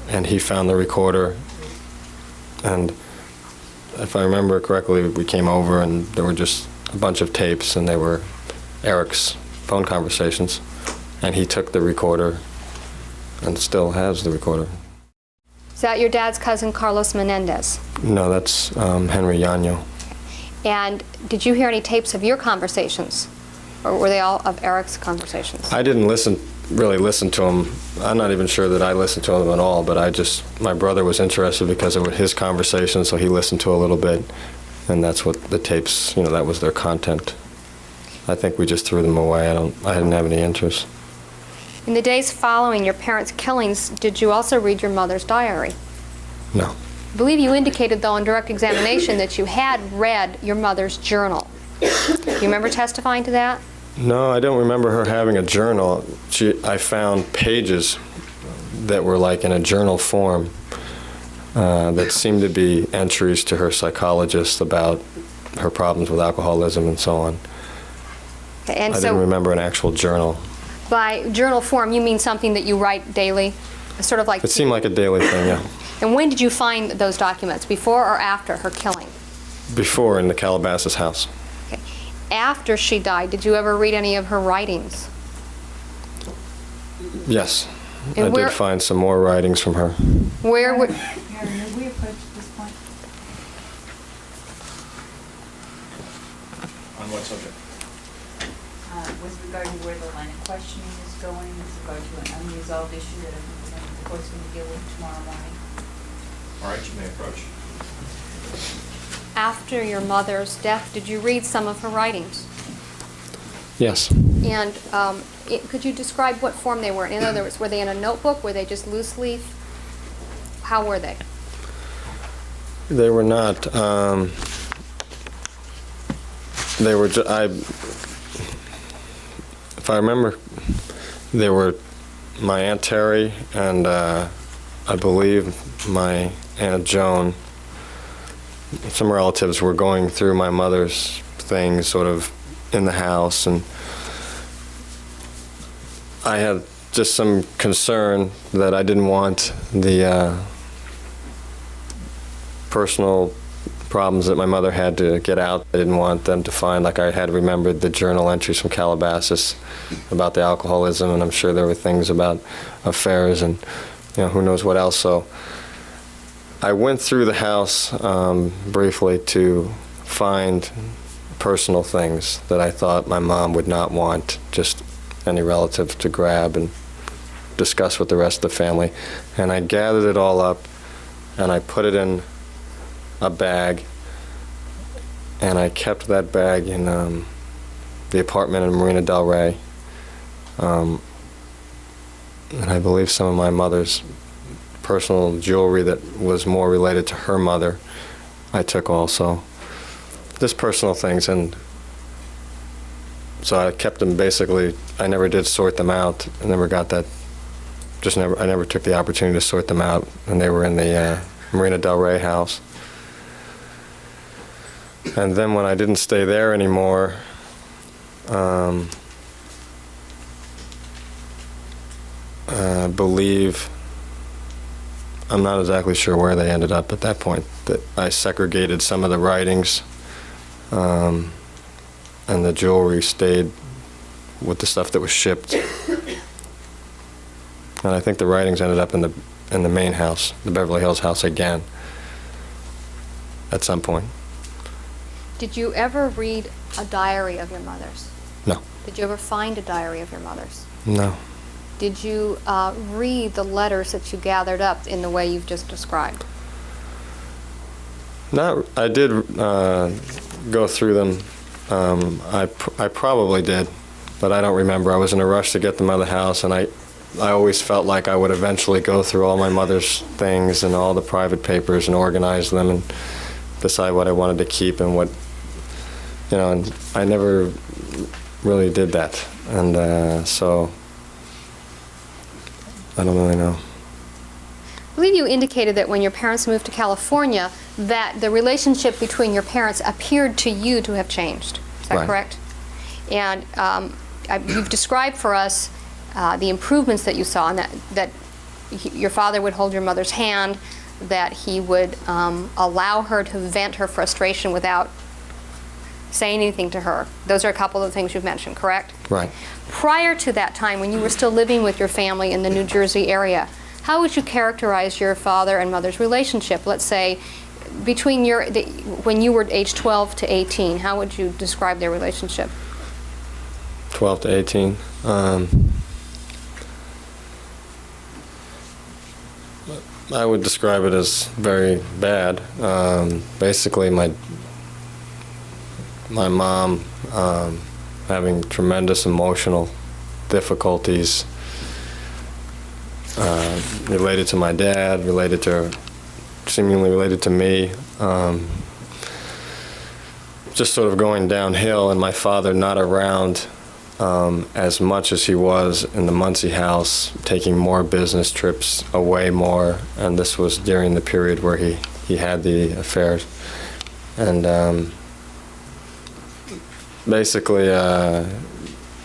and he found the recorder. And if I remember correctly, we came over and there were just a bunch of tapes, and they were Eric's phone conversations. And he took the recorder and still has the recorder. Is that your dad's cousin, Carlos Menendez? No, that's Henry Yanyo. And did you hear any tapes of your conversations? Or were they all of Eric's conversations? I didn't really listen to him. I'm not even sure that I listened to him at all, but my brother was interested because of his conversation, so he listened to a little bit, and that's what the tapes, that was their content. I think we just threw them away. I didn't have any interest. In the days following your parents' killings, did you also read your mother's diary? No. I believe you indicated, though, on direct examination that you had read your mother's journal. Do you remember testifying to that? No, I don't remember her having a journal. I found pages that were like in a journal form that seemed to be entries to her psychologist about her problems with alcoholism and so on. And I didn't remember an actual journal. By journal form, you mean something that you write daily? Sort of like... It seemed like a daily thing, yeah. And when did you find those documents, before or after her killing? Before, in the Calabasas house. Okay. After she died, did you ever read any of her writings? Yes. And I did find some more writings from her. Where would... Aaron, have we approached this point? On what subject? With regard to where the line of questioning is going, with regard to an unresolved issue that I think the court's going to deal with tomorrow morning. All right, you may approach. After your mother's death, did you read some of her writings? Yes. And could you describe what form they were? In other words, were they in a notebook? Were they just loose leaf? How were they? They were not. They were. If I remember, they were my Aunt Terry and I believe my Aunt Joan. Some relatives were going through my mother's things, sort of in the house, and I had just some concern that I didn't want the personal problems that my mother had to get out. I didn't want them to find, like I had remembered the journal entries from Calabasas about the alcoholism, and I'm sure there were things about affairs and who knows what else. So I went through the house briefly to find personal things that I thought my mom would not want just any relative to grab and discuss with the rest of the family. And I gathered it all up and I put it in a bag, and I kept that bag in the apartment in Marina del Rey. And I believe some of my mother's personal jewelry that was more related to her mother I took also. Just personal things, and so I kept them basically. I never did sort them out. I never got that. I never took the opportunity to sort them out, and they were in the Marina del Rey house. And then when I didn't stay there anymore, I believe, I'm not exactly sure where they ended up at that point, that I segregated some of the writings, and the jewelry stayed with the stuff that was shipped. And I think the writings ended up in the main house, the Beverly Hills house again, at some point. Did you ever read a diary of your mother's? No. Did you ever find a diary of your mother's? No. Did you read the letters that you gathered up in the way you've just described? I did go through them. I probably did, but I don't remember. I was in a rush to get them out of the house, and I always felt like I would eventually go through all my mother's things and all the private papers and organize them and decide what I wanted to keep and what, and I never really did that. And so I don't really know. believe you indicated that when your parents moved to California, that the relationship between your parents appeared to you to have changed. Is that Right. correct? And you've described for us the improvements that you saw, and that your father would hold your mother's hand, that he would allow her to vent her frustration without saying anything to her. Those are a couple of the things you've mentioned, correct? Right. Prior to that time, when you were still living with your family in the New Jersey area, how would you characterize your father and mother's relationship? Let's say between when you were age 12 to 18, how would you describe their relationship? 12 to 18. I would describe it as very bad. Basically, my mom having tremendous emotional difficulties related to my dad, seemingly related to me. Just sort of going downhill, and my father not around as much as he was in the Muncie house, taking more business trips away more, and this was during the period where he had the affairs. And basically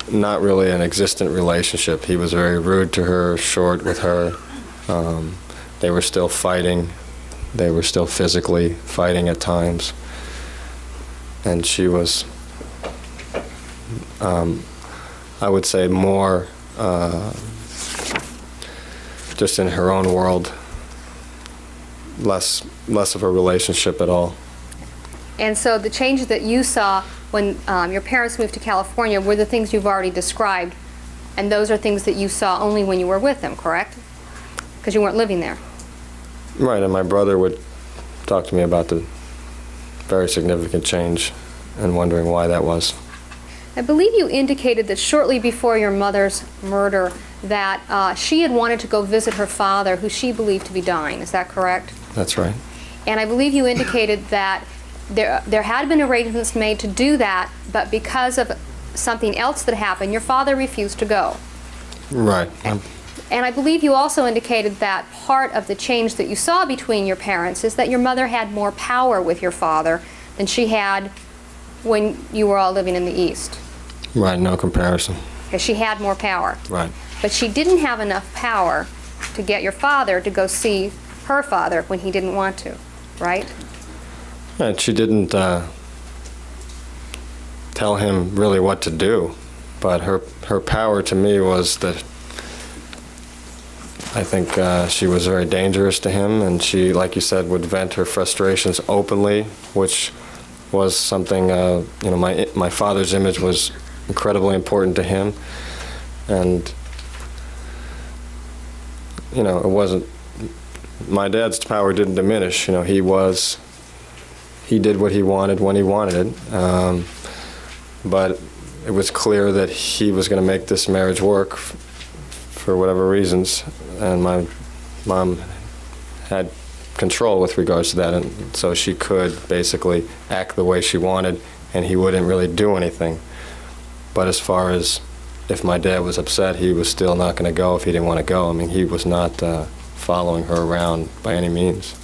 not really an existent relationship. He was very rude to her, short with her. They were still fighting. They were still physically fighting at times. And she was, I would say, more just in her own world, less of a relationship at all. And so the changes that you saw when your parents moved to California were the things you've already described, and those are things that you saw only when you were with them, correct? Because you weren't living there. Right, and my brother would talk to me about the very significant change and wondering why that was. I believe you indicated that shortly before your mother's murder that she had wanted to go visit her father, who she believed to be dying. Is that correct? That's right. And I believe you indicated that there had been arrangements made to do that, but because of something else that happened, your father refused to go. Right. And I believe you also indicated that part of the change that you saw between your parents is that your mother had more power with your father than she had when you were all living in the East. Right, no comparison. Because she had more power. Right. But she didn't have enough power to get your father to go see her father when he didn't want to, right? And she didn't tell him really what to do, but her power to me was that I think she was very dangerous to him, and she, like you said, would vent her frustrations openly, which was something, my father's image was incredibly important to him, and, it wasn't, my dad's power didn't diminish, he did what he wanted when he wanted it, but it was clear that he was going to make this marriage work for whatever reasons, and my mom had control with regards to that, and so she could basically act the way she wanted, and he wouldn't really do anything. But as far as if my dad was upset, he was still not going to go if he didn't want to go. I mean, he was not following her around by any means.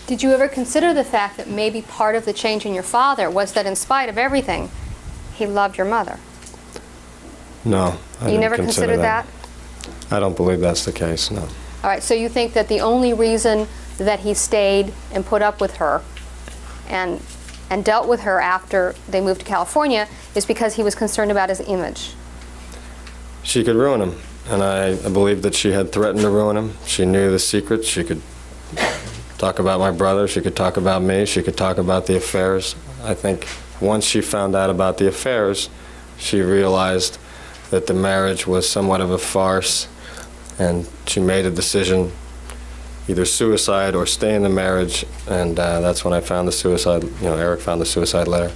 Did you ever consider the fact that maybe part of the change in your father was that in spite of everything, he loved your mother? No, I You didn't never consider considered that? I don't believe that's the case, no. All right, so you think that the only reason that he stayed and put up with her and dealt with her after they moved to California is because he was concerned about his image? She could ruin him, and I believe that she had threatened to ruin him. She knew the secrets. She could talk about my brother. She could talk about me. She could talk about the affairs. I think once she found out about the affairs, she realized that the marriage was somewhat of a farce, and she made a decision, either suicide or stay in the marriage, and that's when I found the suicide, Eric found the suicide letter.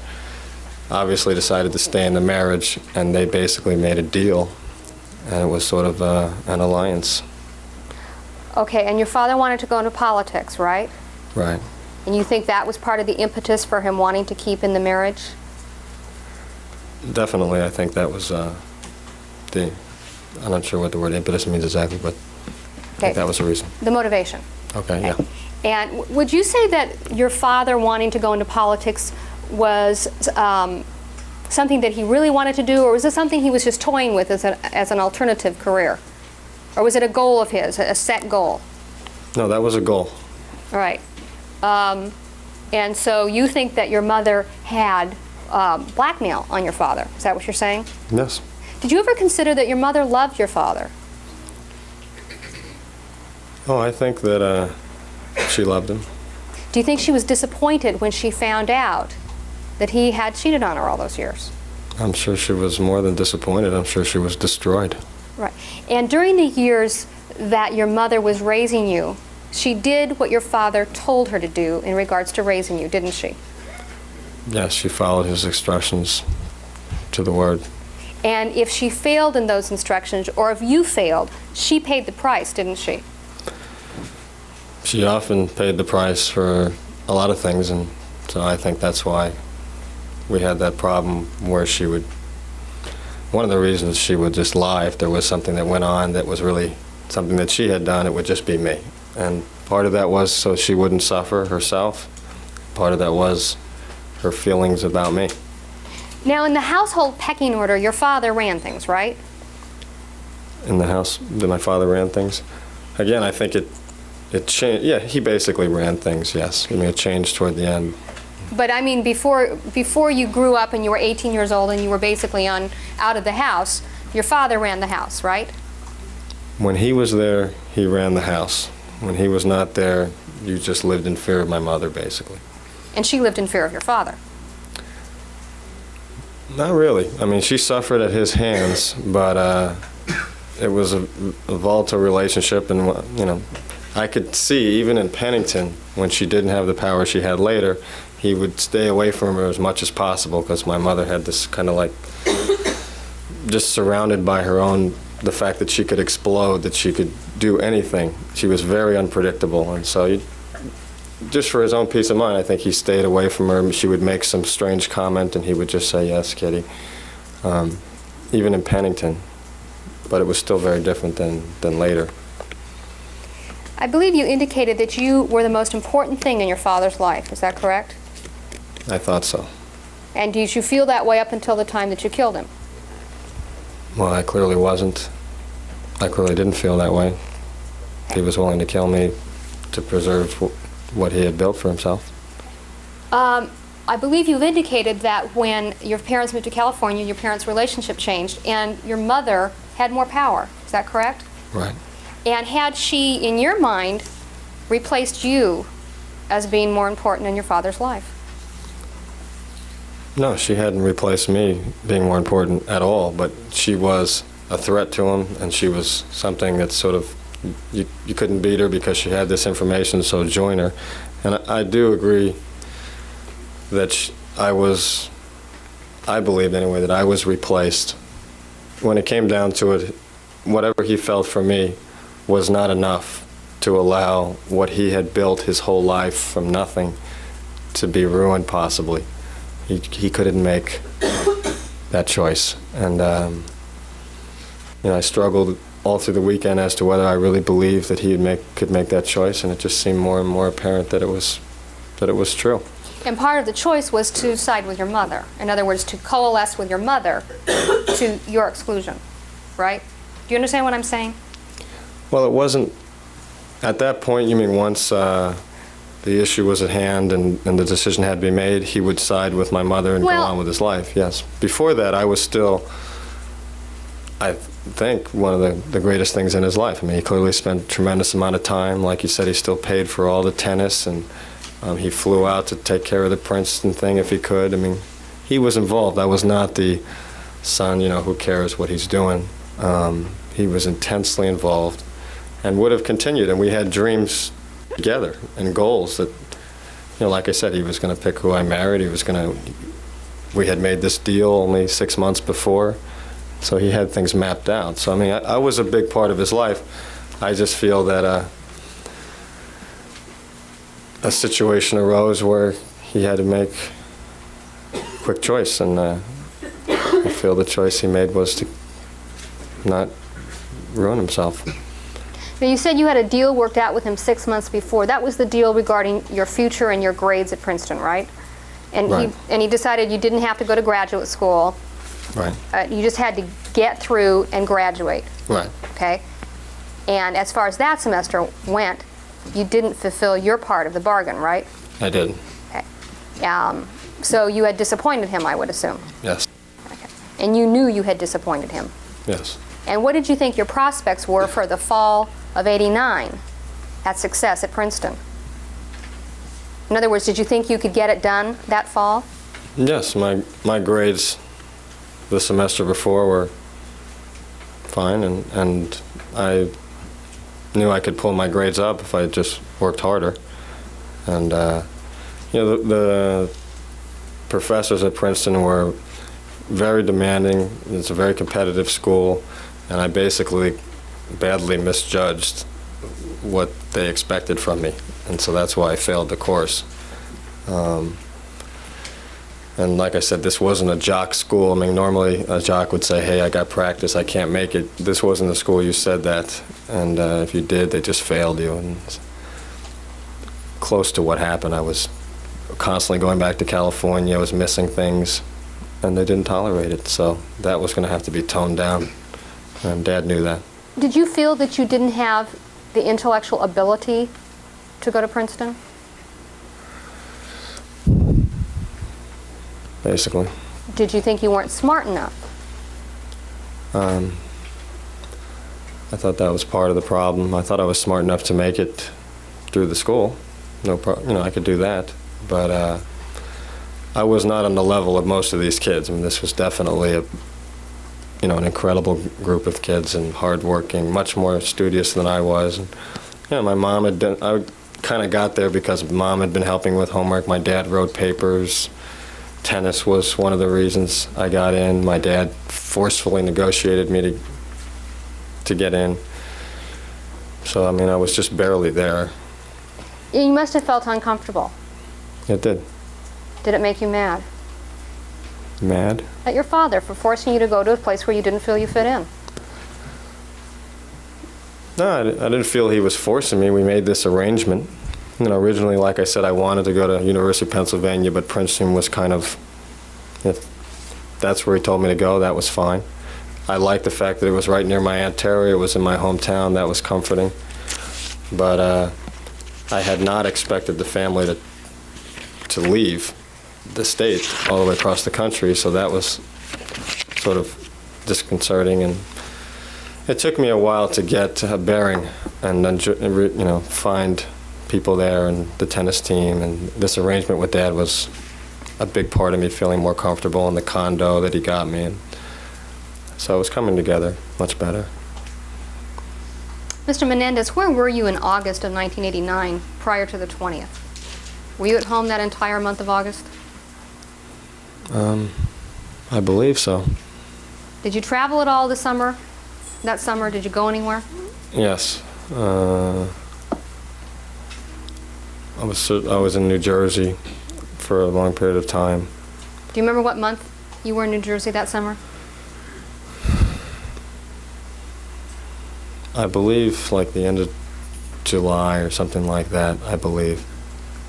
Obviously decided to stay in the marriage, and they basically made a deal, and it was sort of an alliance. Okay, and your father wanted to go into politics, right? Right. And you think that was part of the impetus for him wanting to keep in the marriage? Definitely, I think that was I'm not sure what the word impetus means exactly, but think that was the reason. The motivation. Okay, yeah. And would you say that your father wanting to go into politics was something that he really wanted to do, or was it something he was just toying with as an alternative career? Or was it a goal of his, a set goal? No, that was a goal. All right. And so you think that your mother had blackmail on your father. Is that what you're saying? Yes. Did you ever consider that your mother loved your father? Oh, I think that she loved him. Do you think she was disappointed when she found out that he had cheated on her all those years? I'm sure she was more than disappointed. I'm sure she was destroyed. Right. And during the years that your mother was raising you, she did what your father told her to do in regards to raising you, didn't she? Yes, she followed his instructions to the word. And if she failed in those instructions, or if you failed, she paid the price, didn't she? She often paid the price for a lot of things, and so I think that's why we had that problem where she would, one of the reasons she would just lie if there was something that went on that was really something that she had done, it would just be me. And part of that was so she wouldn't suffer herself. Part of that was her feelings about me. Now, in the household pecking order, your father ran things, right? In the house that my father ran things? Again, I think it changed. Yeah, he basically ran things, yes. I mean, it changed toward the end. But I mean, before you grew up and you were 18 years old and you were basically out of the house, your father ran the house, right? When he was there, he ran the house. When he was not there, you just lived in fear of my mother, basically. And she lived in fear of your father. Not really. I mean, she suffered at his hands, but it was a volatile relationship, and you know, I could see even in Pennington when she didn't have the power she had later, he would stay away from her as much as possible because my mother had this kind of like just surrounded by her own, the fact that she could explode, that she could do anything. She was very unpredictable, and so just for his own peace of mind, I think he stayed away from her. She would make some strange comment, and he would just say, "Yes, Kitty," even in Pennington. But it was still very different than later. I believe you indicated that you were the most important thing in your father's life. Is that correct? I thought so. And did you feel that way up until the time that you killed him? Well, I clearly wasn't. I clearly didn't feel that way. He was willing to kill me to preserve what he had built for himself. I believe you've indicated that when your parents moved to California, your parents' relationship changed, and your mother had more power. Is that correct? Right. And had she, in your mind, replaced you as being more important in your father's life? No, she hadn't replaced me being more important at all, but she was a threat to him, and she was something that sort of, you couldn't beat her because she had this information, so join her. And I do agree that I believed anyway, that I was replaced. When it came down to it, whatever he felt for me was not enough to allow what he had built his whole life from nothing to be ruined possibly. He couldn't make that choice. And you know, I struggled all through the weekend as to whether I really believed that he could make that choice, and it just seemed more and more apparent that it was true. And part of the choice was to side with your mother. In other words, to coalesce with your mother to your exclusion, right? Do you understand what I'm saying? Well, it wasn't, at that point, you mean once the issue was at hand and the decision had to be made, he would side with my mother and go on with his life, yes. Before that, I was still, I think, one of the greatest things in his life. I mean, he clearly spent a tremendous amount of time. Like you said, he still paid for all the tennis, and he flew out to take care of the Princeton thing if he could. I mean, he was involved. I was not the son, you know, who cares what he's doing. He was intensely involved and would have continued, and we had dreams together and goals that, you know, like I said, he was going to pick who I married. We had made this deal only 6 months before, so he had things mapped out. So, I mean, I was a big part of his life. I just feel that a situation arose where he had to make a quick choice, and I feel the choice he made was to not ruin himself. Now, you said you had a deal worked out with him 6 months before. That was the deal regarding your future and your grades at Princeton, right? And Right. he decided you didn't have to go to graduate school. Right. You just had to get through and graduate, Right. okay? And as far as that semester went, you didn't fulfill your part of the bargain, right? I did. Okay. So you had disappointed him, I would assume. Yes. Okay. And you knew you had disappointed him. Yes. And what did you think your prospects were for the fall of '89 at success at Princeton? In other words, did you think you could get it done that fall? Yes, my grades the semester before were fine, and I knew I could pull my grades up if I just worked harder. And the professors at Princeton were very demanding. It's a very competitive school, and I basically badly misjudged what they expected from me, and so that's why I failed the course. And like I said, this wasn't a jock school. I mean, normally a jock would say, hey, I got practice, I can't make it. This wasn't the school you said that, and if you did, they just failed you. And close to what happened, I was constantly going back to California, I was missing things, and they didn't tolerate it. So that was going to have to be toned down, and Dad knew that. Did you feel that you didn't have the intellectual ability to go to Princeton? Basically. Did you think you weren't smart enough? I thought that was part of the problem. I thought I was smart enough to make it through the school. I could do that. But I was not on the level of most of these kids. I mean, this was definitely an incredible group of kids and hardworking, much more studious than I was. And, my mom had done. I kind of got there because Mom had been helping with homework. My dad wrote papers. Tennis was one of the reasons I got in. My dad forcefully negotiated me to get in. So, I mean, I was just barely there. You must have felt uncomfortable. It did. Did it make you mad? Mad? At your father for forcing you to go to a place where you didn't feel you fit in? No, I didn't feel he was forcing me. We made this arrangement. Originally, like I said, I wanted to go to University of Pennsylvania, but Princeton was kind of, if that's where he told me to go, that was fine. I liked the fact that it was right near my Aunt Terry. It was in my hometown. That was comforting. But I had not expected the family to leave the state all the way across the country, so that was sort of disconcerting. And it took me a while to get a bearing and then, find people there and the tennis team, and this arrangement with Dad was a big part of me feeling more comfortable in the condo that he got me in. So it was coming together much better. Mr. Menendez, where were you in August of 1989 prior to the 20th? Were you at home that entire month of August? I believe so. Did you travel at all this summer? That summer, did you go anywhere? Yes. I was in New Jersey for a long period of time. Do you remember what month you were in New Jersey that summer? I believe like the end of July or something like that, I believe.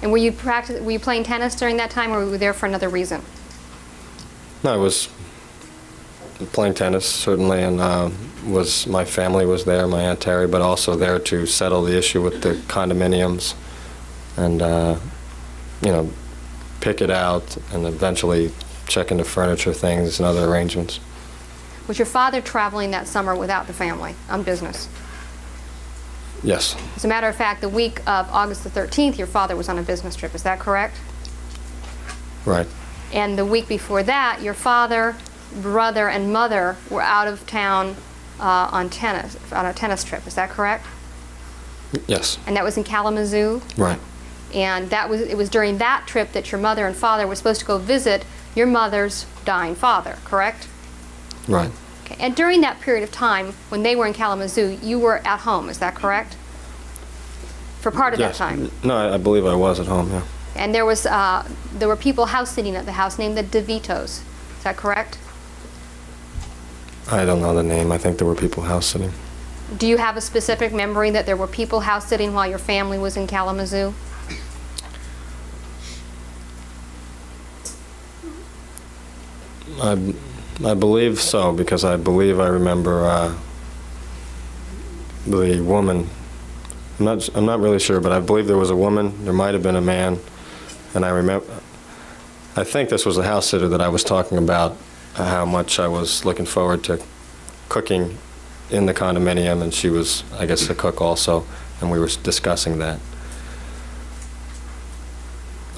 And were you playing tennis during that time, or were you there for another reason? No, I was playing tennis, certainly, and my family was there, my Aunt Terry, but also there to settle the issue with the condominiums and, pick it out and eventually check into furniture things and other arrangements. Was your father traveling that summer without the family on business? Yes. As a matter of fact, the week of August the 13th, your father was on a business trip. Is that correct? Right. And the week before that, your father, brother, and mother were out of town on a tennis trip. Is that correct? Yes. And that was in Kalamazoo? Right. And it was during that trip that your mother and father were supposed to go visit your mother's dying father, correct? Right. Okay. And during that period of time, when they were in Kalamazoo, you were at home, is that correct? For part of Yes. that time? No, I believe I was at home, yeah. And there were people house sitting at the house named the DeVitos, is that correct? I don't know the name. I think there were people house sitting. Do you have a specific memory that there were people house sitting while your family was in Kalamazoo? I believe so, because I believe I remember the woman. I'm not really sure, but I believe there was a woman. There might have been a man, and I think this was the house sitter that I was talking about, how much I was looking forward to cooking in the condominium, and she was, I guess, the cook also, and we were discussing that.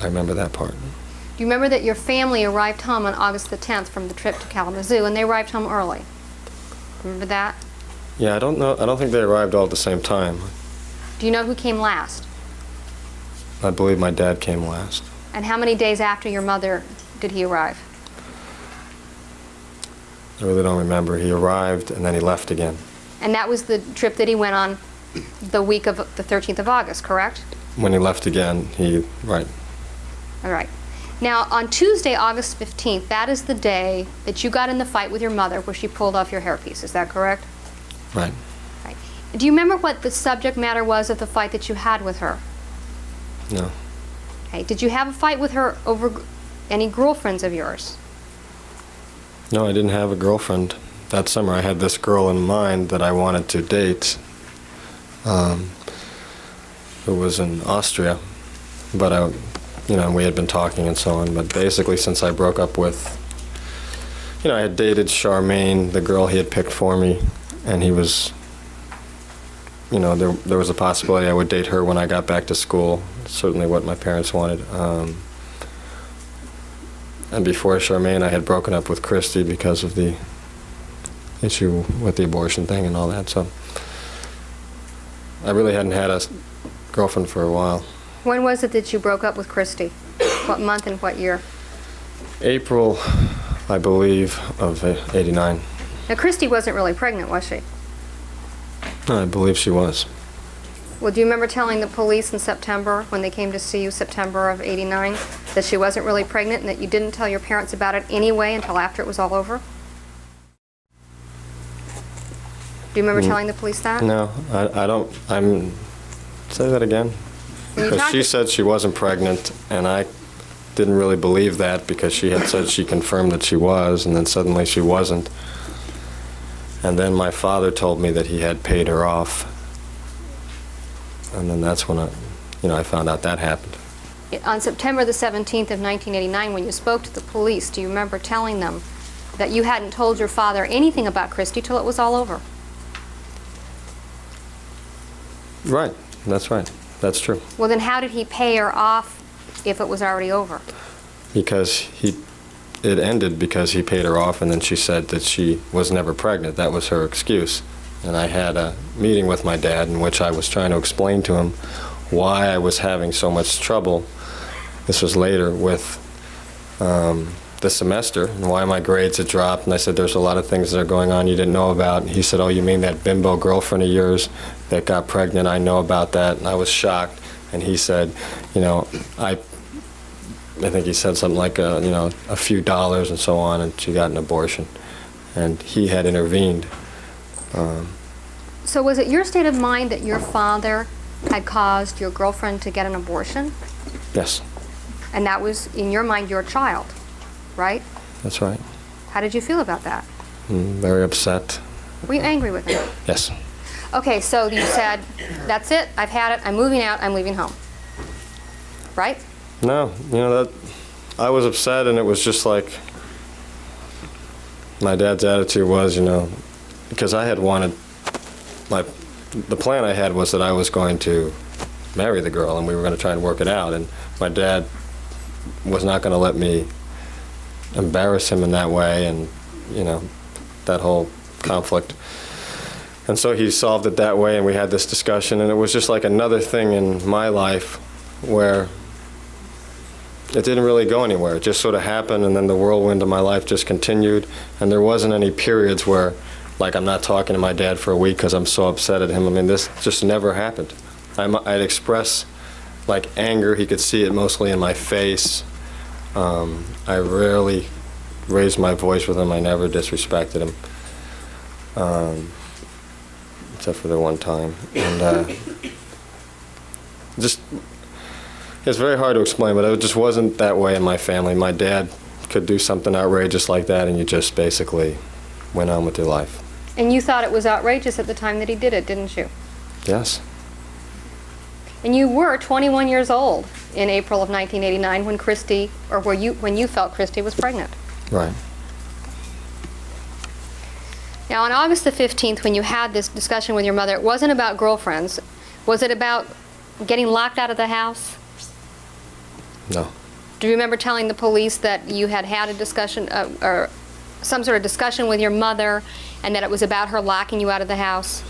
I remember that part. Do you remember that your family arrived home on August the 10th from the trip to Kalamazoo, and they arrived home early? Remember that? Yeah, I don't know. I don't think they arrived all at the same time. Do you know who came last? I believe my dad came last. And how many days after your mother did he arrive? I really don't remember. He arrived and then he left again. And that was the trip that he went on the week of the 13th of August, correct? When he left again, right. All right. Now, on Tuesday, August 15th, that is the day that you got in the fight with your mother where she pulled off your hairpiece. Is that correct? Right. Right. Do you remember what the subject matter was of the fight that you had with her? No. Okay. Did you have a fight with her over any girlfriends of yours? No, I didn't have a girlfriend. That summer I had this girl in mind that I wanted to date, who was in Austria, but we had been talking and so on, but basically since I broke up with, I had dated Charmaine, the girl he had picked for me, and he was, there was a possibility I would date her when I got back to school, certainly what my parents wanted. And before Charmaine, I had broken up with Christy because of the issue with the abortion thing and all that, so I really hadn't had a girlfriend for a while. When was it that you broke up with Christy? What month and what year? April, I believe, of '89. Now, Christy wasn't really pregnant, was she? I believe she was. Well, do you remember telling the police in September, when they came to see you, September of '89, that she wasn't really pregnant and that you didn't tell your parents about it anyway until after it was all over? Do you remember telling the police that? No, I don't. Say that again. Because she said she wasn't pregnant, and I didn't really believe that because she had said she confirmed that she was, and then suddenly she wasn't. And then my father told me that he had paid her off. And then that's when I found out that happened. On September the 17th of 1989, when you spoke to the police, do you remember telling them that you hadn't told your father anything about Christy till it was all over? Right, that's right. That's true. Well, then how did he pay her off if it was already over? Because it ended because he paid her off, and then she said that she was never pregnant. That was her excuse. And I had a meeting with my dad in which I was trying to explain to him why I was having so much trouble. This was later with the semester, and why my grades had dropped. And I said, there's a lot of things that are going on you didn't know about. And he said, oh, you mean that bimbo girlfriend of yours that got pregnant? I know about that. And I was shocked. And he said, I think he said something like, a few dollars and so on, and she got an abortion. And he had intervened. So was it your state of mind that your father had caused your girlfriend to get an abortion? Yes. And that was, in your mind, your child, right? That's right. How did you feel about that? Very upset. Were you angry with him? Yes. Okay, so you said, that's it, I've had it, I'm moving out, I'm leaving home. Right? No, that I was upset, and it was just like my dad's attitude was, because I had wanted, the plan I had was that I was going to marry the girl, and we were going to try and work it out, and my dad was not going to let me embarrass him in that way, and, that whole conflict. And so he solved it that way, and we had this discussion, and it was just like another thing in my life where it didn't really go anywhere. It just sort of happened, and then the whirlwind of my life just continued, and there wasn't any periods where, like, I'm not talking to my dad for a week because I'm so upset at him. I mean, this just never happened. I'd express, like, anger. He could see it mostly in my face. I rarely raised my voice with him. I never disrespected him. except for the one time. And just, it's very hard to explain, but it just wasn't that way in my family. My dad could do something outrageous like that, and you just basically went on with your life. And you thought it was outrageous at the time that he did it, didn't you? Yes. And you were 21 years old in April of 1989 when Christy, or when you felt Christy was pregnant. Right. Now, on August the 15th, when you had this discussion with your mother, it wasn't about girlfriends. Was it about getting locked out of the house? No. Do you remember telling the police that you had had a discussion, or some sort of discussion with your mother, and that it was about her locking you out of the house?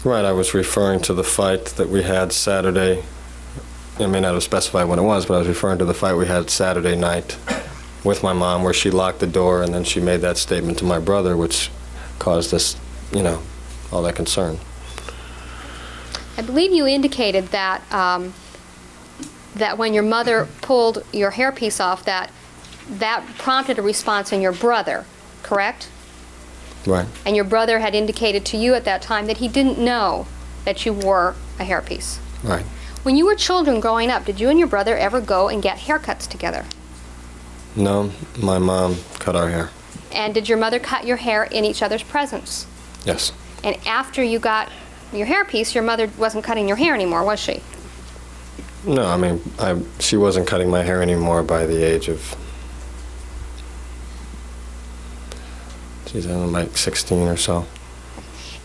Right, I was referring to the fight that we had Saturday. I may not have specified when it was, but I was referring to the fight we had Saturday night with my mom, where she locked the door, and then she made that statement to my brother, which caused us, all that concern. I believe you indicated that that when your mother pulled your hairpiece off, that prompted a response in your brother, correct? Right. And your brother had indicated to you at that time that he didn't know that you wore a hairpiece. Right. When you were children growing up, did you and your brother ever go and get haircuts together? No, my mom cut our hair. And did your mother cut your hair in each other's presence? Yes. And after you got your hairpiece, your mother wasn't cutting your hair anymore, was she? No, I mean, she wasn't cutting my hair anymore by the age of, like 16 or so.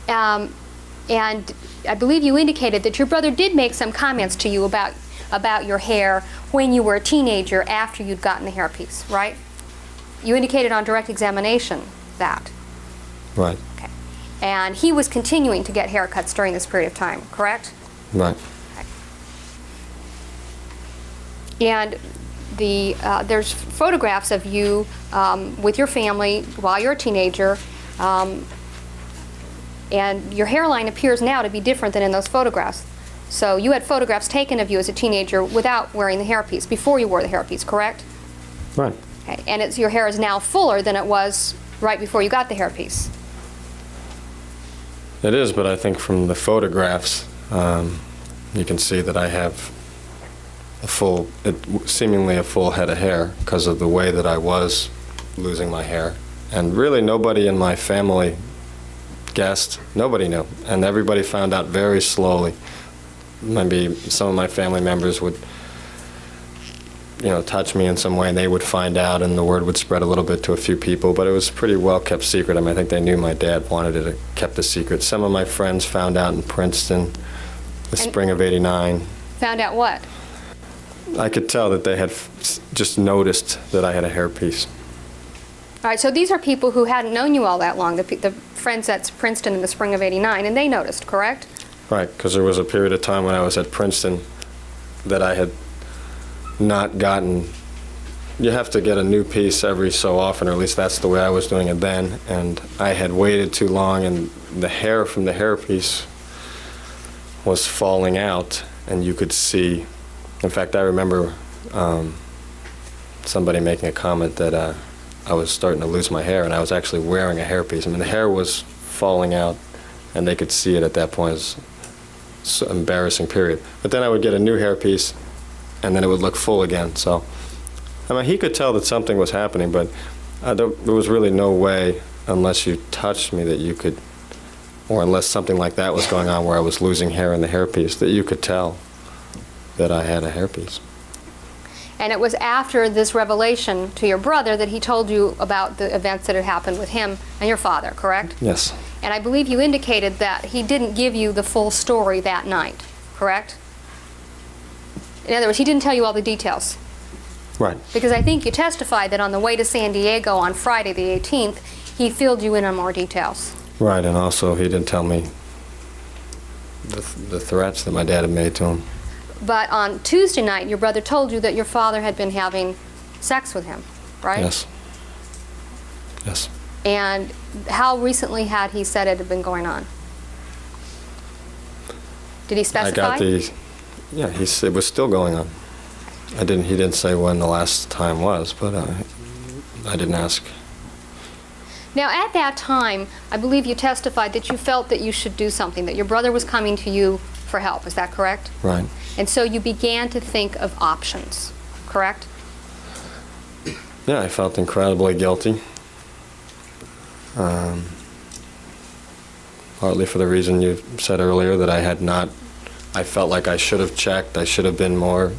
And I believe you indicated that your brother did make some comments to you about your hair when you were a teenager after you'd gotten the hairpiece, right? You indicated on direct examination that. Right. Okay. And he was continuing to get haircuts during this period of time, correct? Right. Okay. And there's photographs of you with your family while you're a teenager, and your hairline appears now to be different than in those photographs. So you had photographs taken of you as a teenager without wearing the hairpiece, before you wore the hairpiece, correct? Right. Okay. And your hair is now fuller than it was right before you got the hairpiece. It is, but I think from the photographs, you can see that I have seemingly a full head of hair because of the way that I was losing my hair. And really nobody in my family guessed. Nobody knew. And everybody found out very slowly. Maybe some of my family members would, touch me in some way, and they would find out, and the word would spread a little bit to a few people, but it was a pretty well-kept secret. I mean, I think they knew my dad wanted it kept a secret. Some of my friends found out in Princeton, the spring of '89. Found out what? I could tell that they had just noticed that I had a hairpiece. All right, so these are people who hadn't known you all that long, the friends at Princeton in the spring of '89, and they noticed, correct? Right, because there was a period of time when I was at Princeton that I had not gotten. You have to get a new piece every so often, or at least that's the way I was doing it then, and I had waited too long, and the hair from the hairpiece was falling out, and you could see. In fact, I remember somebody making a comment that I was starting to lose my hair, and I was actually wearing a hairpiece. I mean, the hair was falling out, and they could see it at that point. It was an embarrassing period. But then I would get a new hairpiece, and then it would look full again. So, I mean, he could tell that something was happening, but there was really no way, unless you touched me, that you could, or unless something like that was going on where I was losing hair in the hairpiece, that you could tell that I had a hairpiece. And it was after this revelation to your brother that he told you about the events that had happened with him and your father, correct? Yes. And I believe you indicated that he didn't give you the full story that night, correct? In other words, he didn't tell you all the details. Right. Because I think you testified that on the way to San Diego on Friday the 18th, he filled you in on more details. Right, and also he didn't tell me the threats that my dad had made to him. But on Tuesday night, your brother told you that your father had been having sex with him, right? Yes. Yes. And how recently had he said it had been going on? Did he specify? Yeah, it was still going on. He didn't say when the last time was, but I didn't ask. Now, at that time, I believe you testified that you felt that you should do something, that your brother was coming to you for help. Is that correct? Right. And so you began to think of options, correct? Yeah, I felt incredibly guilty. Partly for the reason you said earlier, that I felt like I should have checked, I should have been more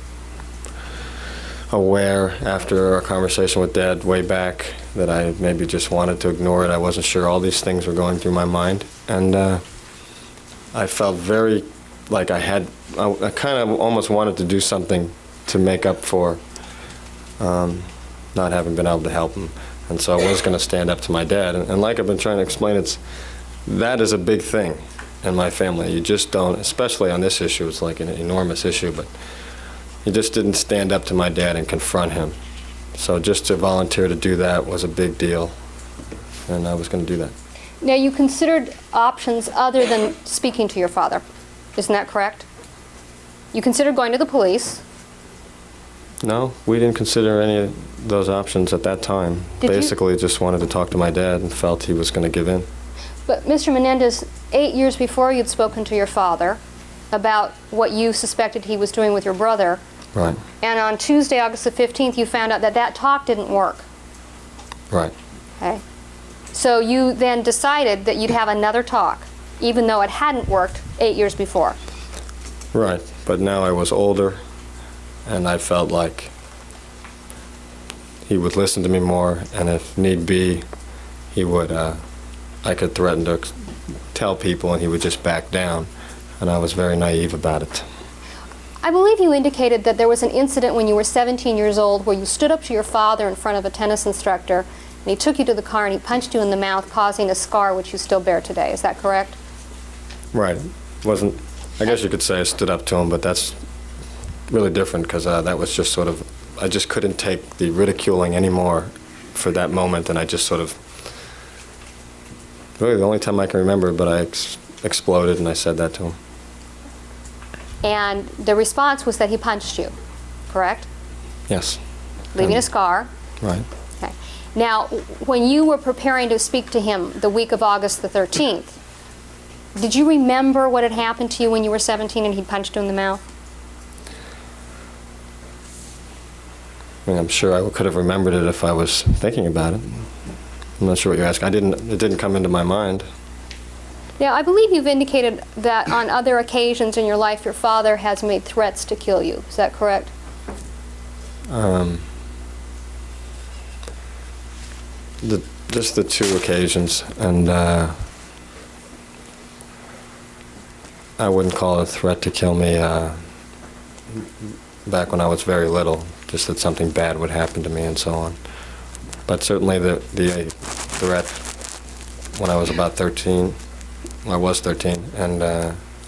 aware after our conversation with Dad way back, that I maybe just wanted to ignore it. I wasn't sure all these things were going through my mind. And I felt very like I kind of almost wanted to do something to make up for not having been able to help him. And so I was going to stand up to my dad. And like I've been trying to explain, that is a big thing in my family. You just don't, especially on this issue, it's like an enormous issue, but you just didn't stand up to my dad and confront him. So just to volunteer to do that was a big deal, and I was going to do that. Now, you considered options other than speaking to your father. Isn't that correct? You considered going to the police. No, we didn't consider any of those options at that time. Basically, just wanted to talk to my dad and felt he was going to give in. But Mr. Menendez, 8 years before you'd spoken to your father about what you suspected he was doing with your brother. Right. And on Tuesday, August the 15th, you found out that that talk didn't work. Right. Okay. So you then decided that you'd have another talk, even though it hadn't worked 8 years before. Right. But now I was older, and I felt like he would listen to me more, and if need be, he would, I could threaten to tell people, and he would just back down, and I was very naive about it. I believe you indicated that there was an incident when you were 17 years old where you stood up to your father in front of a tennis instructor, and he took you to the car and he punched you in the mouth, causing a scar which you still bear today. Is that correct? Right. Wasn't, I guess you could say I stood up to him, but that's really different because that was just sort of, I just couldn't take the ridiculing anymore for that moment, and I just sort of, really the only time I can remember, but I exploded and I said that to him. And the response was that he punched you, correct? Yes. Leaving a scar. Right. Okay. Now, when you were preparing to speak to him the week of August the 13th, did you remember what had happened to you when you were 17 and he punched you in the mouth? I mean, I'm sure I could have remembered it if I was thinking about it. I'm not sure what you're asking. It didn't come into my mind. Now, I believe you've indicated that on other occasions in your life your father has made threats to kill you. Is that correct? Just the 2 occasions, and I wouldn't call it a threat to kill me back when I was very little, just that something bad would happen to me and so on. But certainly the threat when I was about 13, I was 13, and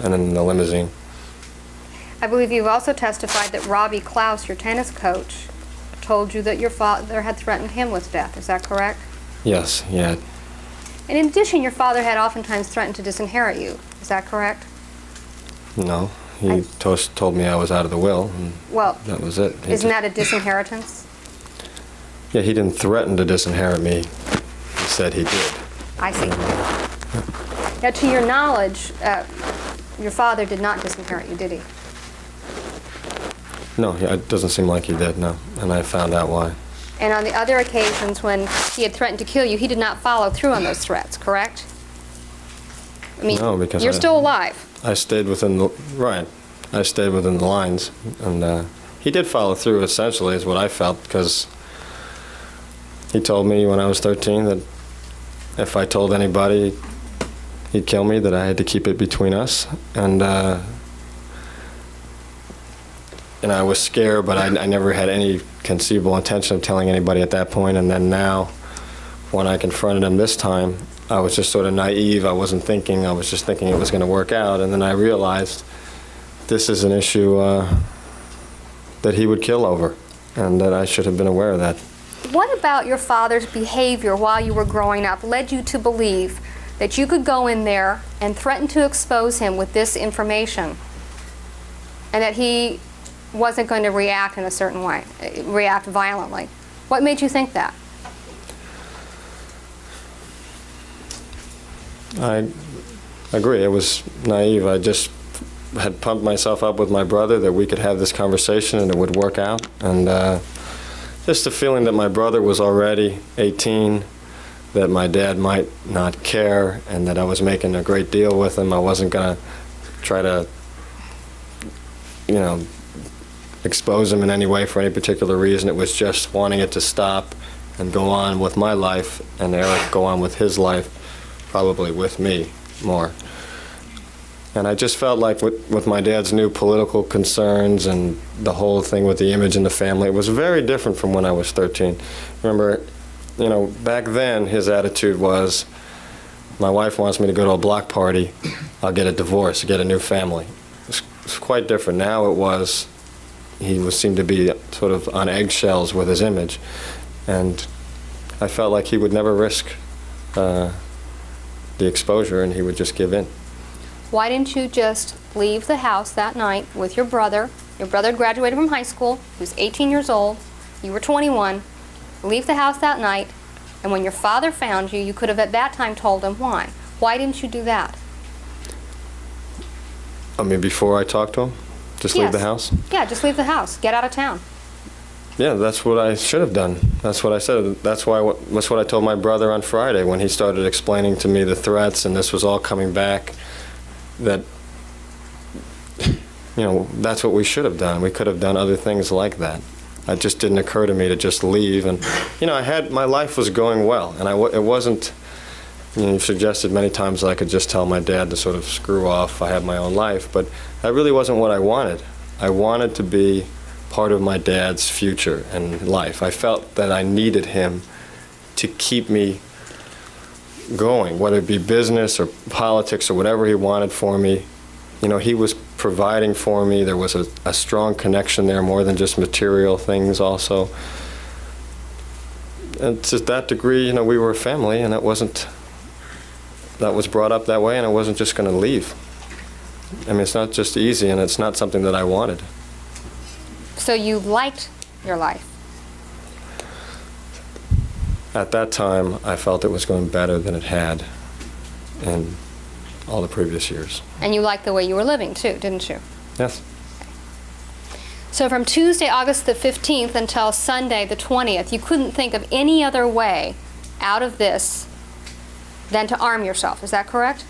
in the limousine. I believe you've also testified that Robbie Klaus, your tennis coach, told you that your father had threatened him with death. Is that correct? Yes, yeah. And in addition, your father had oftentimes threatened to disinherit you. Is that correct? No, he told me I was out of the will, and well, that was it. Isn't that a disinheritance? Yeah, he didn't threaten to disinherit me. He said he did. I see. Now, to your knowledge, your father did not disinherit you, did he? No, it doesn't seem like he did, no. And I found out why. And on the other occasions when he had threatened to kill you, he did not follow through on those threats, correct? I mean, no, because you're still alive. I stayed within the, right. I stayed within the lines. And he did follow through, essentially, is what I felt, because he told me when I was 13 that if I told anybody he'd kill me, that I had to keep it between us. And I was scared, but I never had any conceivable intention of telling anybody at that point. And then now, when I confronted him this time, I was just sort of naive. I wasn't thinking. I was just thinking it was going to work out. And then I realized this is an issue that he would kill over, and that I should have been aware of that. What about your father's behavior while you were growing up led you to believe that you could go in there and threaten to expose him with this information, and that he wasn't going to react in a certain way, react violently? What made you think that? I agree. It was naive. I just had pumped myself up with my brother that we could have this conversation and it would work out. And just the feeling that my brother was already 18, that my dad might not care, and that I was making a great deal with him. I wasn't going to try to, expose him in any way for any particular reason. It was just wanting it to stop and go on with my life, and Eric go on with his life, probably with me more. And I just felt like with my dad's new political concerns and the whole thing with the image in the family, it was very different from when I was 13. Remember, back then his attitude was, my wife wants me to go to a block party, I'll get a divorce, get a new family. It's quite different. Now it was, he seemed to be sort of on eggshells with his image. And I felt like he would never risk the exposure, and he would just give in. Why didn't you just leave the house that night with your brother? Your brother graduated from high school. He was 18 years old. You were 21. Leave the house that night, and when your father found you, you could have at that time told him why. Why didn't you do that? I mean, before I talked to him? Just leave the house? Yeah, just leave the house. Get out of town. Yeah, that's what I should have done. That's what I said. That's what I told my brother on Friday when he started explaining to me the threats and this was all coming back, that, that's what we should have done. We could have done other things like that. It just didn't occur to me to just leave. And, my life was going well, and it wasn't, you've suggested many times that I could just tell my dad to sort of screw off. I had my own life, but that really wasn't what I wanted. I wanted to be part of my dad's future and life. I felt that I needed him to keep me going, whether it be business or politics or whatever he wanted for me. He was providing for me. There was a strong connection there, more than just material things also. And to that degree, we were a family, and that was brought up that way, and I wasn't just going to leave. I mean, it's not just easy, and it's not something that I wanted. So you liked your life? At that time, I felt it was going better than it had in all the previous years. And you liked the way you were living too, didn't you? Yes. So from Tuesday, August the 15th until Sunday, the 20th, you couldn't think of any other way out of this than to arm yourself. Is that correct?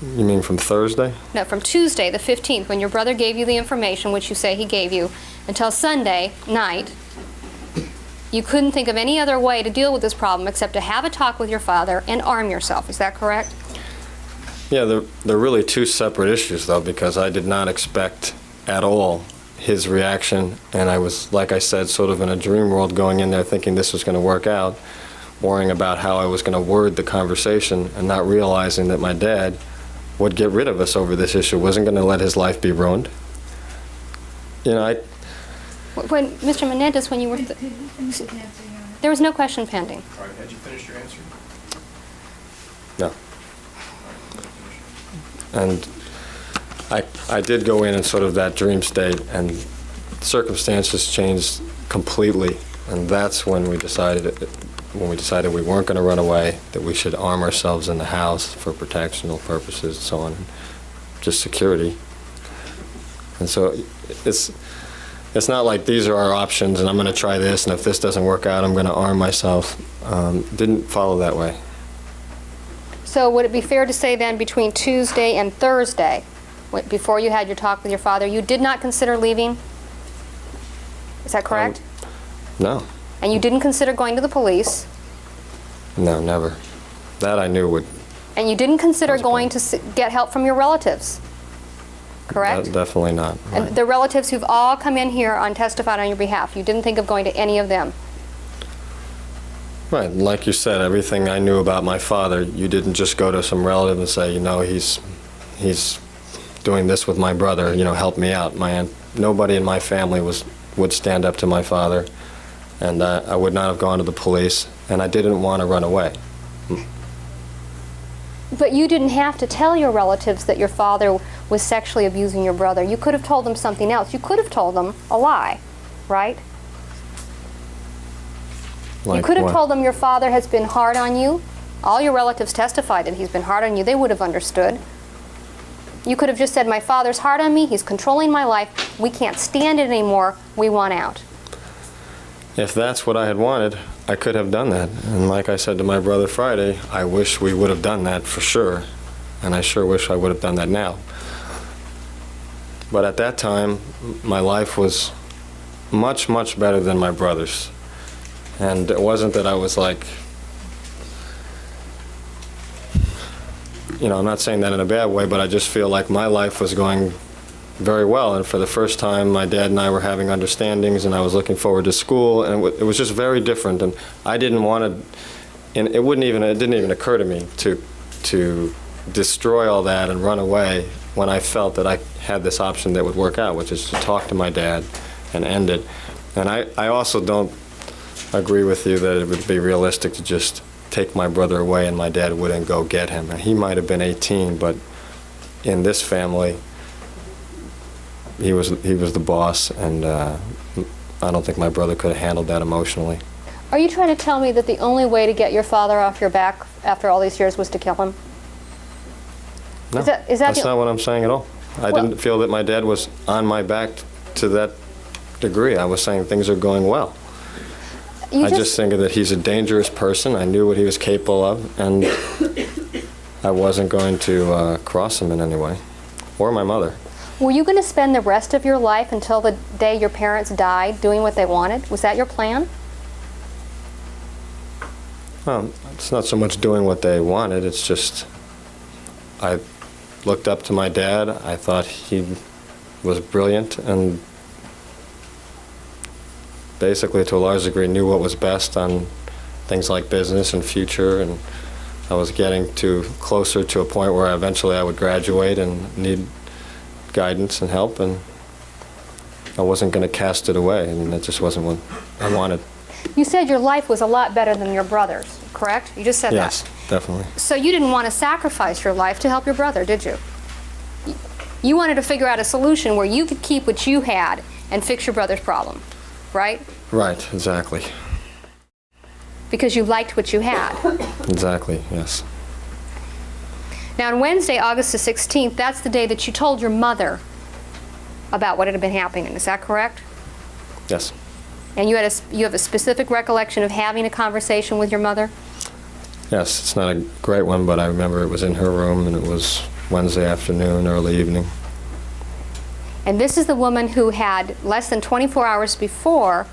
You mean from Thursday? No, from Tuesday, the 15th, when your brother gave you the information, which you say he gave you, until Sunday night, you couldn't think of any other way to deal with this problem except to have a talk with your father and arm yourself. Is that correct? Yeah, they're really two separate issues, though, because I did not expect at all his reaction, and I was, like I said, sort of in a dream world going in there thinking this was going to work out, worrying about how I was going to word the conversation and not realizing that my dad would get rid of us over this issue, wasn't going to let his life be ruined. When, Mr. Menendez, when you were... there was no question pending. All right, had you finished your answer? No. And I did go in sort of that dream state, and circumstances changed completely, and that's when we decided we weren't going to run away, that we should arm ourselves in the house for protectional purposes and so on, just security. And so it's not like these are our options and I'm going to try this, and if this doesn't work out, I'm going to arm myself. Didn't follow that way. So would it be fair to say then between Tuesday and Thursday, before you had your talk with your father, you did not consider leaving? Is that correct? No. And you didn't consider going to the police? No, never. That I knew would... And you didn't consider going to get help from your relatives? Correct? Definitely not. And the relatives who've all come in here and testified on your behalf, you didn't think of going to any of them? Right, like you said, everything I knew about my father, you didn't just go to some relative and say, he's doing this with my brother, help me out. Nobody in my family would stand up to my father, and I would not have gone to the police, and I didn't want to run away. But you didn't have to tell your relatives that your father was sexually abusing your brother. You could have told them something else. You could have told them a lie, right? Like you could have what? told them your father has been hard on you All your relatives testified that he's been hard on you. They would have understood. You could have just said, my father's hard on me, he's controlling my life, we can't stand it anymore, we want out. If that's what I had wanted, I could have done that. And like I said to my brother Friday, I wish we would have done that for sure. And I sure wish I would have done that now. But at that time, my life was much, much better than my brother's. And it wasn't that I was like, you know, I'm not saying that in a bad way, but I just feel like my life was going very well. And for the first time, my dad and I were having understandings, and I was looking forward to school, and it was just very different. And I didn't want to, and it didn't even occur to me to destroy all that and run away when I felt that I had this option that would work out, which is to talk to my dad and end it. And I also don't agree with you that it would be realistic to just take my brother away and my dad wouldn't go get him. He might have been 18, but in this family, he was the boss, and I don't think my brother could have handled that emotionally. Are you trying to tell me that the only way to get your father off your back after all these years was to kill him? No, is that's not what I'm saying at all. I Well- didn't feel that my dad was on my back to that degree. I was saying things are going well. I just think that he's a dangerous person. I knew what he was capable of, and I wasn't going to cross him in any way, or my mother. Were you going to spend the rest of your life until the day your parents died doing what they wanted? Was that your plan? Well, it's not so much doing what they wanted, it's just I looked up to my dad. I thought he was brilliant and basically to a large degree knew what was best on things like business and future, and I was getting closer to a point where eventually I would graduate and need guidance and help, and I wasn't going to cast it away, and that just wasn't what I wanted. You said your life was a lot better than your brother's, correct? You just said that. Yes, definitely. So you didn't want to sacrifice your life to help your brother, did you? You wanted to figure out a solution where you could keep what you had and fix your brother's problem, right? Right, exactly. Because you liked what you had. Exactly, yes. Now, on Wednesday, August the 16th, that's the day that you told your mother about what had been happening. Is that correct? Yes. And you have a specific recollection of having a conversation with your mother? Yes, it's not a great one, but I remember it was in her room, and it was Wednesday afternoon, early evening. And this is the woman who had, less than 24 hours before,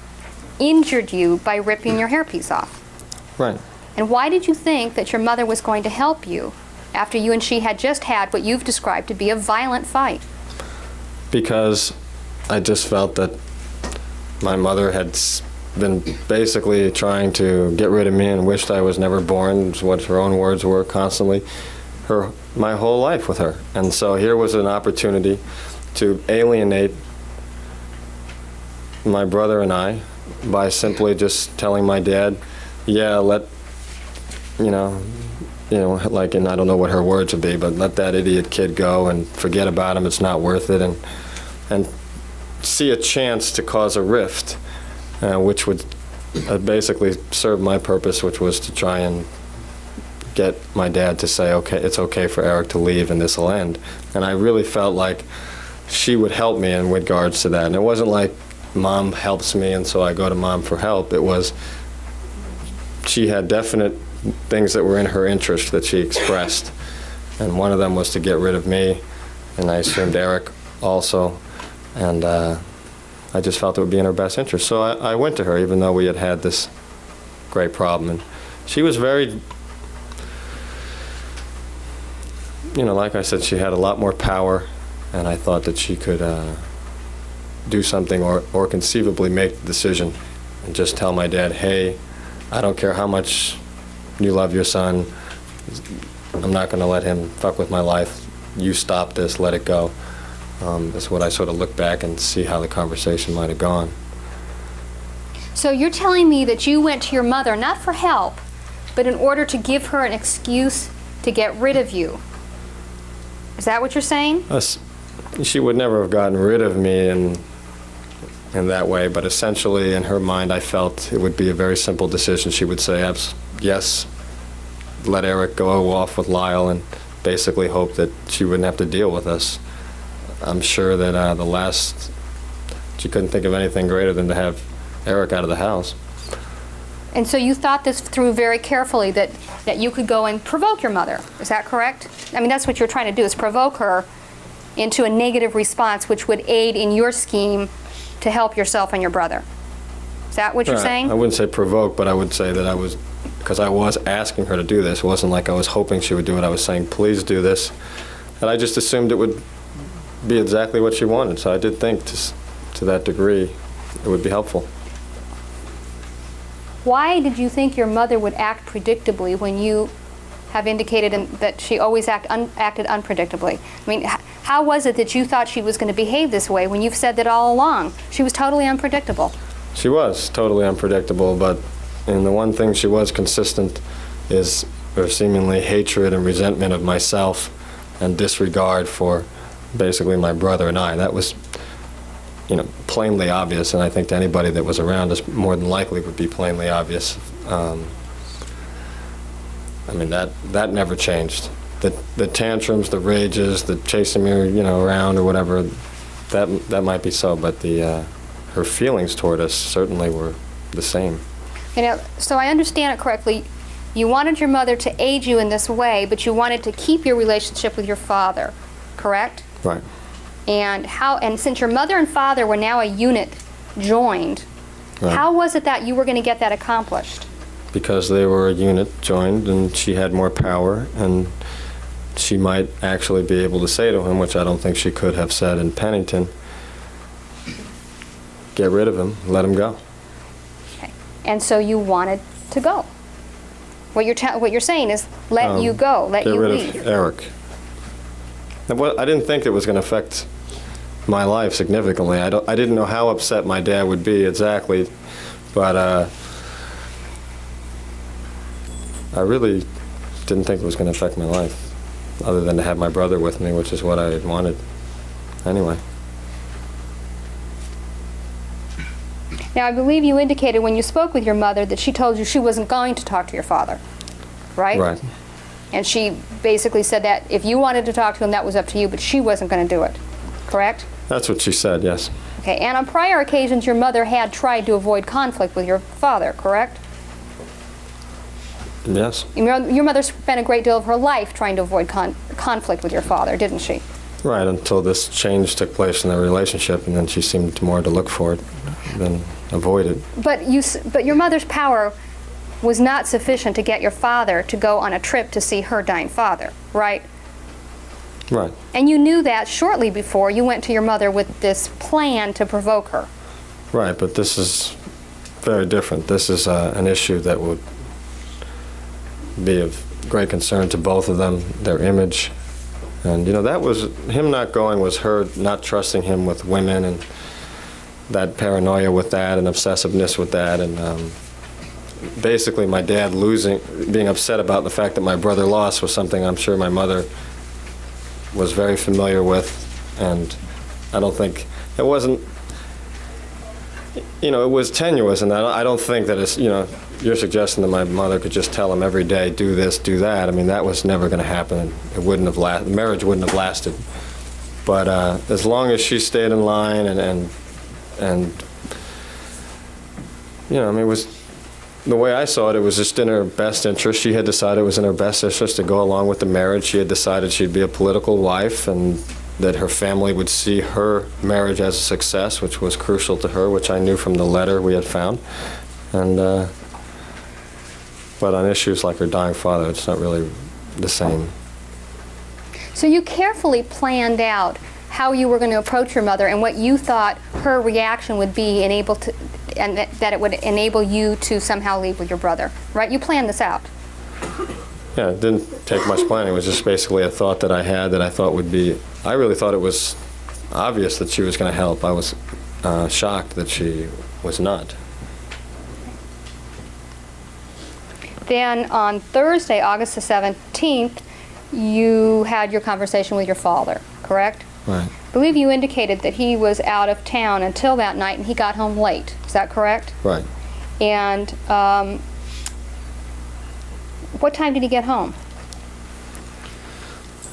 injured you by ripping your hairpiece off. Right. And why did you think that your mother was going to help you after you and she had just had what you've described to be a violent fight? Because I just felt that my mother had been basically trying to get rid of me and wished I was never born, is what her own words were constantly, my whole life with her. And so here was an opportunity to alienate my brother and I by simply just telling my dad, yeah, like, and I don't know what her words would be, but let that idiot kid go and forget about him, it's not worth it, and see a chance to cause a rift, which would basically serve my purpose, which was to try and get my dad to say, okay, it's okay for Eric to leave and this will end. And I really felt like she would help me in regards to that. And it wasn't like Mom helps me and so I go to Mom for help. It was, she had definite things that were in her interest that she expressed. And one of them was to get rid of me, and I assumed Eric also. And I just felt it would be in her best interest. So I went to her, even though we had had this great problem. And she was very, like I said, she had a lot more power, and I thought that she could do something or conceivably make the decision and just tell my dad, hey, I don't care how much you love your son, I'm not going to let him fuck with my life. You stop this, let it go. That's what I sort of look back and see how the conversation might have gone. So you're telling me that you went to your mother not for help, but in order to give her an excuse to get rid of you. Is that what you're saying? She would never have gotten rid of me in that way, but essentially in her mind I felt it would be a very simple decision. She would say, yes, let Eric go off with Lyle and basically hope that she wouldn't have to deal with us. I'm sure that she couldn't think of anything greater than to have Eric out of the house. And so you thought this through very carefully, that you could go and provoke your mother. Is that correct? I mean, that's what you're trying to do, is provoke her into a negative response, which would aid in your scheme to help yourself and your brother. Is that what you're saying? I wouldn't say provoke, but I would say that because I was asking her to do this. It wasn't like I was hoping she would do it. I was saying, please do this. And I just assumed it would be exactly what she wanted. So I did think to that degree it would be helpful. Why did you think your mother would act predictably when you have indicated that she always acted unpredictably? I mean, how was it that you thought she was going to behave this way when you've said that all along? She was totally unpredictable. She was totally unpredictable, but the one thing she was consistent is her seemingly hatred and resentment of myself and disregard for basically my brother and I. That was, plainly obvious, and I think to anybody that was around us more than likely would be plainly obvious. I mean, that never changed. The tantrums, the rages, the chasing me, around or whatever, that might be so, but her feelings toward us certainly were the same. So I understand it correctly. You wanted your mother to aid you in this way, but you wanted to keep your relationship with your father, correct? Right. And since your mother and father were now a unit joined, Right. How was it that you were going to get that accomplished? Because they were a unit joined, and she had more power, and she might actually be able to say to him, which I don't think she could have said in Pennington, get rid of him, let him go. Okay. And so you wanted to go. What you're saying is let you go, let you leave. Get rid of Eric. I didn't think it was going to affect my life significantly. I didn't know how upset my dad would be exactly, but I really didn't think it was going to affect my life, other than to have my brother with me, which is what I had wanted anyway. Now, I believe you indicated when you spoke with your mother that she told you she wasn't going to talk to your father, right? Right. And she basically said that if you wanted to talk to him, that was up to you, but she wasn't going to do it, correct? That's what she said, yes. Okay, and on prior occasions, your mother had tried to avoid conflict with your father, correct? Yes. Your mother spent a great deal of her life trying to avoid conflict with your father, didn't she? Right, until this change took place in their relationship, and then she seemed more to look for it than avoid it. But your mother's power was not sufficient to get your father to go on a trip to see her dying father, right? Right. And you knew that shortly before you went to your mother with this plan to provoke her. Right, but this is very different. This is an issue that would be of great concern to both of them, their image. And, that was, him not going was her not trusting him with women, and that paranoia with that and obsessiveness with that, and basically my dad being upset about the fact that my brother lost was something I'm sure my mother was very familiar with, and I don't think, it wasn't, it was tenuous, and I don't think that it's, you're suggesting that my mother could just tell him every day, do this, do that. I mean, that was never going to happen. It wouldn't have the marriage wouldn't have lasted. But as long as she stayed in line and I mean, it was, the way I saw it, it was just in her best interest. She had decided it was in her best interest to go along with the marriage. She had decided she'd be a political wife, and that her family would see her marriage as a success, which was crucial to her, which I knew from the letter we had found. And but on issues like her dying father, it's not really the same. So you carefully planned out how you were going to approach your mother and what you thought her reaction would be, and that it would enable you to somehow leave with your brother, right? You planned this out. Yeah, it didn't take much planning. It was just basically a thought that I had that I thought would be, I really thought it was obvious that she was going to help. I was shocked that she was not. Then on Thursday, August the 17th, you had your conversation with your father, correct? Right. I believe you indicated that he was out of town until that night and he got home late. Is that correct? Right. And What time did he get home?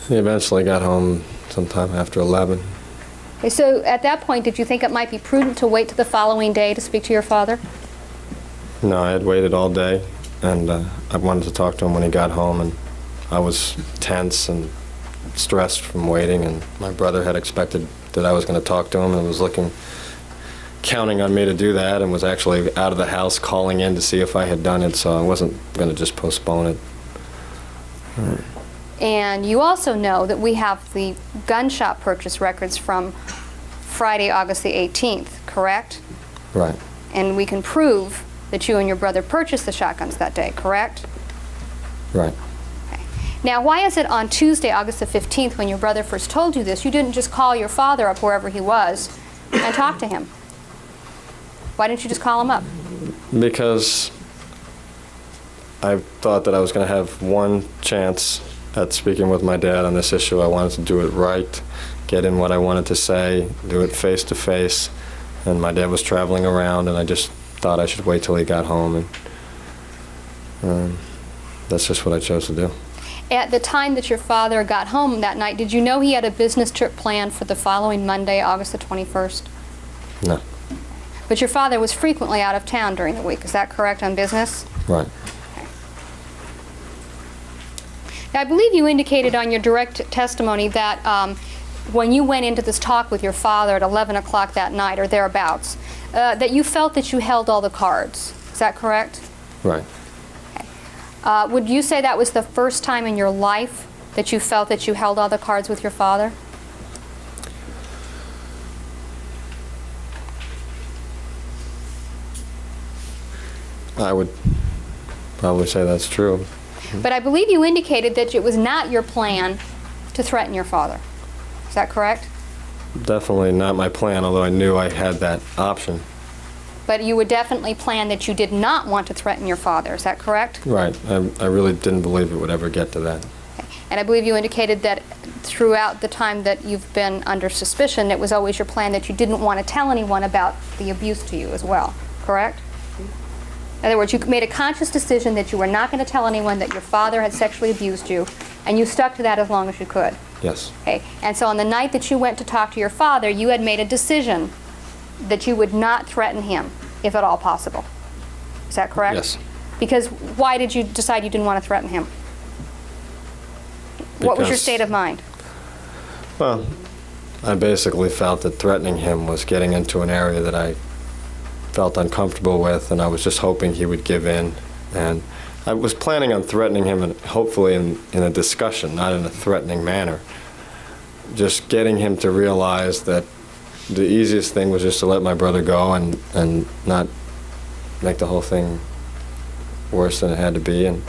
He eventually got home sometime after 11. Okay, so at that point, did you think it might be prudent to wait till the following day to speak to your father? No, I had waited all day, and I wanted to talk to him when he got home, and I was tense and stressed from waiting, and my brother had expected that I was going to talk to him and was counting on me to do that, and was actually out of the house calling in to see if I had done it, so I wasn't going to just postpone it. And you also know that we have the gun shop purchase records from Friday, August the 18th, correct? Right. And we can prove that you and your brother purchased the shotguns that day, correct? Right. Okay. Now, why is it on Tuesday, August the 15th, when your brother first told you this, you didn't just call your father up wherever he was and talk to him? Why didn't you just call him up? Because I thought that I was going to have one chance at speaking with my dad on this issue. I wanted to do it right, get in what I wanted to say, do it face to face, and my dad was traveling around, and I just thought I should wait till he got home, and that's just what I chose to do. At the time that your father got home that night, did you know he had a business trip planned for the following Monday, August the 21st? No. But your father was frequently out of town during the week, is that correct, on business? Right. Now, I believe you indicated on your direct testimony that when you went into this talk with your father at 11 o'clock that night or thereabouts, that you felt that you held all the cards. Is that correct? Right. Okay. Would you say that was the first time in your life that you felt that you held all the cards with your father? I would probably say that's true. But I believe you indicated that it was not your plan to threaten your father. Is that correct? Definitely not my plan, although I knew I had that option. But you would definitely plan that you did not want to threaten your father. Is that correct? Right. I really didn't believe it would ever get to that. Okay. And I believe you indicated that throughout the time that you've been under suspicion, it was always your plan that you didn't want to tell anyone about the abuse to you as well. Correct? In other words, you made a conscious decision that you were not going to tell anyone that your father had sexually abused you, and you stuck to that as long as you could. Yes. Okay. And so on the night that you went to talk to your father, you had made a decision that you would not threaten him, if at all possible. Is that correct? Yes. Because why did you decide you didn't want to threaten him? What was your state of mind? Well, I basically felt that threatening him was getting into an area that I felt uncomfortable with, and I was just hoping he would give in. And I was planning on threatening him, and hopefully in a discussion, not in a threatening manner. Just getting him to realize that the easiest thing was just to let my brother go and not make the whole thing worse than it had to be. And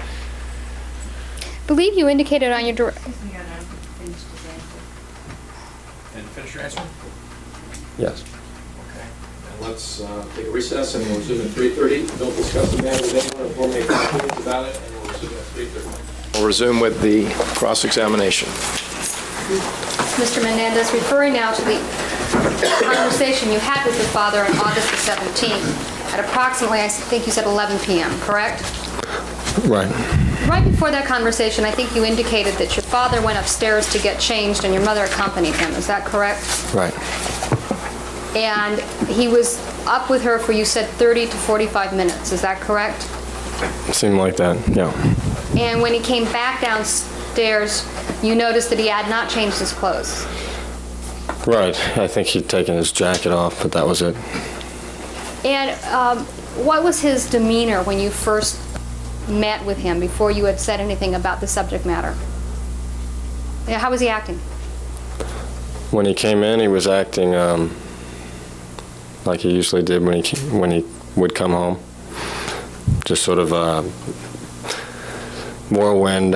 I believe you indicated on your And finish your answer? yes. Okay. And let's take a recess, and we'll resume at 3:30. Don't discuss the matter with anyone or form any opinions about it, and we'll resume at 3:30. We'll resume with the cross-examination. Mr. Menendez, referring now to the conversation you had with your father on August the 17th at approximately, I think you said 11 p.m., correct? Right. Right before that conversation, I think you indicated that your father went upstairs to get changed and your mother accompanied him. Is that correct? Right. And he was up with her for, you said, 30 to 45 minutes. Is that correct? It seemed like that, yeah. And when he came back downstairs, you noticed that he had not changed his clothes. Right. I think he'd taken his jacket off, but that was it. And what was his demeanor when you first met with him, before you had said anything about the subject matter? Yeah, how was he acting? When he came in, he was acting like he usually did when he would come home. Just sort of whirlwind,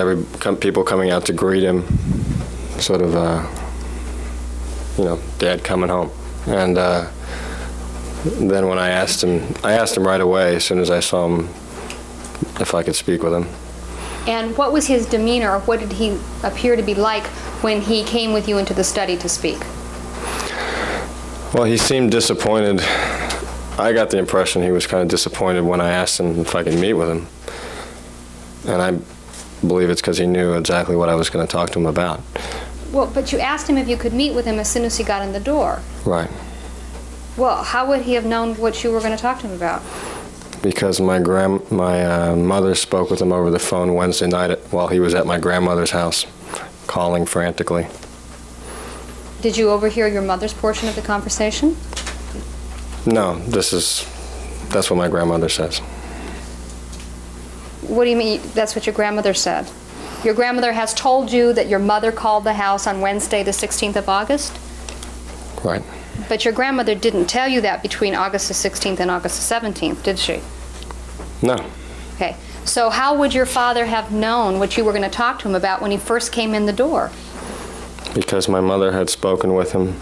people coming out to greet him, sort of, Dad coming home. And then when I asked him right away, as soon as I saw him, if I could speak with him. And what was his demeanor, or what did he appear to be like when he came with you into the study to speak? Well, he seemed disappointed. I got the impression he was kind of disappointed when I asked him if I could meet with him. And believe it's because he knew exactly what I was going to talk to him about. Well, but you asked him if you could meet with him as soon as he got in the door. Right. Well, how would he have known what you were going to talk to him about? Because my mother spoke with him over the phone Wednesday night while he was at my grandmother's house, calling frantically. Did you overhear your mother's portion of the conversation? No, that's what my grandmother says. What do you mean, that's what your grandmother said? Your grandmother has told you that your mother called the house on Wednesday, the 16th of August? Right. But your grandmother didn't tell you that between August the 16th and August the 17th, did she? No. Okay. So how would your father have known what you were going to talk to him about when he first came in the door? Because my mother had spoken with him.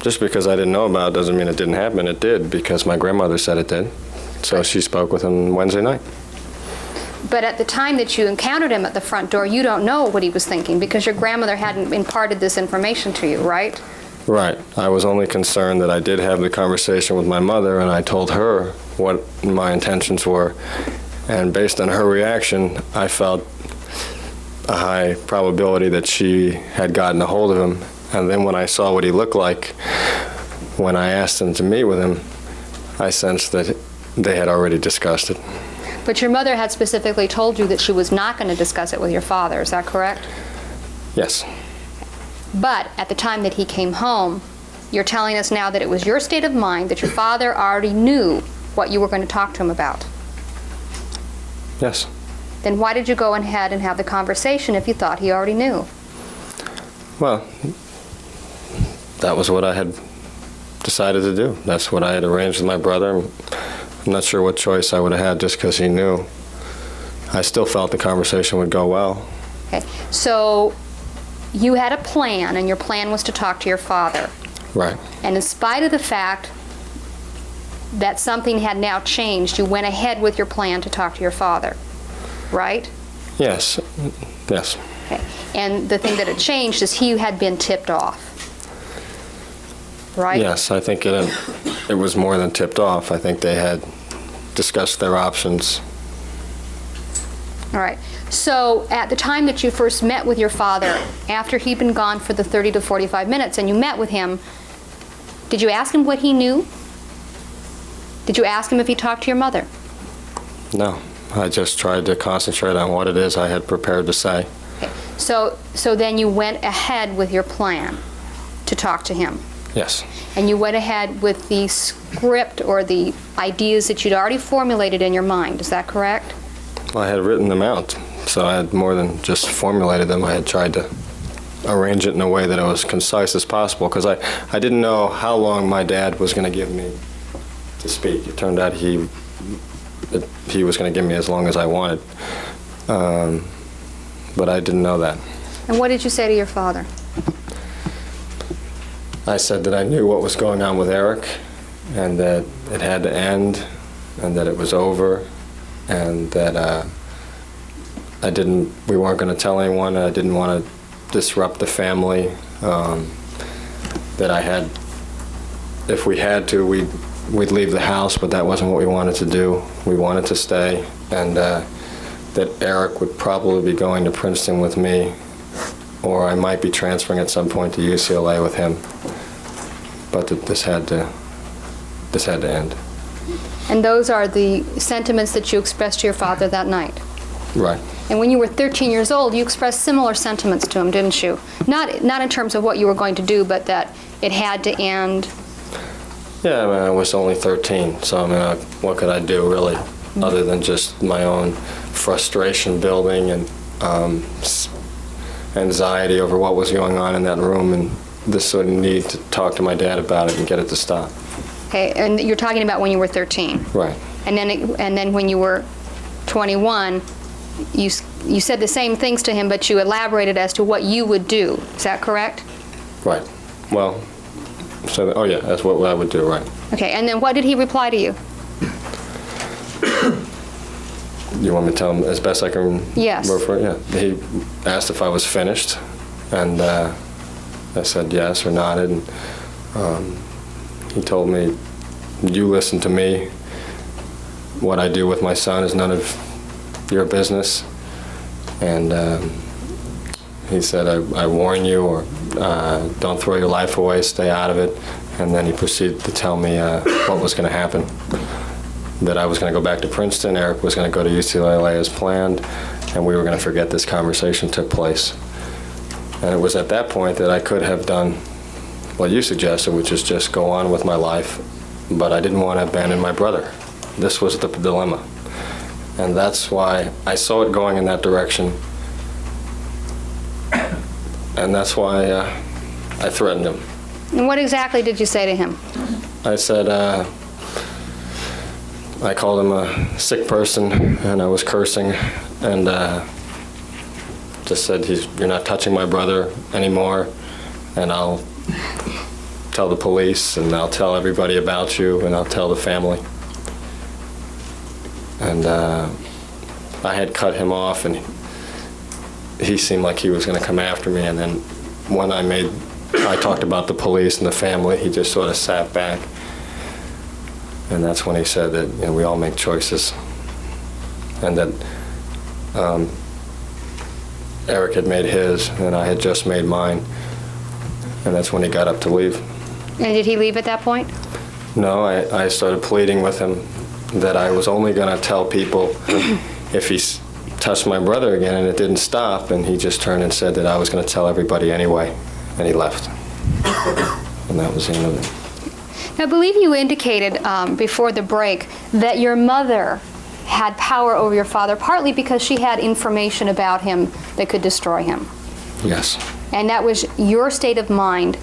Just because I didn't know about it doesn't mean it didn't happen. It did, because my grandmother said it did. So she spoke with him Wednesday night. But at the time that you encountered him at the front door, you don't know what he was thinking because your grandmother hadn't imparted this information to you, right? Right. I was only concerned that I did have the conversation with my mother, and I told her what my intentions were. And based on her reaction, I felt a high probability that she had gotten a hold of him. And then when I saw what he looked like, when I asked him to meet with him, I sensed that they had already discussed it. But your mother had specifically told you that she was not going to discuss it with your father, is that correct? Yes. But at the time that he came home, you're telling us now that it was your state of mind that your father already knew what you were going to talk to him about. Yes. Then why did you go ahead and have the conversation if you thought he already knew? Well, that was what I had decided to do. That's what I had arranged with my brother. I'm not sure what choice I would have had just because he knew. I still felt the conversation would go well. Okay. So you had a plan, and your plan was to talk to your father. Right. And in spite of the fact that something had now changed, you went ahead with your plan to talk to your father, right? Yes. Yes. Okay. And the thing that had changed is he had been tipped off, right? Yes, I think it was more than tipped off. I think they had discussed their options. All right. So at the time that you first met with your father, after he'd been gone for the 30 to 45 minutes and you met with him, did you ask him what he knew? Did you ask him if he talked to your mother? No. I just tried to concentrate on what it is I had prepared to say. Okay. So then you went ahead with your plan to talk to him. Yes. And you went ahead with the script or the ideas that you'd already formulated in your mind. Is that correct? Well, I had written them out, so I had more than just formulated them. I had tried to arrange it in a way that it was concise as possible, because I didn't know how long my dad was going to give me to speak. It turned out he was going to give me as long as I wanted, but I didn't know that. And what did you say to your father? I said that I knew what was going on with Eric, and that it had to end, and that it was over, and that we weren't going to tell anyone. I didn't want to disrupt the family. That I had, if we had to, we'd leave the house, but that wasn't what we wanted to do. We wanted to stay, and that Eric would probably be going to Princeton with me, or I might be transferring at some point to UCLA with him. But that this had to end. And those are the sentiments that you expressed to your father that night? Right. And when you were 13 years old, you expressed similar sentiments to him, didn't you? Not in terms of what you were going to do, but that it had to end. Yeah, I mean, I was only 13, so I mean, what could I do really, other than just my own frustration building and anxiety over what was going on in that room, and this sort of need to talk to my dad about it and get it to stop. Okay, and you're talking about when you were 13. Right. And then when you were 21, you said the same things to him, but you elaborated as to what you would do. Is that correct? Right. Well, so oh yeah, that's what I would do. Right. Okay, and then what did he reply to you? You want me to tell him as best I can? Yes. Refer? Yeah. He asked if I was finished, and I said yes or nodded. And he told me, "You listen to me. What I do with my son is none of your business." And he said, I warn you, or don't throw your life away, stay out of it. And then he proceeded to tell me what was going to happen. That I was going to go back to Princeton, Eric was going to go to UCLA as planned, and we were going to forget this conversation took place. And it was at that point that I could have done what you suggested, which is just go on with my life, but I didn't want to abandon my brother. This was the dilemma. And that's why I saw it going in that direction. And that's why I threatened him. And what exactly did you say to him? I said, I called him a sick person, and I was cursing, and just said, you're not touching my brother anymore, and I'll tell the police, and I'll tell everybody about you, and I'll tell the family. And I had cut him off, and he seemed like he was going to come after me, and then when I talked about the police and the family, he just sort of sat back. And that's when he said that, you know, we all make choices, and that Eric had made his, and I had just made mine. And that's when he got up to leave. And did he leave at that point? No, I started pleading with him that I was only going to tell people if he touched my brother again, and it didn't stop. And he just turned and said that I was going to tell everybody anyway, and he left. And that was the end of it. Now, I believe you indicated before the break that your mother had power over your father, partly because she had information about him that could destroy him. Yes. And that was your state of mind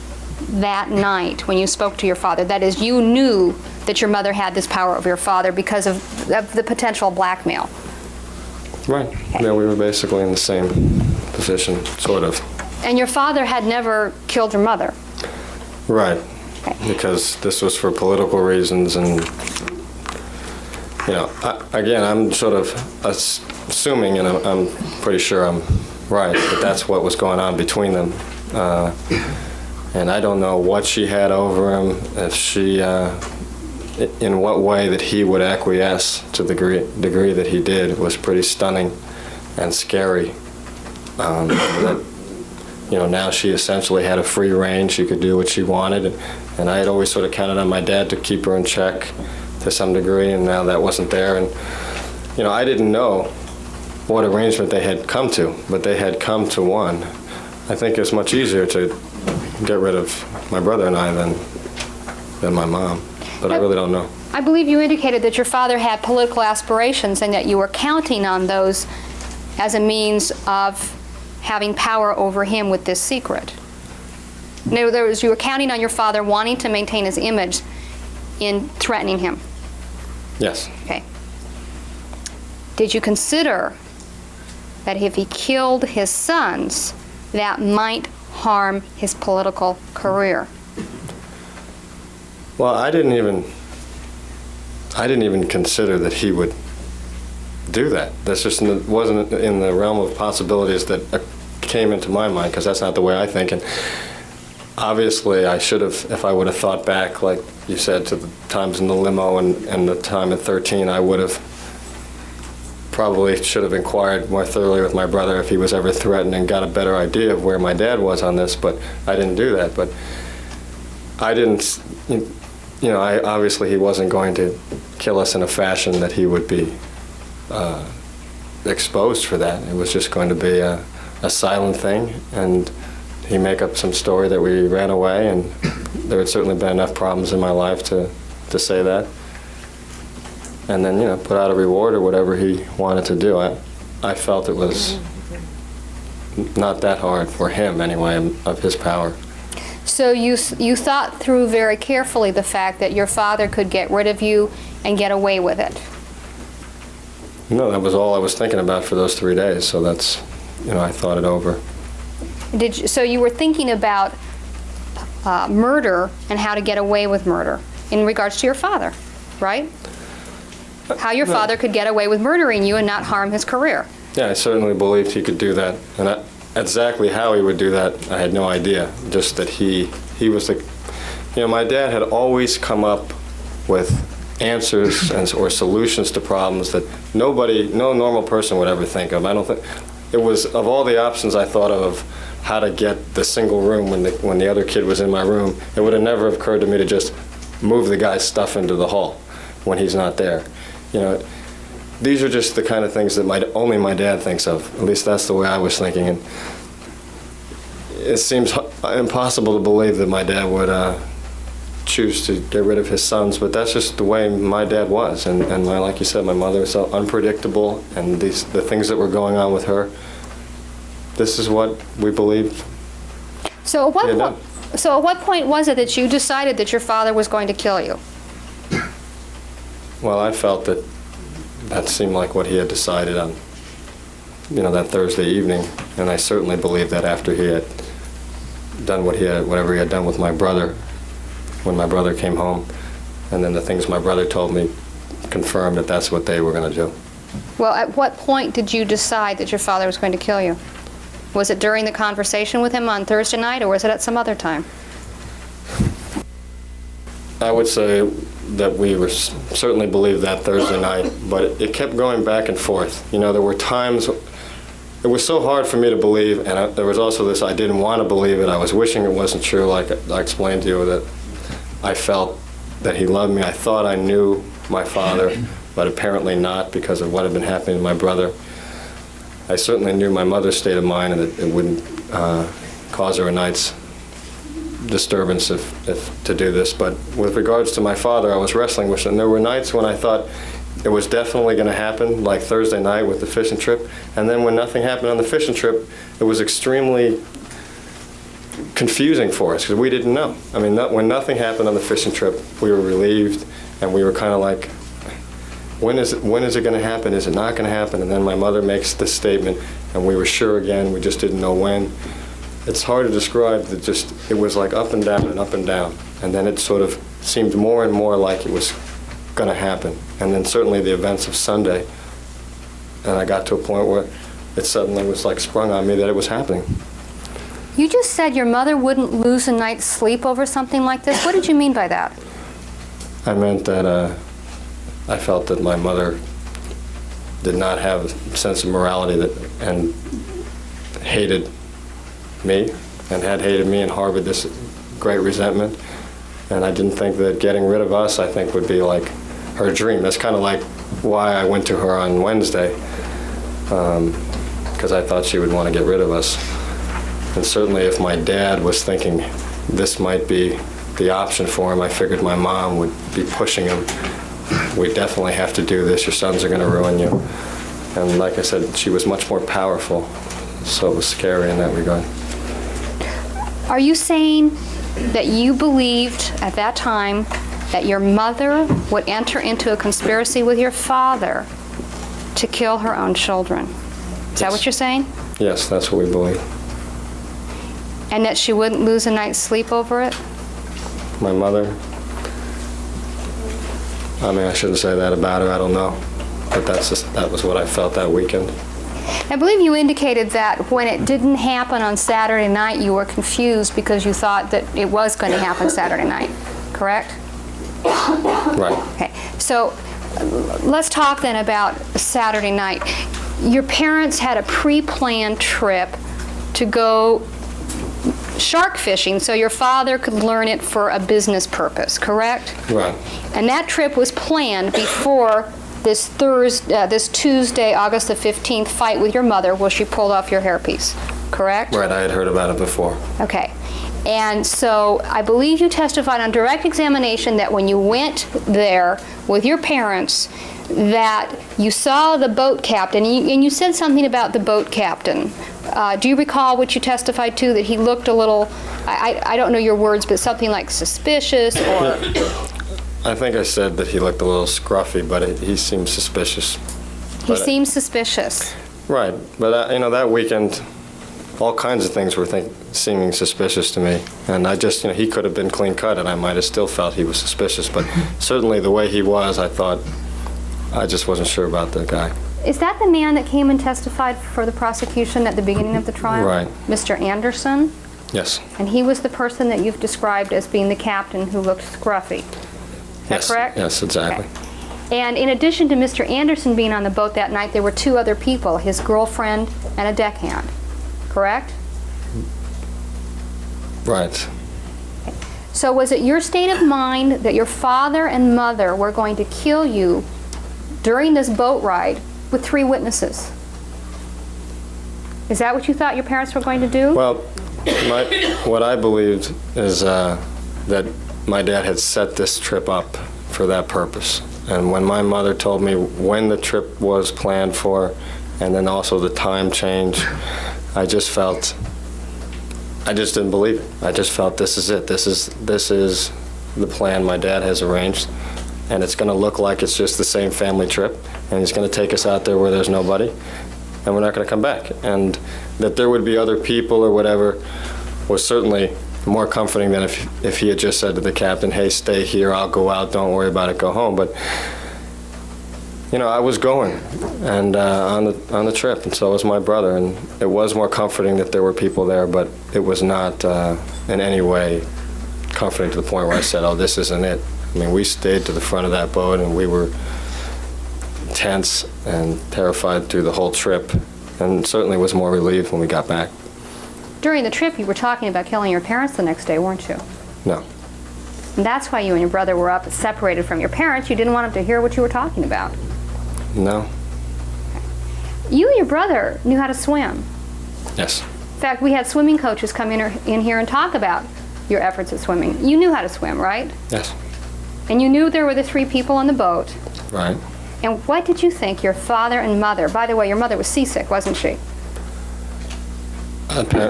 that night when you spoke to your father. That is, you knew that your mother had this power over your father because of the potential blackmail. Right. Okay. Yeah, we were basically in the same position, sort of. And your father had never killed your mother. Right. Okay. Because this was for political reasons, and, you know, again, I'm sort of assuming, and I'm pretty sure I'm right, but that's what was going on between them. And I don't know what she had over him, if she, in what way that he would acquiesce to the degree that he did was pretty stunning and scary. That, you know, now she essentially had a free rein. She could do what she wanted, and I had always sort of counted on my dad to keep her in check to some degree, and now that wasn't there. And, you know, I didn't know what arrangement they had come to, but they had come to one. I think it's much easier to get rid of my brother and I than my mom, but I really don't know. I believe you indicated that your father had political aspirations and that you were counting on those as a means of having power over him with this secret. In other words, you were counting on your father wanting to maintain his image in threatening him. Yes. Okay. Did you consider that if he killed his sons, that might harm his political career? Well, I didn't even consider that he would do that. That's just wasn't in the realm of possibilities that came into my mind, because that's not the way I think. And obviously, I should have, if I would have thought back, like you said, to the times in the limo and the time at 13, I would have probably should have inquired more thoroughly with my brother if he was ever threatened and got a better idea of where my dad was on this, but I didn't do that. But I didn't, you know, obviously he wasn't going to kill us in a fashion that he would be exposed for that. It was just going to be a silent thing, and he'd make up some story that we ran away, and there had certainly been enough problems in my life to say that. And then, you know, put out a reward or whatever he wanted to do. I felt it was not that hard for him, anyway, of his power. So you thought through very carefully the fact that your father could get rid of you and get away with it. No, that was all I was thinking about for those 3 days, so that's, you know, I thought it over. So you were thinking about murder and how to get away with murder in regards to your father, right? How your father could get away with murdering you and not harm his career. Yeah, I certainly believed he could do that. And exactly how he would do that, I had no idea. Just that he was the, you know, my dad had always come up with answers or solutions to problems that no normal person would ever think of. I don't think, it was, of all the options I thought of how to get the single room when the other kid was in my room, it would have never occurred to me to just move the guy's stuff into the hall when he's not there. You know, these are just the kind of things that only my dad thinks of. At least that's the way I was thinking. And it seems impossible to believe that my dad would choose to get rid of his sons, but that's just the way my dad was. And like you said, my mother is so unpredictable, and the things that were going on with her, this is what we believed. So at what point was it that you decided that your father was going to kill you? Well, I felt that seemed like what he had decided on, that Thursday evening, and I certainly believed that after he had done whatever he had done with my brother, when my brother came home, and then the things my brother told me confirmed that that's what they were going to do. Well, at what point did you decide that your father was going to kill you? Was it during the conversation with him on Thursday night, or was it at some other time? I would say that we certainly believed that Thursday night, but it kept going back and forth. There were times, it was so hard for me to believe, and there was also this, I didn't want to believe it. I was wishing it wasn't true, like I explained to you, that I felt that he loved me. I thought I knew my father, but apparently not because of what had been happening to my brother. I certainly knew my mother's state of mind, and it wouldn't cause her a night's disturbance if to do this. But with regards to my father, I was wrestling with it. And there were nights when I thought it was definitely going to happen, like Thursday night with the fishing trip. And then when nothing happened on the fishing trip, it was extremely confusing for us because we didn't know. I mean, when nothing happened on the fishing trip, we were relieved, and we were kind of like, when is it going to happen? Is it not going to happen? And then my mother makes this statement, and we were sure again. We just didn't know when. It's hard to describe. It was like up and down and up and down. And then it sort of seemed more and more like it was going to happen. And then certainly the events of Sunday, and I got to a point where it suddenly was like sprung on me that it was happening. You just said your mother wouldn't lose a night's sleep over something like this. What did you mean by that? I meant that I felt that my mother did not have a sense of morality and hated me, and had hated me and harbored this great resentment. And I didn't think that getting rid of us, I think, would be like her dream. That's kind of like why I went to her on Wednesday, because I thought she would want to get rid of us. And certainly if my dad was thinking this might be the option for him, I figured my mom would be pushing him. We definitely have to do this. Your sons are going to ruin you. And like I said, she was much more powerful, so it was scary in that regard. Are you saying that you believed at that time that your mother would enter into a conspiracy with your father to kill her own children? Is that what you're saying? Yes, that's what we believe. And that she wouldn't lose a night's sleep over it? My mother, I mean, I shouldn't say that about her, I don't know. But that was what I felt that weekend. I believe you indicated that when it didn't happen on Saturday night, you were confused because you thought that it was going to happen Saturday night, correct? Right. Okay, so let's talk then about Saturday night. Your parents had a pre-planned trip to go shark fishing so your father could learn it for a business purpose, correct? Right. And that trip was planned before this Tuesday, August the 15th fight with your mother where she pulled off your hairpiece, correct? Right, I had heard about it before. Okay. And so I believe you testified on direct examination that when you went there with your parents that you saw the boat captain, and you said something about the boat captain. Do you recall what you testified to, that he looked a little, I don't know your words, but something like suspicious or... I think I said that he looked a little scruffy, but he seemed suspicious. He seemed suspicious. Right, but that weekend, all kinds of things were seeming suspicious to me. And I just, he could have been clean cut and I might have still felt he was suspicious. But certainly the way he was, I just wasn't sure about the guy. Is that the man that came and testified for the prosecution at the beginning of the trial? Right. Mr. Anderson? Yes. And he was the person that you've described as being the captain who looked scruffy. Is that correct? Yes, exactly. Okay. And in addition to Mr. Anderson being on the boat that night, there were two other people, his girlfriend and a deckhand, correct? Right. So was it your state of mind that your father and mother were going to kill you during this boat ride with 3 witnesses? Is that what you thought your parents were going to do? Well, what I believed is that my dad had set this trip up for that purpose. And when my mother told me when the trip was planned for, and then also the time change, I just didn't believe it. I just felt this is it. This is the plan my dad has arranged, and it's going to look like it's just the same family trip, and he's going to take us out there where there's nobody, and we're not going to come back. And that there would be other people or whatever was certainly more comforting than if he had just said to the captain, hey, stay here, I'll go out, don't worry about it, go home. But you know, I was going and on the trip, and so was my brother, and it was more comforting that there were people there, but it was not in any way comforting to the point where I said, oh, this isn't it. I mean, we stayed to the front of that boat, and we were tense and terrified through the whole trip, and certainly was more relieved when we got back. During the trip, you were talking about killing your parents the next day, weren't you? No. And that's why you and your brother were up separated from your parents. You didn't want them to hear what you were talking about. No. You and your brother knew how to swim. Yes. In fact, we had swimming coaches come in here and talk about your efforts at swimming. You knew how to swim, right? Yes. And you knew there were the 3 people on the boat. Right. And what did you think your father and mother, by the way, your mother was seasick, wasn't she?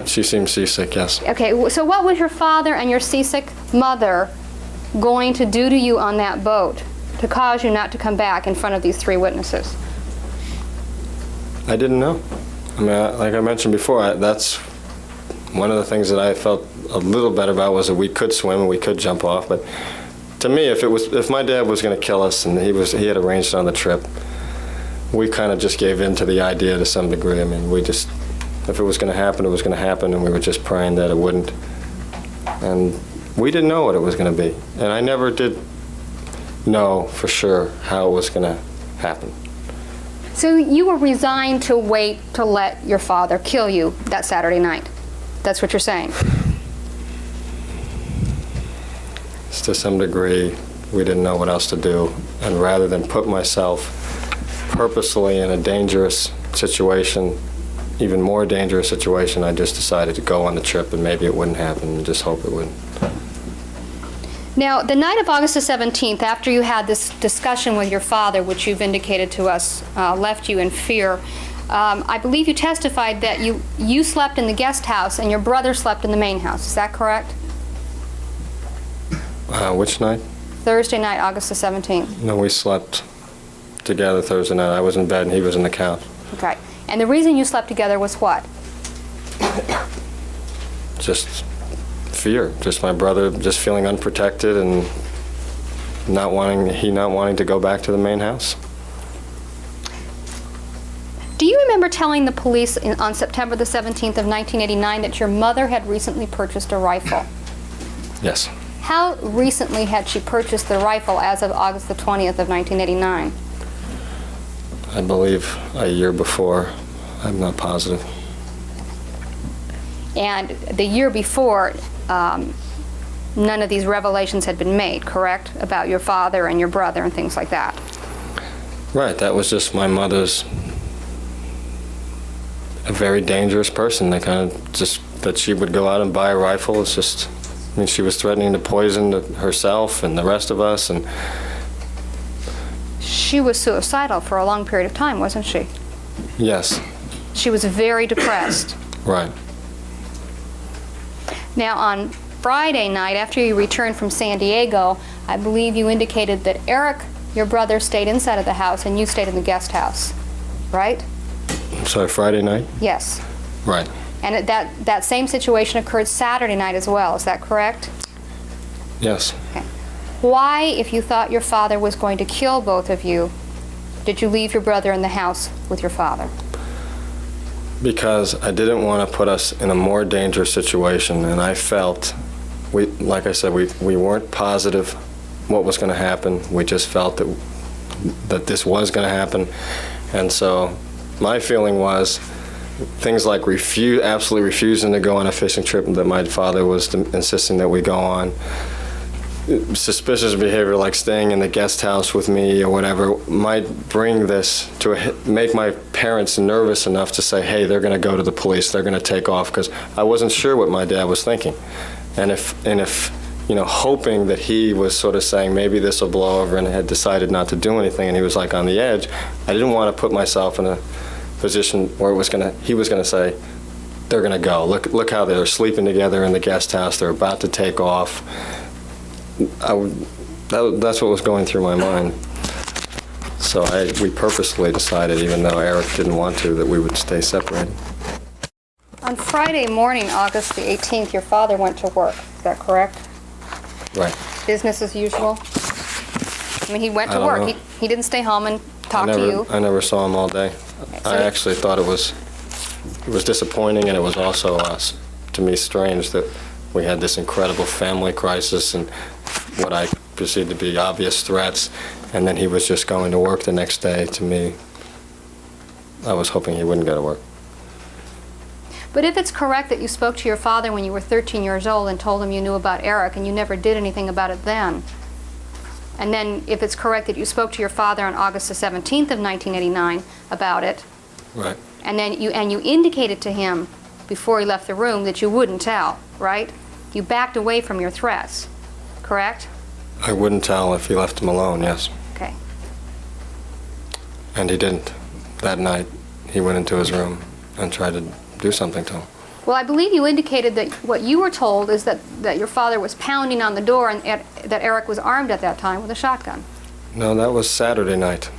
She seemed seasick, yes. Okay, so what was your father and your seasick mother going to do to you on that boat to cause you not to come back in front of these 3 witnesses? I didn't know. I mean, like I mentioned before, that's one of the things that I felt a little better about, was that we could swim and we could jump off. But to me, if my dad was going to kill us and he had arranged on the trip, we kind of just gave in to the idea to some degree. I mean, if it was going to happen, it was going to happen, and we were just praying that it wouldn't. And we didn't know what it was going to be. And I never did know for sure how it was going to happen. So you were resigned to wait to let your father kill you that Saturday night. That's what you're saying? To some degree, we didn't know what else to do. And rather than put myself purposely in a dangerous situation, even more dangerous situation, I just decided to go on the trip, and maybe it wouldn't happen, and just hope it wouldn't. Now, the night of August the 17th, after you had this discussion with your father, which you've indicated to us left you in fear, I believe you testified that you slept in the guest house and your brother slept in the main house. Is that correct? Which night? Thursday night, August the 17th. No, we slept together Thursday night. I was in bed and he was in the couch. Okay. And the reason you slept together was what? Just fear. Just my brother just feeling unprotected and not wanting to go back to the main house. Do you remember telling the police on September the 17th of 1989 that your mother had recently purchased a rifle? Yes. How recently had she purchased the rifle as of August the 20th of 1989? I believe a year before. I'm not positive. And the year before, none of these revelations had been made, correct? About your father and your brother and things like that. Right. That was just my mother's a very dangerous person. They kind of just, that she would go out and buy a rifle. It's just, I mean, she was threatening to poison herself and the rest of us. And she was suicidal for a long period of time, wasn't she? yes. She was very depressed. Right. Now, on Friday night, after you returned from San Diego, I believe you indicated that Eric, your brother, stayed inside of the house and you stayed in the guest house, right? I'm sorry, Friday night? Yes. Right. And that same situation occurred Saturday night as well, is that correct? Yes. Okay. Why, if you thought your father was going to kill both of you, did you leave your brother in the house with your father? Because I didn't want to put us in a more dangerous situation, and I felt, like I said, we weren't positive what was going to happen. We just felt that that this was going to happen. And so my feeling was things like absolutely refusing to go on a fishing trip that my father was insisting that we go on, suspicious behavior like staying in the guest house with me or whatever might bring this to make my parents nervous enough to say, hey, they're going to go to the police, they're going to take off, because I wasn't sure what my dad was thinking. And if hoping that he was sort of saying maybe this will blow over and had decided not to do anything and he was like on the edge, I didn't want to put myself in a position where he was going to say, they're going to go. Look how they're sleeping together in the guest house, they're about to take off. That's what was going through my mind. So we purposely decided, even though Eric didn't want to, that we would stay separated. On Friday morning, August the 18th, your father went to work. Is that correct? Right. Business as usual? I mean, he went to I don't work. know. He didn't stay home and talk to you? I never saw him all day. So I actually thought it was disappointing, and it was also, to me, strange that we had this incredible family crisis and what I perceived to be obvious threats, and then he was just going to work the next day. To me, I was hoping he wouldn't go to work. But if it's correct that you spoke to your father when you were 13 years old and told him you knew about Eric and you never did anything about it then, and then if it's correct that you spoke to your father on August the 17th of 1989 about it, Right. and then you indicated to him before he left the room that you wouldn't tell, right? You backed away from your threats, correct? I wouldn't tell if he left him alone, yes. Okay. And he didn't. That night, he went into his room and tried to do something to him. Well, I believe you indicated that what you were told is that your father was pounding on the door and that Eric was armed at that time with a shotgun. No, that was Saturday night.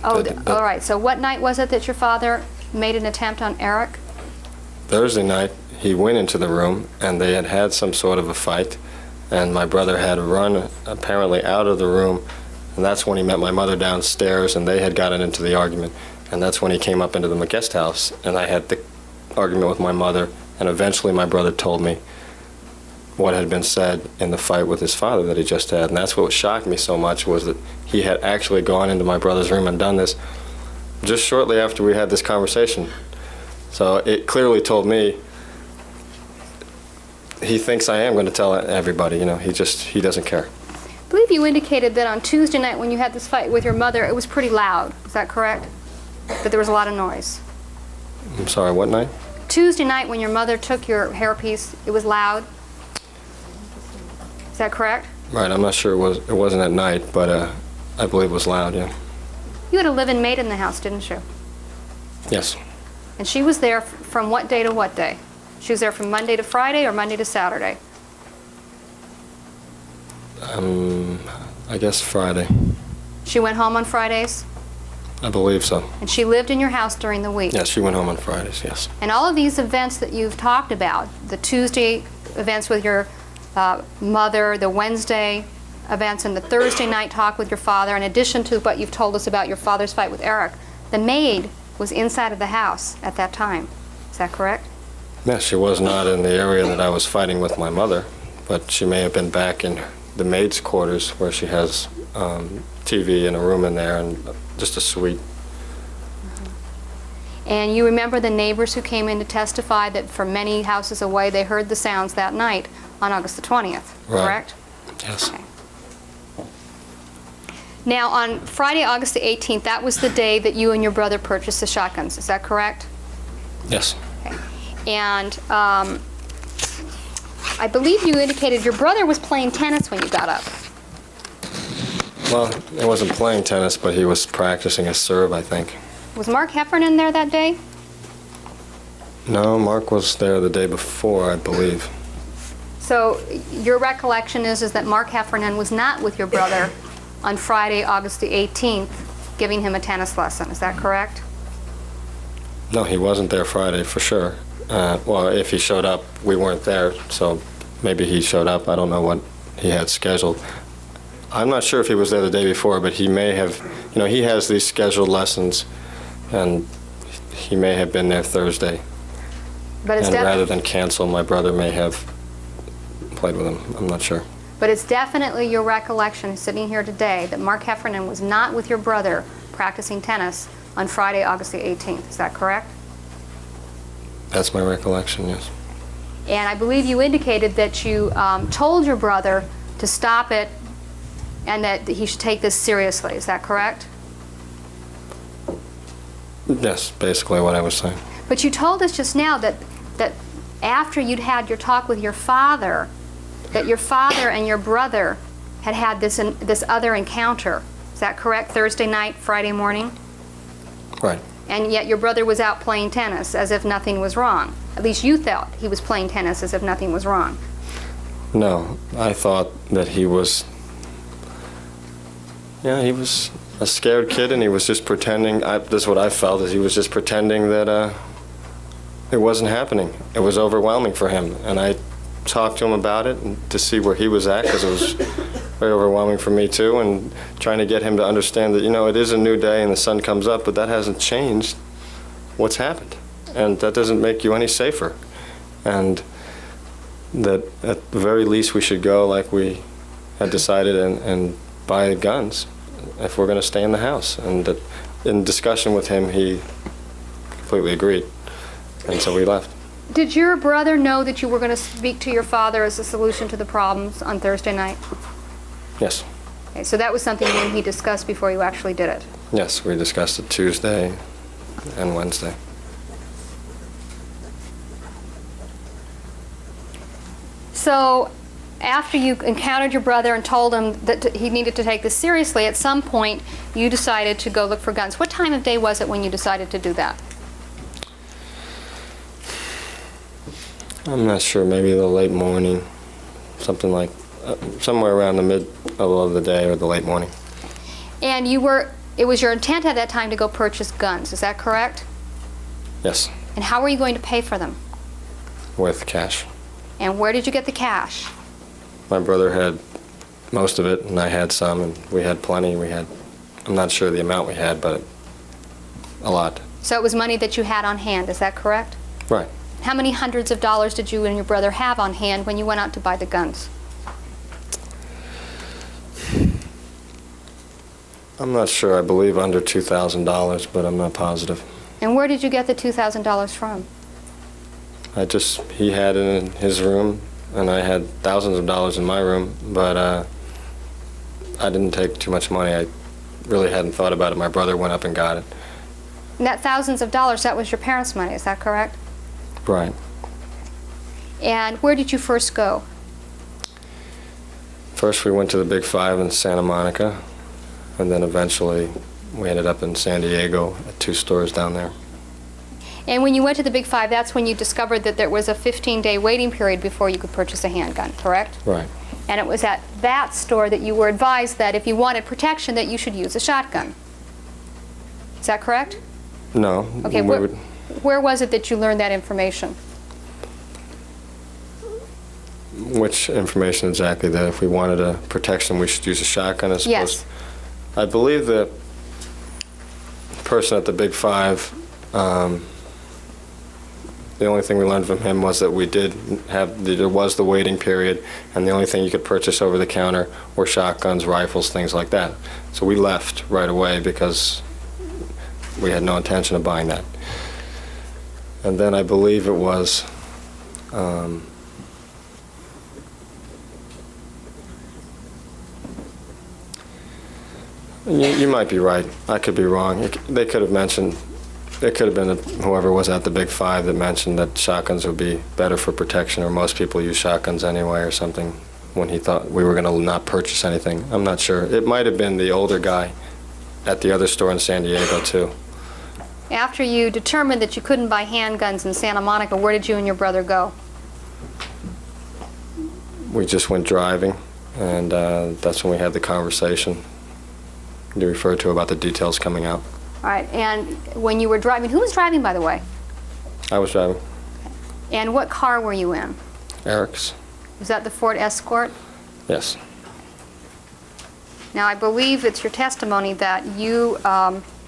Oh, all right. So what night was it that your father made an attempt on Eric? Thursday night, he went into the room, and they had had some sort of a fight, and my brother had run apparently out of the room, and that's when he met my mother downstairs, and they had gotten into the argument, and that's when he came up into the guest house, and I had the argument with my mother, and eventually my brother told me what had been said in the fight with his father that he just had, and that's what shocked me so much, was that he had actually gone into my brother's room and done this just shortly after we had this conversation. So it clearly told me he thinks I am going to tell everybody. He doesn't care. I believe you indicated that on Tuesday night when you had this fight with your mother, it was pretty loud. Is that correct? That there was a lot of noise. I'm sorry, what night? Tuesday night when your mother took your hairpiece, it was loud. Is that correct? Right, I'm not sure it wasn't at night, but I believe it was loud, yeah. You had a live-in maid in the house, didn't you? Yes. And she was there from what day to what day? She was there from Monday to Friday or Monday to Saturday? I guess Friday. She went home on Fridays? I believe so. And she lived in your house during the week? Yes, she went home on Fridays, yes. And all of these events that you've talked about, the Tuesday events with your mother, the Wednesday events, and the Thursday night talk with your father, in addition to what you've told us about your father's fight with Eric, the maid was inside of the house at that time. Is that correct? Yes, she was not in the area that I was fighting with my mother, but she may have been back in the maid's quarters where she has TV and a room in there and just a suite. And you remember the neighbors who came in to testify that from many houses away they heard the sounds that night on August the 20th, Right. correct? Yes. Okay. Now, on Friday, August the 18th, that was the day that you and your brother purchased the shotguns. Is that correct? Yes. Okay. And I believe you indicated your brother was playing tennis when you got up. Well, he wasn't playing tennis, but he was practicing his serve, I think. Was Mark Heffernan there that day? No, Mark was there the day before, I believe. So your recollection is that Mark Heffernan was not with your brother on Friday, August the 18th, giving him a tennis lesson. Is that correct? No, he wasn't there Friday for sure. Well, if he showed up, we weren't there, so maybe he showed up. I don't know what he had scheduled. I'm not sure if he was there the day before, but he may have, he has these scheduled lessons, and he may have been there Thursday. But it's And rather than cancel, my brother may have played with him. I'm not sure. But it's definitely your recollection, sitting here today, that Mark Heffernan was not with your brother practicing tennis on Friday, August the 18th. Is that correct? That's my recollection, yes. And I believe you indicated that you told your brother to stop it and that he should take this seriously. Is that correct? Yes, basically what I was saying. But you told us just now that after you'd had your talk with your father, that your father and your brother had this other encounter. Is that correct? Thursday night, Friday morning? Right. And yet your brother was out playing tennis as if nothing was wrong. At least you thought he was playing tennis as if nothing was wrong. No, I thought that he was, he was a scared kid, and he was just pretending. This is what I felt, is he was just pretending that it wasn't happening. It was overwhelming for him, and I talked to him about it and to see where he was at, because it was very overwhelming for me too, and trying to get him to understand that, it is a new day and the sun comes up, but that hasn't changed what's happened, and that doesn't make you any safer, and that at the very least we should go like we had decided and buy guns if we're going to stay in the house. And that in discussion with him, he completely agreed, and so we left. Did your brother know that you were going to speak to your father as a solution to the problems on Thursday night? Yes. Okay, so that was something that he discussed before you actually did it? Yes, we discussed it Tuesday and Wednesday. So after you encountered your brother and told him that he needed to take this seriously, at some point you decided to go look for guns. What time of day was it when you decided to do that? I'm not sure, maybe the late morning, something like, somewhere around the middle of the day or the late morning. And it was your intent at that time to go purchase guns, is that correct? Yes, And how were you going to pay for them? with cash. And where did you get the cash? My brother had most of it, and I had some, and we had plenty. I'm not sure the amount we had, but a lot. So it was money that you had on hand, is that correct? Right. How many hundreds of dollars did you and your brother have on hand when you went out to buy the guns? I'm not sure. I believe under $2,000, but I'm not positive. And where did you get the $2,000 from? He had it in his room, and I had thousands of dollars in my room, but I didn't take too much money. I really hadn't thought about it. My brother went up and got it. And that thousands of dollars, that was your parents' money, is that correct? Right. And where did you first go? First we went to the Big Five in Santa Monica, and then eventually we ended up in San Diego at 2 stores down there. And when you went to the Big Five, that's when you discovered that there was a 15-day waiting period before you could purchase a handgun, correct? Right. And it was at that store that you were advised that if you wanted protection that you should use a shotgun. Is that correct? No. Okay, where was it that you learned that information? Which information exactly? That if we wanted a protection, we should use a shotgun as opposed? Yes. I believe the person at the Big Five, the only thing we learned from him was that there was the waiting period, and the only thing you could purchase over the counter were shotguns, rifles, things like that. So we left right away because we had no intention of buying that. And then I believe it was you might be right. I could be wrong. They could have mentioned, it could have been whoever was at the Big Five that mentioned that shotguns would be better for protection, or most people use shotguns anyway or something, when he thought we were going to not purchase anything. I'm not sure. It might have been the older guy at the other store in San Diego too. After you determined that you couldn't buy handguns in Santa Monica, where did you and your brother go? We just went driving, and that's when we had the conversation you referred to about the details coming out. All right, and when you were driving, who was driving, by the way? I was driving. And what car were you in? Eric's. Was that the Ford Escort? Yes. Now, I believe it's your testimony that you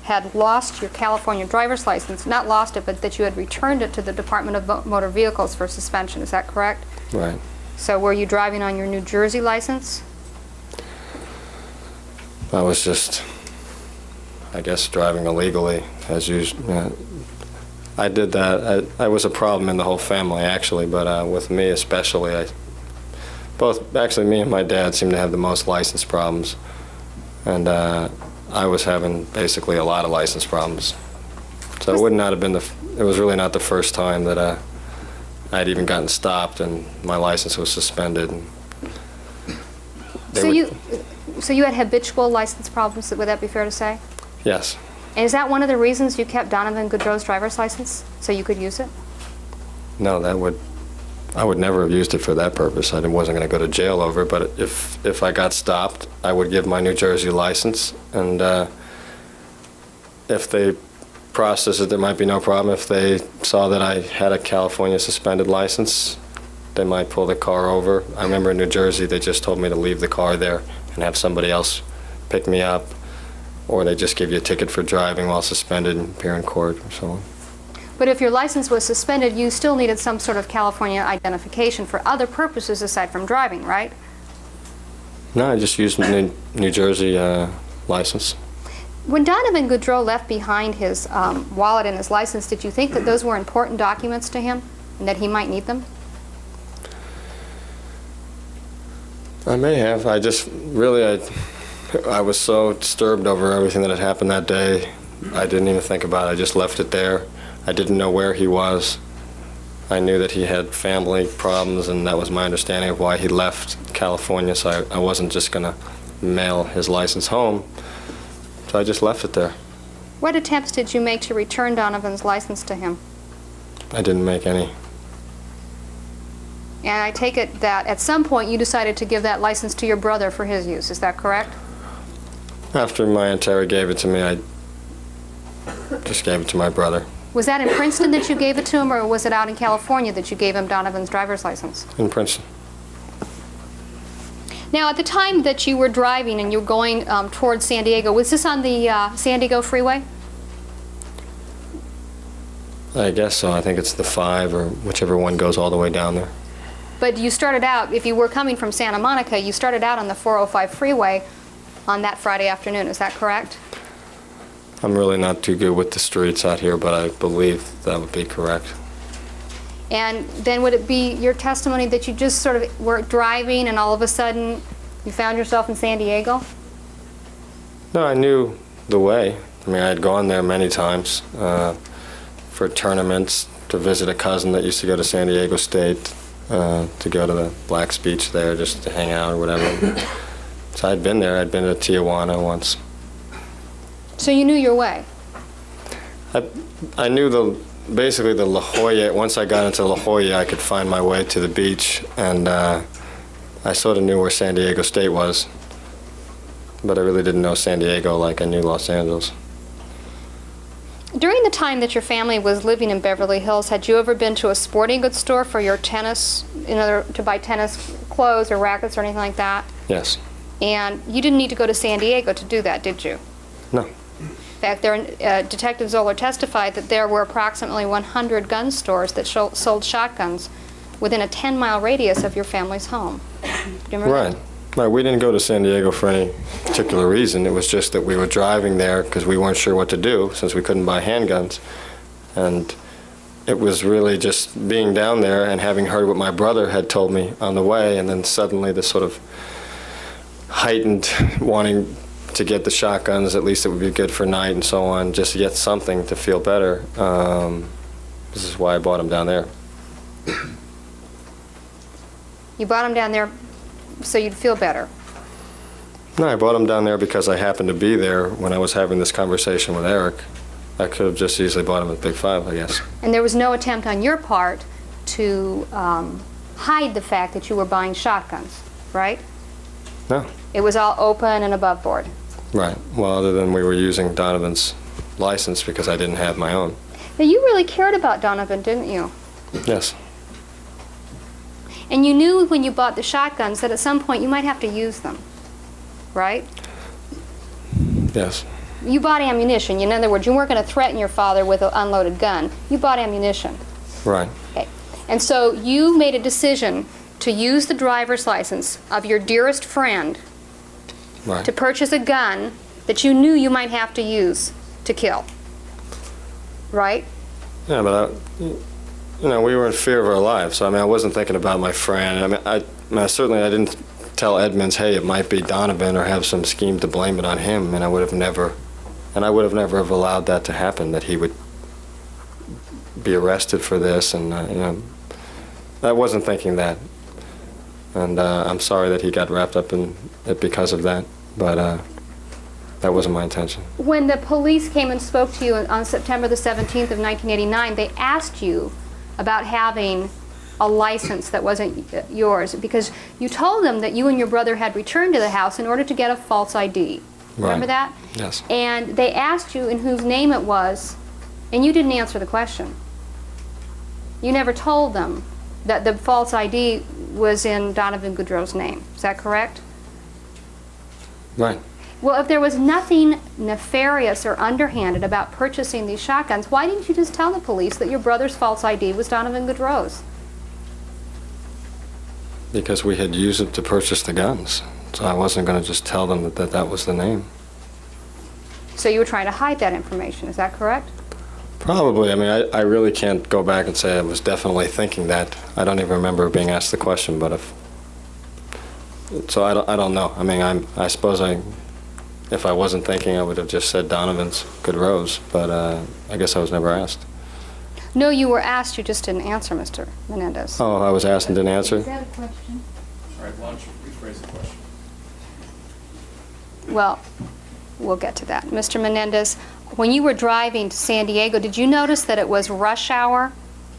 had lost your California driver's license, not lost it, but that you had returned it to the Department of Motor Vehicles for suspension. Is that correct? Right. So were you driving on your New Jersey license? I was just, I guess, driving illegally, as usual. I did that. I was a problem in the whole family, actually, but with me especially, actually, me and my dad seemed to have the most license problems. And I was having basically a lot of license problems. So it would not have been it was really not the first time that I'd even gotten stopped and my license was suspended. And so you had habitual license problems, would that be fair to say? Yes. And is that one of the reasons you kept Donovan Goodrow's driver's license, so you could use it? No, I would never have used it for that purpose. I wasn't going to go to jail over it, but if I got stopped, I would give my New Jersey license, and if they processed it, there might be no problem. If they saw that I had a California suspended license, they might pull the car over. I remember in New Jersey, they just told me to leave the car there and have somebody else pick me up, or they just give you a ticket for driving while suspended and appear in court or so on. But if your license was suspended, you still needed some sort of California identification for other purposes aside from driving, right? No, I just used my New Jersey license. When Donovan Goodrow left behind his wallet and his license, did you think that those were important documents to him and that he might need them? I may have. I just really, I was so disturbed over everything that had happened that day. I didn't even think about it. I just left it there. I didn't know where he was. I knew that he had family problems, and that was my understanding of why he left California, so I wasn't just going to mail his license home. So I just left it there. What attempts did you make to return Donovan's license to him? I didn't make any. And I take it that at some point you decided to give that license to your brother for his use. Is that correct? After my Terry gave it to me, I just gave it to my brother. Was that in Princeton that you gave it to him, or was it out in California that you gave him Donovan's driver's license? In Princeton. Now, at the time that you were driving and you were going towards San Diego, was this on the San Diego freeway? I guess so. I think it's the 5 or whichever one goes all the way down there. But you started out, if you were coming from Santa Monica, you started out on the 405 freeway on that Friday afternoon. Is that correct? I'm really not too good with the streets out here, but I believe that would be correct. And then would it be your testimony that you just sort of were driving and all of a sudden you found yourself in San Diego? No, I knew the way. I mean, I had gone there many times for tournaments, to visit a cousin that used to go to San Diego State, to go to the Black's Beach there just to hang out or whatever. So I'd been there. I'd been to Tijuana once. So you knew your way? I knew basically the La Jolla. Once I got into La Jolla, I could find my way to the beach, and I sort of knew where San Diego State was, but I really didn't know San Diego like I knew Los Angeles. During the time that your family was living in Beverly Hills, had you ever been to a sporting goods store for your tennis, to buy tennis clothes or rackets or anything like that? Yes. And you didn't need to go to San Diego to do that, did you? No. In fact, Detective Zoller testified that there were approximately 100 gun stores that sold shotguns within a 10-mile radius of your family's home. Do you remember that? Right. We didn't go to San Diego for any particular reason. It was just that we were driving there because we weren't sure what to do since we couldn't buy handguns. And it was really just being down there and having heard what my brother had told me on the way, and then suddenly this sort of heightened wanting to get the shotguns, at least it would be good for night and so on, just to get something to feel better. This is why I bought them down there. You bought them down there so you'd feel better? No, I bought them down there because I happened to be there when I was having this conversation with Eric. I could have just easily bought them at Big Five, I guess. And there was no attempt on your part to hide the fact that you were buying shotguns, right? No. It was all open and above board. Right. Well, other than we were using Donovan's license because I didn't have my own. Now, you really cared about Donovan, didn't you? Yes. And you knew when you bought the shotguns that at some point you might have to use them, right? Yes. You bought ammunition. In other words, you weren't going to threaten your father with an unloaded gun. You bought ammunition. Right. Okay. And so you made a decision to use the driver's license of your dearest friend Right. to purchase a gun that you knew you might have to use to kill, right? Yeah, but we were in fear of our lives. So I mean, I wasn't thinking about my friend. I mean, certainly I didn't tell Edmonds, hey, it might be Donovan, or have some scheme to blame it on him. And I would have never have allowed that to happen. That he would be arrested for this, and I wasn't thinking that. And I'm sorry that he got wrapped up in it because of that. But that wasn't my intention. When the police came and spoke to you on September the 17th of 1989, they asked you about having a license that wasn't yours because you told them that you and your brother had returned to the house in order to get a false ID. Remember that? Yes. And they asked you in whose name it was, and you didn't answer the question. You never told them that the false ID was in Donovan Goudreau's name. Is that correct? Right. Well, if there was nothing nefarious or underhanded about purchasing these shotguns, why didn't you just tell the police that your brother's false ID was Donovan Goudreau's? Because we had used it to purchase the guns. So I wasn't going to just tell them that was the name. So you were trying to hide that information, is that correct? Probably. I mean, I really can't go back and say I was definitely thinking that. I don't even remember being asked the question, but so I don't know. I mean, I suppose if I wasn't thinking, I would have just said Donovan's Goudreau's, but I guess I was never asked. No, you were asked, you just didn't answer, Mr. Menendez. Oh, I was asked and didn't answer? Is that a question? All right, why don't you rephrase the question? Well, we'll get to that. Mr. Menendez, when you were driving to San Diego, did you notice that it was rush hour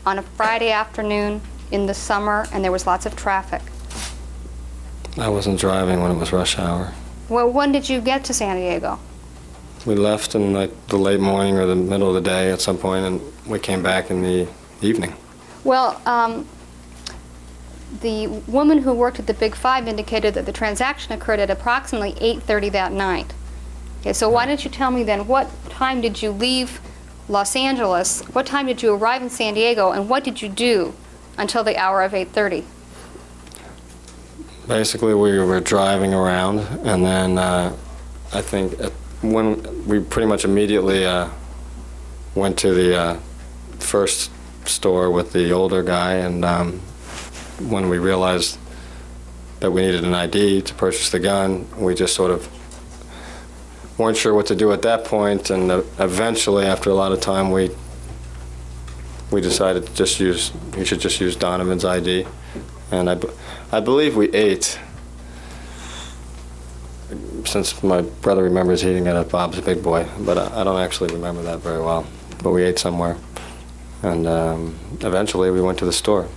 on a Friday afternoon in the summer and there was lots of traffic? I wasn't driving when it was rush hour. Well, when did you get to San Diego? We left in like the late morning or the middle of the day at some point, and we came back in the evening. Well, the woman who worked at the Big Five indicated that the transaction occurred at approximately 8:30 that night. Okay, so why don't you tell me then, what time did you leave Los Angeles, what time did you arrive in San Diego, and what did you do until the hour of 8:30? Basically, we were driving around, and then I think when we pretty much immediately went to the first store with the older guy, and when we realized that we needed an ID to purchase the gun, we just sort of weren't sure what to do at that point, and eventually, after a lot of time, we decided to we should just use Donovan's ID. And I believe we ate, since my brother remembers eating it at Bob's Big Boy, but I don't actually remember that very well. But we ate somewhere, and eventually we went to the store.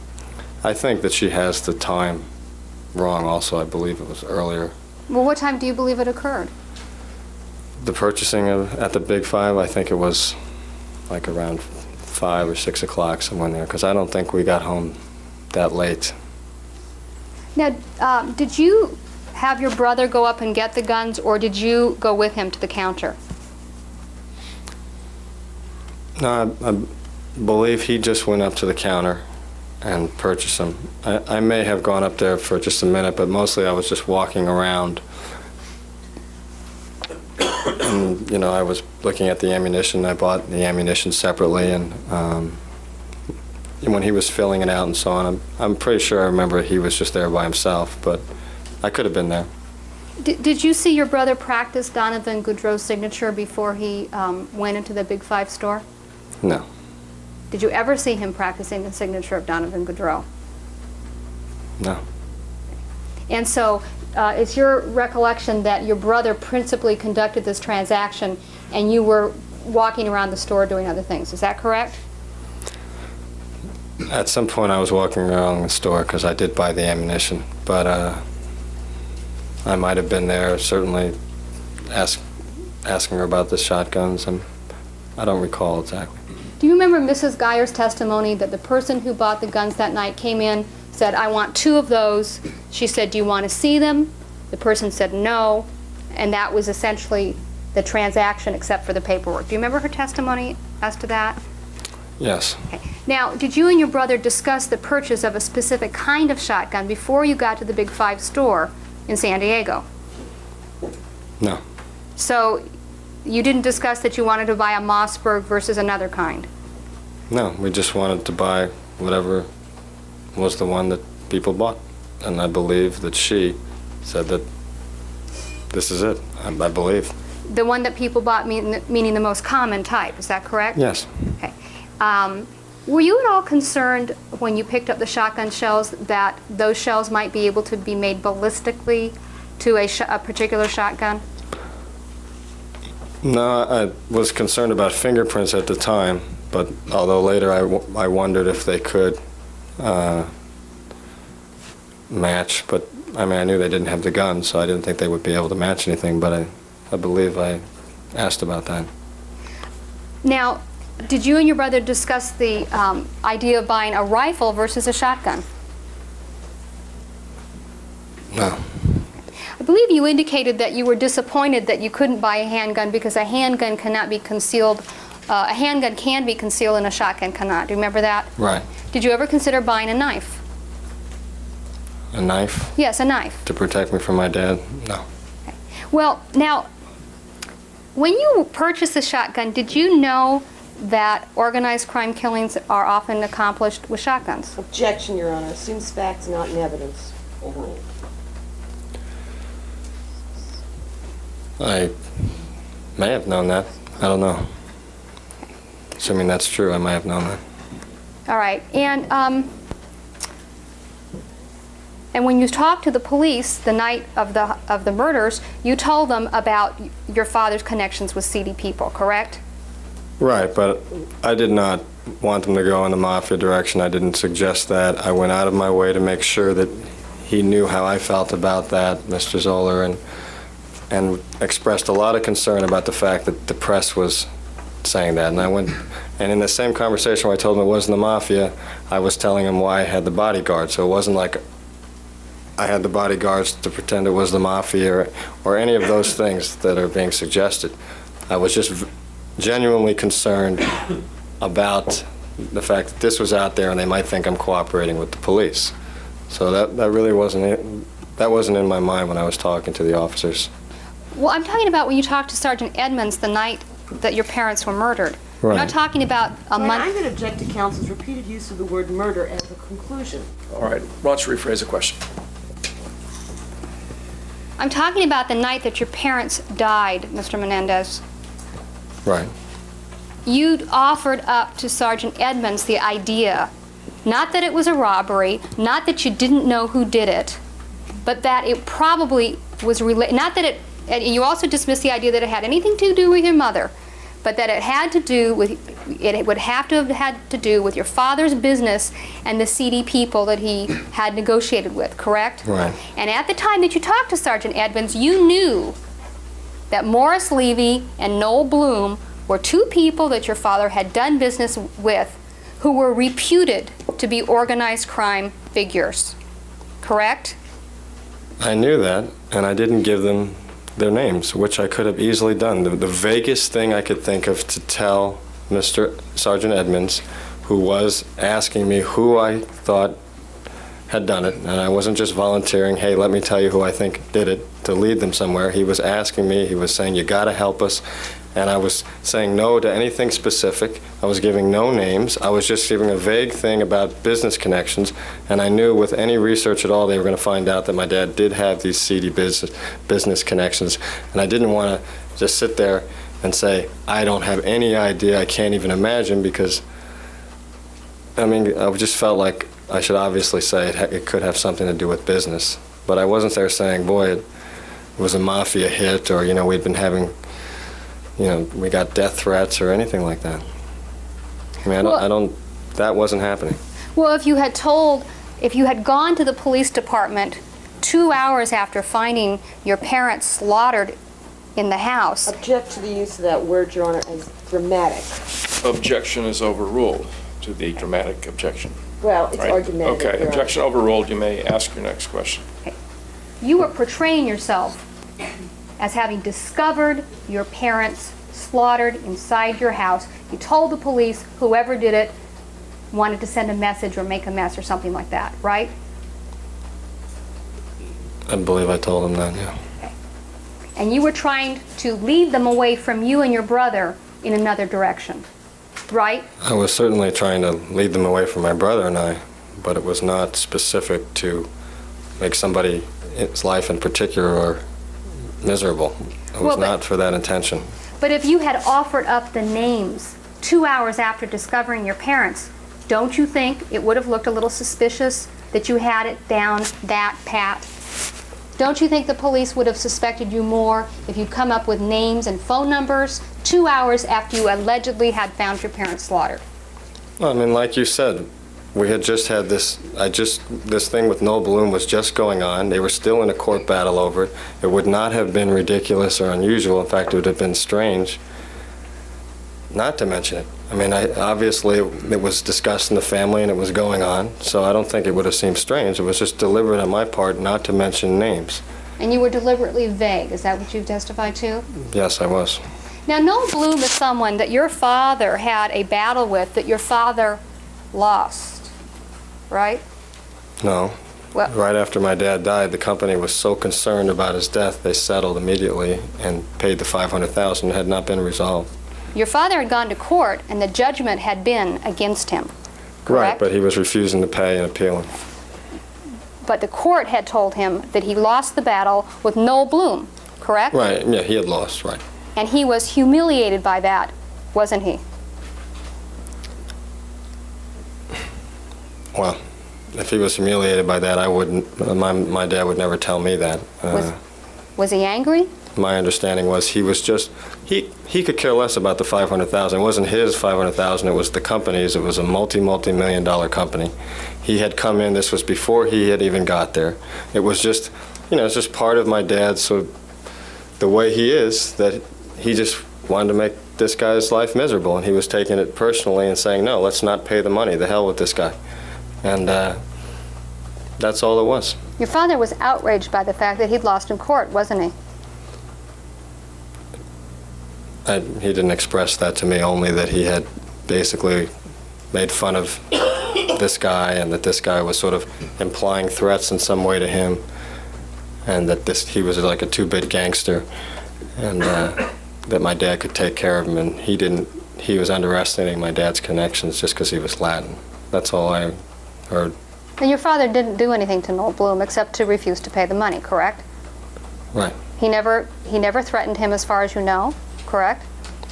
I think that she has the time wrong also. I believe it was earlier. Well, what time do you believe it occurred? The purchasing at the Big Five, I think it was like around 5 or 6 o'clock, somewhere there, because I don't think we got home that late. Now, did you have your brother go up and get the guns, or did you go with him to the counter? No, I believe he just went up to the counter and purchased them. I may have gone up there for just a minute, but mostly I was just walking around. And, I was looking at the ammunition. I bought the ammunition separately, and when he was filling it out and so on, I'm pretty sure I remember he was just there by himself, but I could have been there. Did you see your brother practice Donovan Goudreau's signature before he went into the Big Five store? No. Did you ever see him practicing the signature of Donovan Goudreau? No. And so it's your recollection that your brother principally conducted this transaction and you were walking around the store doing other things. Is that correct? At some point I was walking around the store because I did buy the ammunition, but I might have been there, certainly asking her about the shotguns, and I don't recall exactly. Do you remember Mrs. Geyer's testimony that the person who bought the guns that night came in, said, "I want 2 of those." She said, "Do you want to see them?" The person said no, and that was essentially the transaction except for the paperwork. Do you remember her testimony as to that? Yes. Okay. Now, did you and your brother discuss the purchase of a specific kind of shotgun before you got to the Big Five store in San Diego? No. So you didn't discuss that you wanted to buy a Mossberg versus another kind? No, we just wanted to buy whatever was the one that people bought. And I believe that she said that this is it, I believe. The one that people bought, meaning the most common type, is that correct? Yes. Okay. Were you at all concerned when you picked up the shotgun shells that those shells might be able to be made ballistically to a particular shotgun? No, I was concerned about fingerprints at the time, but although later I wondered if they could match, but I mean, I knew they didn't have the gun, so I didn't think they would be able to match anything, but I believe I asked about that. Now, did you and your brother discuss the idea of buying a rifle versus a shotgun? No. I believe you indicated that you were disappointed that you couldn't buy a handgun because a handgun cannot be concealed. A handgun can be concealed and a shotgun cannot. Do you remember that? Right. Did you ever consider buying a knife? A knife? Yes, a knife. To protect me from my dad? No. Okay. Well, now, when you purchased the shotgun, did you know that organized crime killings are often accomplished with shotguns? Objection, Your Honor. Assumes facts, not in evidence. Overruled. I may have known that. I don't know. Assuming that's true, I may have known that. All right. And when you talked to the police the night of the murders, you told them about your father's connections with seedy people, correct? Right, but I did not want them to go in the mafia direction. I didn't suggest that. I went out of my way to make sure that he knew how I felt about that, Mr. Zoller, and expressed a lot of concern about the fact that the press was saying that. And in the same conversation where I told him it wasn't the mafia, I was telling him why I had the bodyguard. So it wasn't like I had the bodyguards to pretend it was the mafia or any of those things that are being suggested. I was just genuinely concerned about the fact that this was out there and they might think I'm cooperating with the police. So that really wasn't it. That wasn't in my mind when I was talking to the officers. Well, I'm talking about when you talked to Sergeant Edmonds the night that your parents were murdered. Right. I'm not talking about a month. I'm going to object to counsel's repeated use of the word murder as a conclusion. All right, why don't you rephrase the question? I'm talking about the night that your parents died, Mr. Menendez. Right. You offered up to Sergeant Edmonds the idea, not that it was a robbery, not that you didn't know who did it, but that it probably was related, not that it, and you also dismissed the idea that it had anything to do with your mother, but that it had to do with, it would have to have had to do with your father's business and the seedy people that he had negotiated with, correct? Right. And at the time that you talked to Sergeant Edmonds, you knew that Morris Levy and Noel Bloom were two people that your father had done business with who were reputed to be organized crime figures, correct? I knew that, and I didn't give them their names, which I could have easily done. The vaguest thing I could think of to tell Mr. Sergeant Edmonds, who was asking me who I thought had done it, and I wasn't just volunteering, hey, let me tell you who I think did it, to lead them somewhere. He was asking me, he was saying, you gotta help us, and I was saying no to anything specific. I was giving no names. I was just giving a vague thing about business connections, and I knew with any research at all they were going to find out that my dad did have these seedy business connections, and I didn't want to just sit there and say, I don't have any idea, I can't even imagine, because, I mean, I just felt like I should obviously say it could have something to do with business. But I wasn't there saying, boy, it was a mafia hit, or, you know, we'd been having, you know, we got death threats or anything like that. I mean, that wasn't happening. Well, if you had gone to the police department 2 hours after finding your parents slaughtered in the house. Object to the use of that word, Your Honor, as dramatic. Objection is overruled to the dramatic objection. Well, it's Right? argumentative. Okay, Your objection Honor. overruled. You may ask your next question. Okay. You were portraying yourself as having discovered your parents slaughtered inside your house. You told the police, whoever did it, wanted to send a message or make a mess or something like that, right? I believe I told him that, yeah. Okay. And you were trying to lead them away from you and your brother in another direction, right? I was certainly trying to lead them away from my brother and I, but it was not specific to make somebody's life in particular miserable. It was not for that intention. But if you had offered up the names 2 hours after discovering your parents, don't you think it would have looked a little suspicious that you had it down that pat? Don't you think the police would have suspected you more if you'd come up with names and phone numbers 2 hours after you allegedly had found your parents slaughtered? Well, I mean, like you said, we had just had this thing with Noel Bloom was just going on. They were still in a court battle over it. It would not have been ridiculous or unusual. In fact, it would have been strange not to mention it. I mean, obviously it was discussed in the family and it was going on, so I don't think it would have seemed strange. It was just deliberate on my part not to mention names. And you were deliberately vague. Is that what you've testified to? Yes, I was. Now, Noel Bloom is someone that your father had a battle with that your father lost, right? No. Well, right after my dad died, the company was so concerned about his death, they settled immediately and paid the $500,000. It had not been resolved. your father had gone to court and the judgment had been against him, correct? Right, but he was refusing to pay and appealing. But the court had told him that he lost the battle with Noel Bloom, correct? Right, yeah, he had lost, right. And he was humiliated by that, wasn't he? Well, if he was humiliated by that, I wouldn't, my dad would never tell me that. Was he angry? My understanding was he was just, he could care less about the $500,000. It wasn't his $500,000, it was the company's. It was a multi-million-dollar company. He had come in, this was before he had even got there. It was just, it's just part of my dad, so the way he is, that he just wanted to make this guy's life miserable, and he was taking it personally and saying, no, let's not pay the money, the hell with this guy. And that's all it was. Your father was outraged by the fact that he'd lost in court, wasn't he? He didn't express that to me, only that he had basically made fun of this guy and that this guy was sort of implying threats in some way to him, and that he was like a two-bit gangster, and that my dad could take care of him, and he was underestimating my dad's connections just because he was Latin. That's all I heard. And your father didn't do anything to Noel Bloom except to refuse to pay the money, correct? Right. He never threatened him, as far as you know, correct?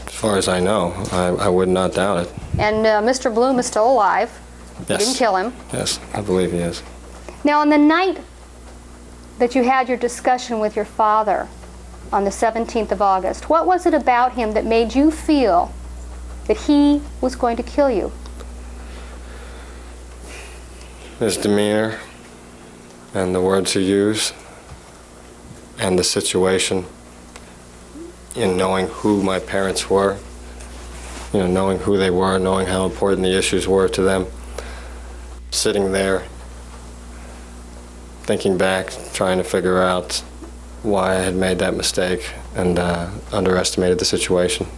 As far as I know, I would not doubt it. And Mr. Bloom is still alive. Yes. You didn't kill him. Yes, I believe he is. Now, on the night that you had your discussion with your father on the 17th of August, what was it about him that made you feel that he was going to kill you? His demeanor and the words he used and the situation in knowing who my parents were, knowing who they were, knowing how important the issues were to them, sitting there, thinking back, trying to figure out why I had made that mistake and underestimated the situation.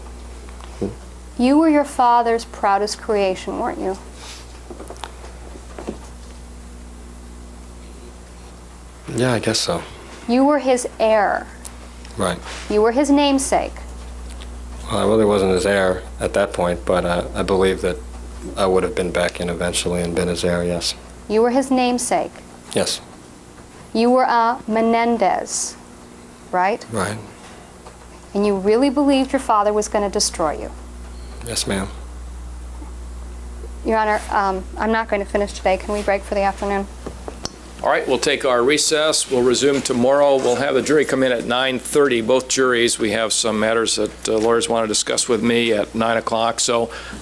You were your father's proudest creation, weren't you? Yeah, I guess so. You were his heir. Right. You were his namesake. Well, I really wasn't his heir at that point, but I believe that I would have been back in eventually and been his heir, yes. You were his namesake. Yes. You were a Menendez, right? Right. And you really believed your father was going to destroy you. Yes, ma'am. Your Honor, I'm not going to finish today. Can we break for the afternoon? All right, we'll take our recess. We'll resume tomorrow. We'll have the jury come in at 9:30, both juries. We have some matters that lawyers want to discuss with me at 9 o'clock. So the